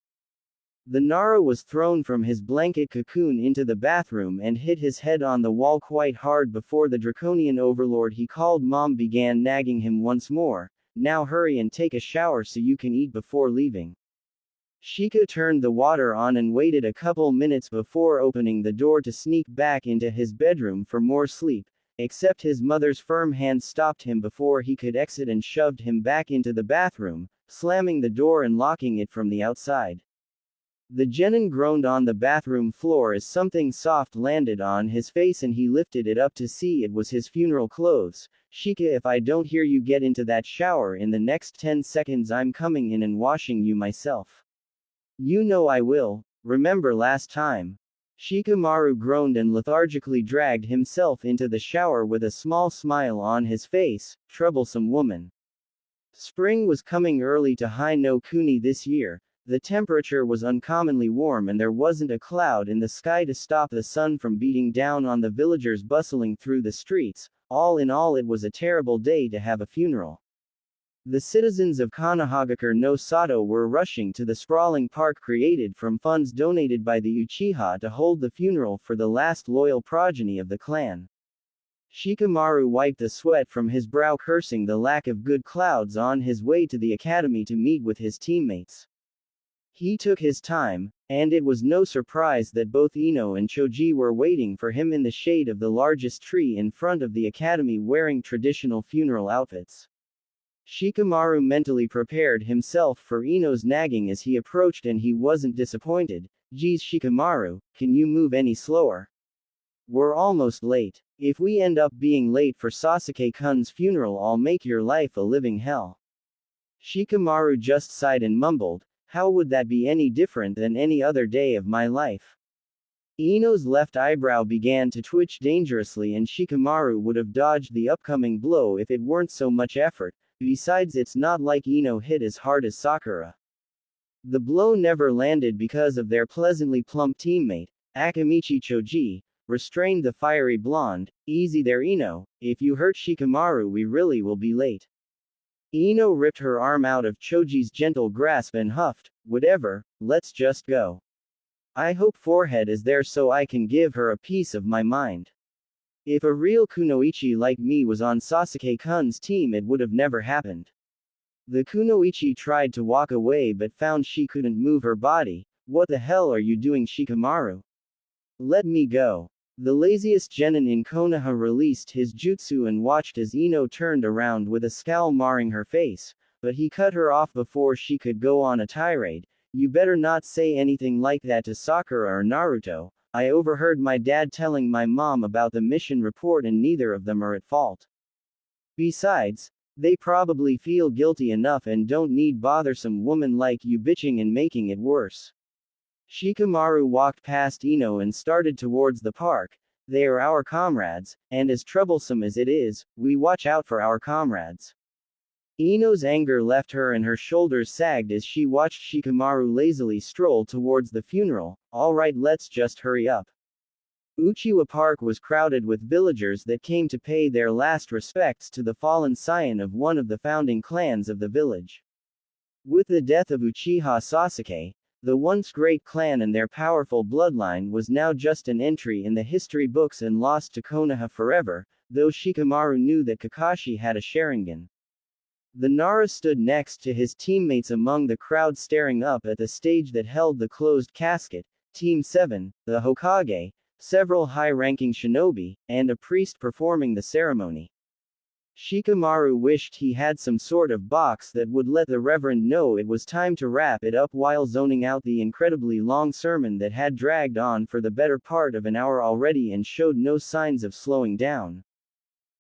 The Nara was thrown from his blanket cocoon into the bathroom and hit his head on the wall quite hard before the draconian overlord he called Mom began nagging him once more, now hurry and take a shower so you can eat before leaving. Shika turned the water on and waited a couple minutes before opening the door to sneak back into his bedroom for more sleep, except his mother's firm hand stopped him before he could exit and shoved him back into the bathroom, slamming the door and locking it from the outside. The genin groaned on the bathroom floor as something soft landed on his face and he lifted it up to see it was his funeral clothes. Shika, if I don't hear you get into that shower in the next 10 seconds I'm coming in and washing you myself. You know I will, remember last time? Shikamaru groaned and lethargically dragged himself into the shower with a small smile on his face, troublesome woman. Spring was coming early to Hai no Kuni this year. The temperature was uncommonly warm and there wasn't a cloud in the sky to stop the sun from beating down on the villagers bustling through the streets. All in all it was a terrible day to have a funeral. The citizens of Konohagakure no Sato were rushing to the sprawling park created from funds donated by the Uchiha to hold the funeral for the last loyal progeny of the clan. Shikamaru wiped the sweat from his brow cursing the lack of good clouds on his way to the academy to meet with his teammates. He took his time, and it was no surprise that both Ino and Choji were waiting for him in the shade of the largest tree in front of the academy wearing traditional funeral outfits. Shikamaru mentally prepared himself for Ino's nagging as he approached and he wasn't disappointed. Geez Shikamaru, can you move any slower? We're almost late. If we end up being late for Sasuke-kun's funeral I'll make your life a living hell. Shikamaru just sighed and mumbled, how would that be any different than any other day of my life? Ino's left eyebrow began to twitch dangerously and Shikamaru would have dodged the upcoming blow if it weren't so much effort. Besides it's not like Ino hit as hard as Sakura. The blow never landed because of their pleasantly plump teammate, Akamichi Choji, restrained the fiery blonde. Easy there, Ino. If you hurt Shikamaru, we really will be late. Ino ripped her arm out of Choji's gentle grasp and huffed, whatever, let's just go. I hope Forehead is there so I can give her a piece of my mind. If a real kunoichi like me was on Sasuke-kun's team, it would have never happened. The kunoichi tried to walk away but found she couldn't move her body. What the hell are you doing, Shikamaru? Let me go. The laziest genin in Konoha released his jutsu and watched as Ino turned around with a scowl marring her face, but he cut her off before she could go on a tirade. You better not say anything like that to Sakura or Naruto. I overheard my dad telling my mom about the mission report and neither of them are at fault. Besides, they probably feel guilty enough and don't need bothersome woman like you bitching and making it worse. Shikamaru walked past Ino and started towards the park. They are our comrades, and as troublesome as it is, we watch out for our comrades. Ino's anger left her and her shoulders sagged as she watched Shikamaru lazily stroll towards the funeral. Alright, let's just hurry up. Uchiwa Park was crowded with villagers that came to pay their last respects to the fallen scion of one of the founding clans of the village. With the death of Uchiha Sasuke, the once great clan and their powerful bloodline was now just an entry in the history books and lost to Konoha forever, though Shikamaru knew that Kakashi had a Sharingan. The Nara stood next to his teammates among the crowd staring up at the stage that held the closed casket. Team 7, the Hokage, several high-ranking shinobi, and a priest performing the ceremony. Shikamaru wished he had some sort of box that would let the Reverend know it was time to wrap it up while zoning out the incredibly long sermon that had dragged on for the better part of an hour already and showed no signs of slowing down.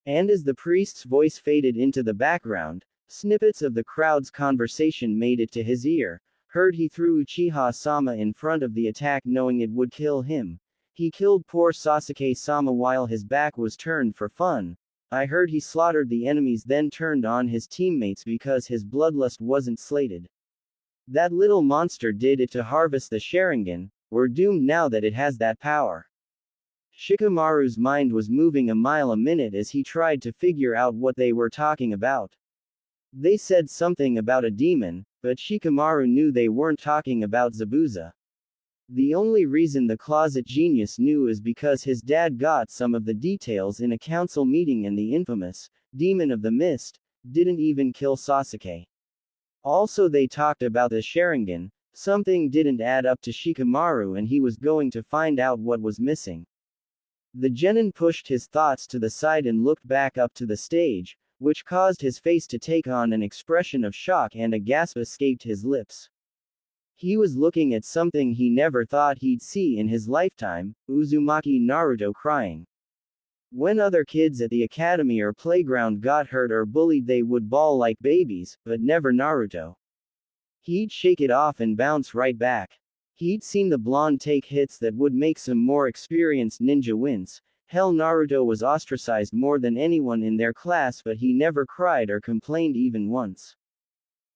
And as the priest's voice faded into the background, snippets of the crowd's conversation made it to his ear. Heard he threw Uchiha-sama in front of the attack knowing it would kill him. He killed poor Sasuke-sama while his back was turned for fun. I heard he slaughtered the enemies then turned on his teammates because his bloodlust wasn't slated. That little monster did it to harvest the Sharingan. We're doomed now that it has that power. Shikamaru's mind was moving a mile a minute as he tried to figure out what they were talking about. They said something about a demon, but Shikamaru knew they weren't talking about Zabuza. The only reason the closet genius knew is because his dad got some of the details in a council meeting and the infamous Demon of the Mist didn't even kill Sasuke. Also they talked about the Sharingan. Something didn't add up to Shikamaru and he was going to find out what was missing. The genin pushed his thoughts to the side and looked back up to the stage, which caused his face to take on an expression of shock and a gasp escaped his lips. He was looking at something he never thought he'd see in his lifetime, Uzumaki Naruto crying. When other kids at the academy or playground got hurt or bullied they would bawl like babies, but never Naruto. He'd shake it off and bounce right back. He'd seen the blonde take hits that would make some more experienced ninja wince. Hell, Naruto was ostracized more than anyone in their class but he never cried or complained even once.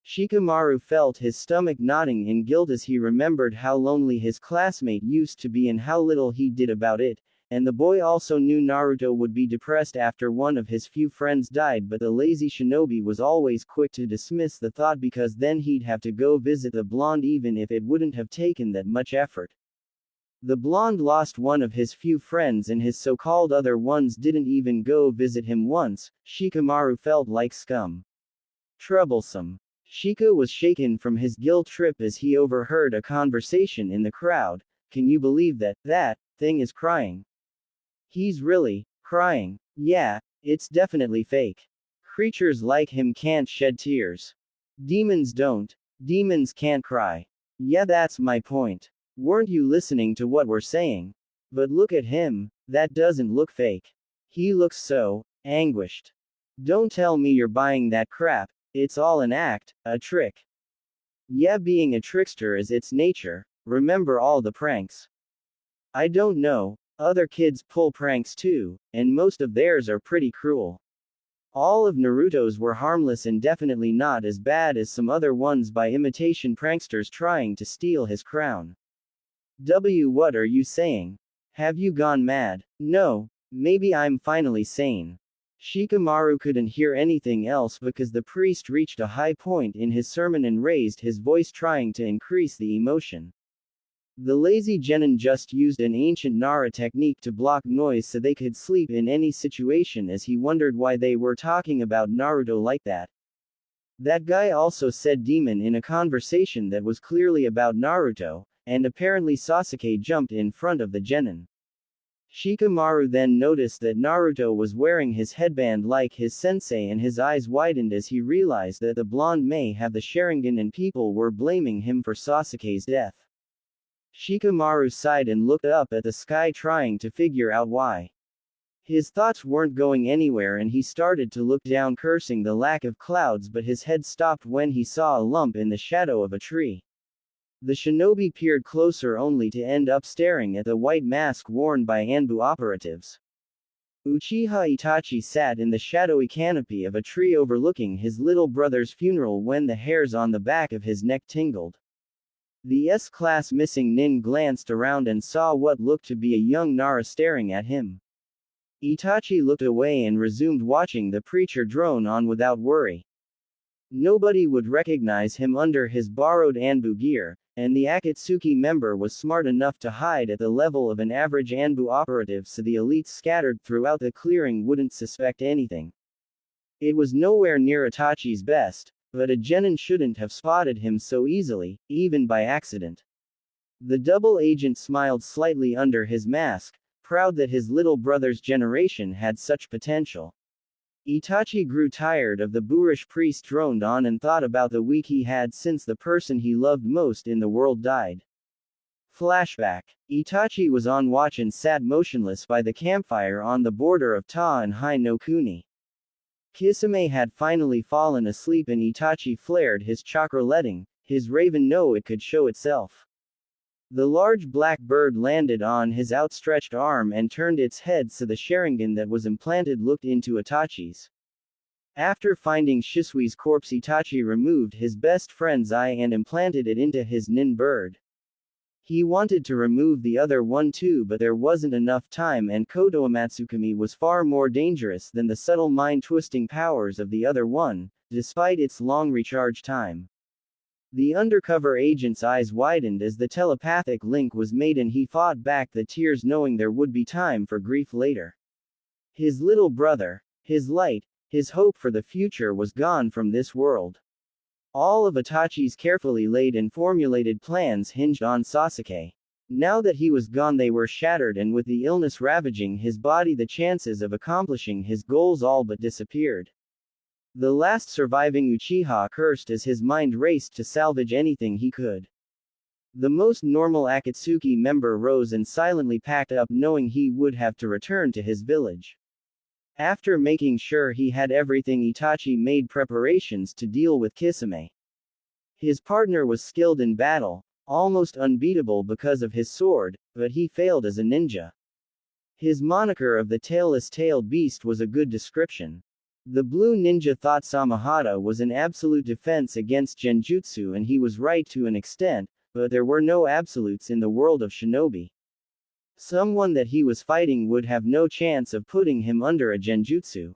Shikamaru felt his stomach knotting in guilt as he remembered how lonely his classmate used to be and how little he did about it, and the boy also knew Naruto would be depressed after one of his few friends died but the lazy shinobi was always quick to dismiss the thought because then he'd have to go visit the blonde even if it wouldn't have taken that much effort. The blonde lost one of his few friends and his so-called other ones didn't even go visit him once. Shikamaru felt like scum. Troublesome. Shika was shaken from his guilt trip as he overheard a conversation in the crowd. Can you believe that thing is crying? He's really crying. Yeah, it's definitely fake. Creatures like him can't shed tears. Demons don't. Demons can't cry. Yeah, that's my point. Weren't you listening to what we're saying? But look at him, that doesn't look fake. He looks so anguished. Don't tell me you're buying that crap. It's all an act, a trick. Yeah, being a trickster is its nature. Remember all the pranks. I don't know, other kids pull pranks too, and most of theirs are pretty cruel. All of Naruto's were harmless and definitely not as bad as some other ones by imitation pranksters trying to steal his crown. What are you saying? Have you gone mad? No, maybe I'm finally sane. Shikamaru couldn't hear anything else because the priest reached a high point in his sermon and raised his voice trying to increase the emotion. The lazy genin just used an ancient Nara technique to block noise so they could sleep in any situation, as he wondered why they were talking about Naruto like that. That guy also said demon in a conversation that was clearly about Naruto, and apparently Sasuke jumped in front of the genin. Shikamaru then noticed that Naruto was wearing his headband like his sensei, and his eyes widened as he realized that the blonde may have the Sharingan and people were blaming him for Sasuke's death. Shikamaru sighed and looked up at the sky trying to figure out why. His thoughts weren't going anywhere and he started to look down cursing the lack of clouds, but his head stopped when he saw a lump in the shadow of a tree. The shinobi peered closer only to end up staring at the white mask worn by Anbu operatives. Uchiha Itachi sat in the shadowy canopy of a tree overlooking his little brother's funeral when the hairs on the back of his neck tingled. The S-class missing nin glanced around and saw what looked to be a young Nara staring at him. Itachi looked away and resumed watching the preacher drone on without worry. Nobody would recognize him under his borrowed Anbu gear, and the Akatsuki member was smart enough to hide at the level of an average Anbu operative so the elites scattered throughout the clearing wouldn't suspect anything. It was nowhere near Itachi's best, but a genin shouldn't have spotted him so easily, even by accident. The double agent smiled slightly under his mask, proud that his little brother's generation had such potential. Itachi grew tired of the boorish priest droned on and thought about the week he had since the person he loved most in the world died. Flashback. Itachi was on watch and sat motionless by the campfire on the border of Ta and Hai no Kuni. Kisame had finally fallen asleep and Itachi flared his chakra, letting his raven know it could show itself. The large black bird landed on his outstretched arm and turned its head so the Sharingan that was implanted looked into Itachi's. After finding Shisui's corpse, Itachi removed his best friend's eye and implanted it into his nin bird. He wanted to remove the other one too, but there wasn't enough time, and Koto Amatsukami was far more dangerous than the subtle mind-twisting powers of the other one, despite its long recharge time. The undercover agent's eyes widened as the telepathic link was made and he fought back the tears knowing there would be time for grief later. His little brother, his light, his hope for the future was gone from this world. All of Itachi's carefully laid and formulated plans hinged on Sasuke. Now that he was gone they were shattered, and with the illness ravaging his body the chances of accomplishing his goals all but disappeared. The last surviving Uchiha cursed as his mind raced to salvage anything he could. The most normal Akatsuki member rose and silently packed up, knowing he would have to return to his village. After making sure he had everything, Itachi made preparations to deal with Kisame. His partner was skilled in battle, almost unbeatable because of his sword, but he failed as a ninja. His moniker of the tailless-tailed beast was a good description. The blue ninja thought Samahata was an absolute defense against genjutsu, and he was right to an extent, but there were no absolutes in the world of shinobi. Someone that he was fighting would have no chance of putting him under a genjutsu.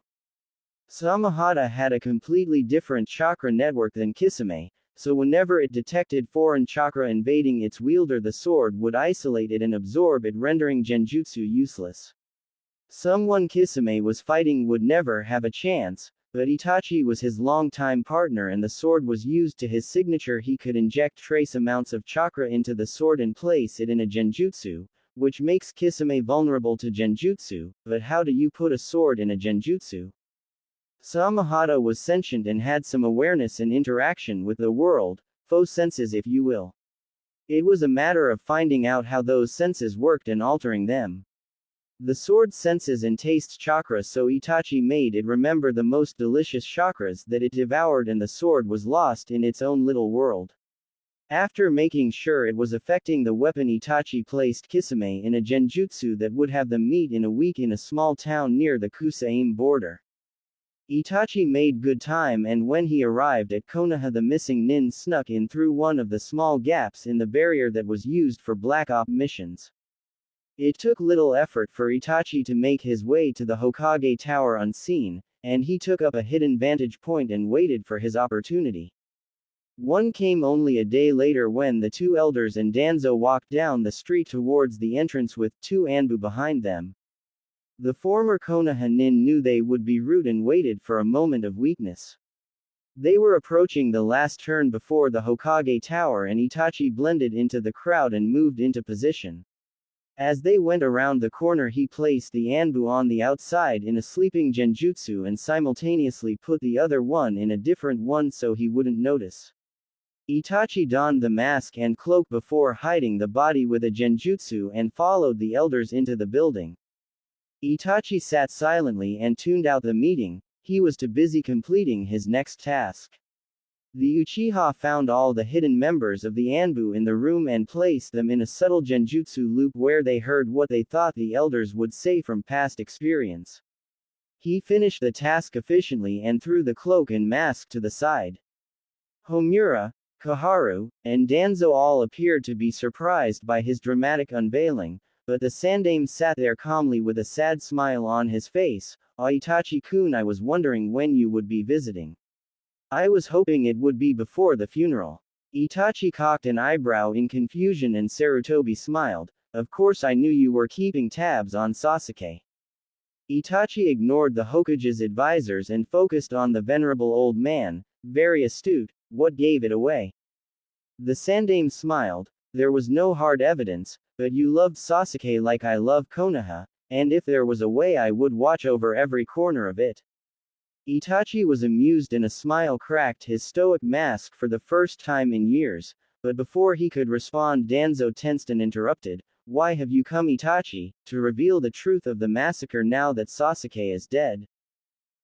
Samahata had a completely different chakra network than Kisame, so whenever it detected foreign chakra invading its wielder, the sword would isolate it and absorb it, rendering genjutsu useless. Someone Kisame was fighting would never have a chance, but Itachi was his longtime partner and the sword was used to his signature. He could inject trace amounts of chakra into the sword and place it in a genjutsu, which makes Kisame vulnerable to genjutsu, but how do you put a sword in a genjutsu? Samahata was sentient and had some awareness and interaction with the world, faux senses if you will. It was a matter of finding out how those senses worked and altering them. The sword senses and tastes chakra, so Itachi made it remember the most delicious chakras that it devoured, and the sword was lost in its own little world. After making sure it was affecting the weapon, Itachi placed Kisame in a genjutsu that would have them meet in a week in a small town near the Kusaim border. Itachi made good time, and when he arrived at Konoha the missing nin snuck in through one of the small gaps in the barrier that was used for Black Op missions. It took little effort for Itachi to make his way to the Hokage Tower unseen, and he took up a hidden vantage point and waited for his opportunity. One came only a day later when the two elders and Danzo walked down the street towards the entrance with two Anbu behind them. The former Konoha nin knew they would be rude and waited for a moment of weakness. They were approaching the last turn before the Hokage Tower and Itachi blended into the crowd and moved into position. As they went around the corner he placed the Anbu on the outside in a sleeping genjutsu and simultaneously put the other one in a different one so he wouldn't notice. Itachi donned the mask and cloak before hiding the body with a genjutsu and followed the elders into the building. Itachi sat silently and tuned out the meeting, he was too busy completing his next task. The Uchiha found all the hidden members of the Anbu in the room and placed them in a subtle genjutsu loop where they heard what they thought the elders would say from past experience. He finished the task efficiently and threw the cloak and mask to the side. Homura, Koharu, and Danzo all appeared to be surprised by his dramatic unveiling, but the Sandaime sat there calmly with a sad smile on his face. Itachi-kun, I was wondering when you would be visiting. I was hoping it would be before the funeral. Itachi cocked an eyebrow in confusion and Sarutobi smiled. Of course I knew you were keeping tabs on Sasuke. Itachi ignored the Hokage's advisors and focused on the venerable old man. Very astute, what gave it away? The Sandaime smiled. There was no hard evidence, but you loved Sasuke like I love Konoha, and if there was a way I would watch over every corner of it. Itachi was amused and a smile cracked his stoic mask for the first time in years, but before he could respond Danzo tensed and interrupted. Why have you come, Itachi, to reveal the truth of the massacre now that Sasuke is dead?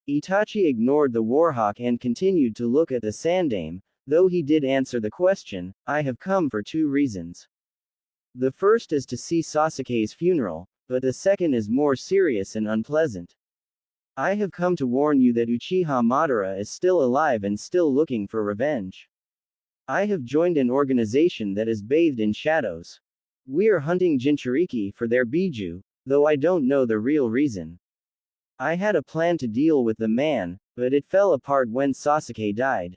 Itachi ignored the warhawk and continued to look at the Sandaime, though he did answer the question. I have come for two reasons. The first is to see Sasuke's funeral, but the second is more serious and unpleasant. I have come to warn you that Uchiha Madara is still alive and still looking for revenge. I have joined an organization that is bathed in shadows. We are hunting Jinchuriki for their Biju, though I don't know the real reason. I had a plan to deal with the man, but it fell apart when Sasuke died.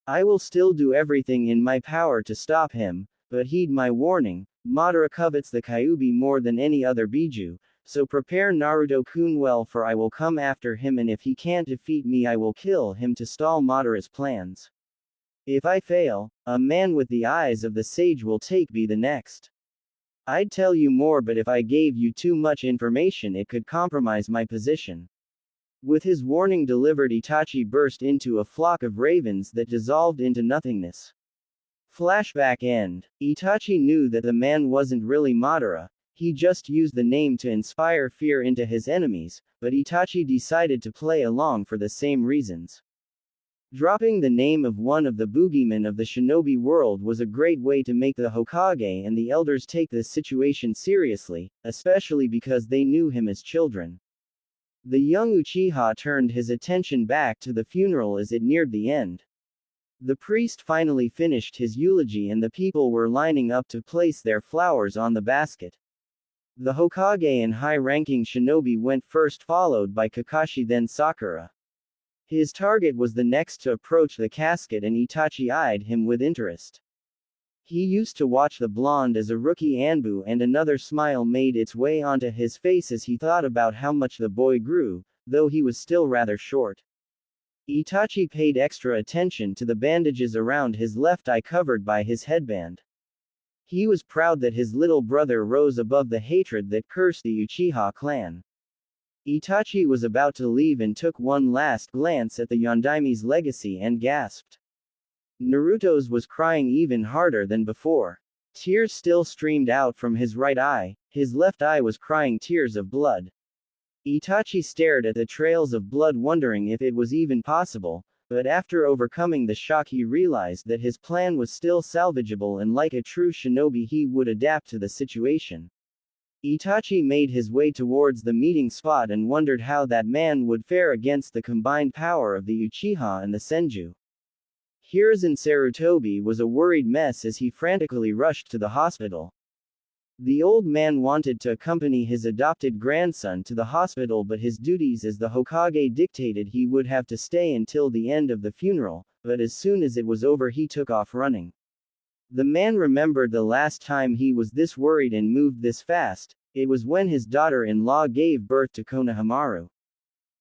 I will still do everything in my power to stop him, but heed my warning. Madara covets the Kyuubi more than any other Biju, so prepare Naruto-kun well, for I will come after him, and if he can't defeat me I will kill him to stall Madara's plans. If I fail, a man with the eyes of the sage will take me the next. I'd tell you more, but if I gave you too much information it could compromise my position. With his warning delivered, Itachi burst into a flock of ravens that dissolved into nothingness. Flashback end. Itachi knew that the man wasn't really Madara, he just used the name to inspire fear into his enemies, but Itachi decided to play along for the same reasons. Dropping the name of one of the boogeymen of the shinobi world was a great way to make the Hokage and the elders take this situation seriously, especially because they knew him as children. The young Uchiha turned his attention back to the funeral as it neared the end. The priest finally finished his eulogy and the people were lining up to place their flowers on the basket. The Hokage and high-ranking shinobi went first, followed by Kakashi, then Sakura. His target was the next to approach the casket and Itachi eyed him with interest. He used to watch the blonde as a rookie Anbu and another smile made its way onto his face as he thought about how much the boy grew, though he was still rather short. Itachi paid extra attention to the bandages around his left eye covered by his headband. He was proud that his little brother rose above the hatred that cursed the Uchiha clan. Itachi was about to leave and took one last glance at the Yondaime's legacy and gasped. Naruto's was crying even harder than before. Tears still streamed out from his right eye, his left eye was crying tears of blood. Itachi stared at the trails of blood wondering if it was even possible, but after overcoming the shock he realized that his plan was still salvageable and like a true shinobi he would adapt to the situation. Itachi made his way towards the meeting spot and wondered how that man would fare against the combined power of the Uchiha and the Senju. Hiruzen Sarutobi was a worried mess as he frantically rushed to the hospital. The old man wanted to accompany his adopted grandson to the hospital, but his duties as the Hokage dictated he would have to stay until the end of the funeral, but as soon as it was over he took off running. The man remembered the last time he was this worried and moved this fast. It was when his daughter-in-law gave birth to Konohamaru.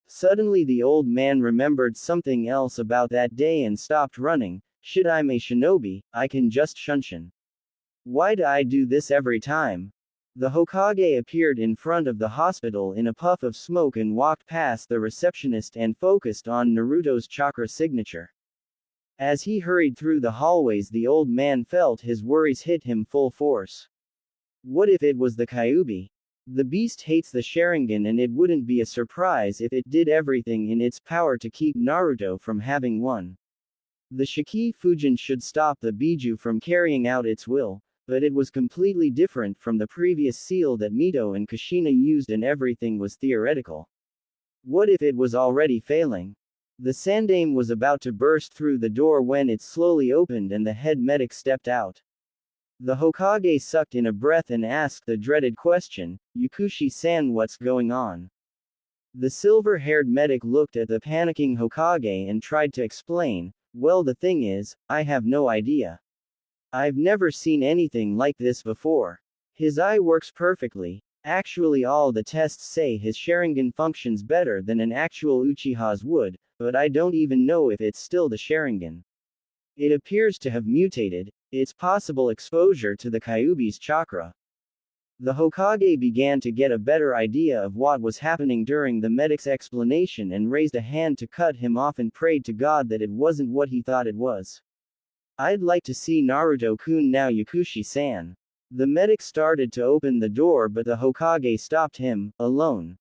Suddenly the old man remembered something else about that day and stopped running. Shit, I'm a shinobi, I can just shunshin. Why do I do this every time? The Hokage appeared in front of the hospital in a puff of smoke and walked past the receptionist and focused on Naruto's chakra signature. As he hurried through the hallways, the old man felt his worries hit him full force. What if it was the Kyuubi? The beast hates the Sharingan, and it wouldn't be a surprise if it did everything in its power to keep Naruto from having one. The Shiki Fujin should stop the Biju from carrying out its will, but it was completely different from the previous seal that Mito and Kushina used, and everything was theoretical. What if it was already failing? The Sandaime was about to burst through the door when it slowly opened and the head medic stepped out. The Hokage sucked in a breath and asked the dreaded question, Yakushi-san, what's going on? The silver-haired medic looked at the panicking Hokage and tried to explain, well, the thing is, I have no idea. I've never seen anything like this before. His eye works perfectly. Actually, all the tests say his Sharingan functions better than an actual Uchiha's would, but I don't even know if it's still the Sharingan. It appears to have mutated. It's possible exposure to the Kyuubi's chakra. The Hokage began to get a better idea of what was happening during the medic's explanation and raised a hand to cut him off and prayed to God that it wasn't what he thought it was. I'd like to see Naruto-kun now, Yakushi-san. The medic started to open the door, but the Hokage stopped him, alone.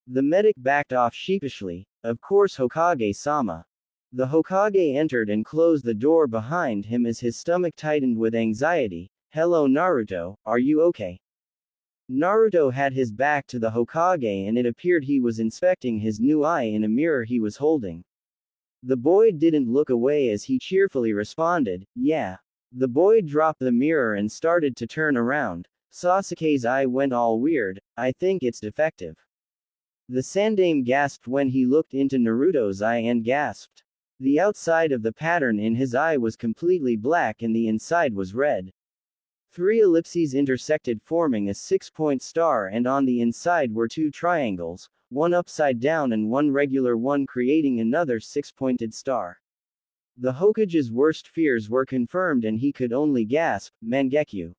The medic backed off sheepishly. Of course, Hokage-sama. The Hokage entered and closed the door behind him as his stomach tightened with anxiety. Hello Naruto, are you okay? Naruto had his back to the Hokage and it appeared he was inspecting his new eye in a mirror he was holding. The boy didn't look away as he cheerfully responded, yeah. The boy dropped the mirror and started to turn around. Sasuke's eye went all weird, I think it's defective. The Sandaime gasped when he looked into Naruto's eye and gasped. The outside of the pattern in his eye was completely black and the inside was red. 3 ellipses intersected, forming a 6-point star, and on the inside were 2 triangles, one upside down and one regular one, creating another 6-pointed star. The Hokage's worst fears were confirmed and he could only gasp, Mangekyo.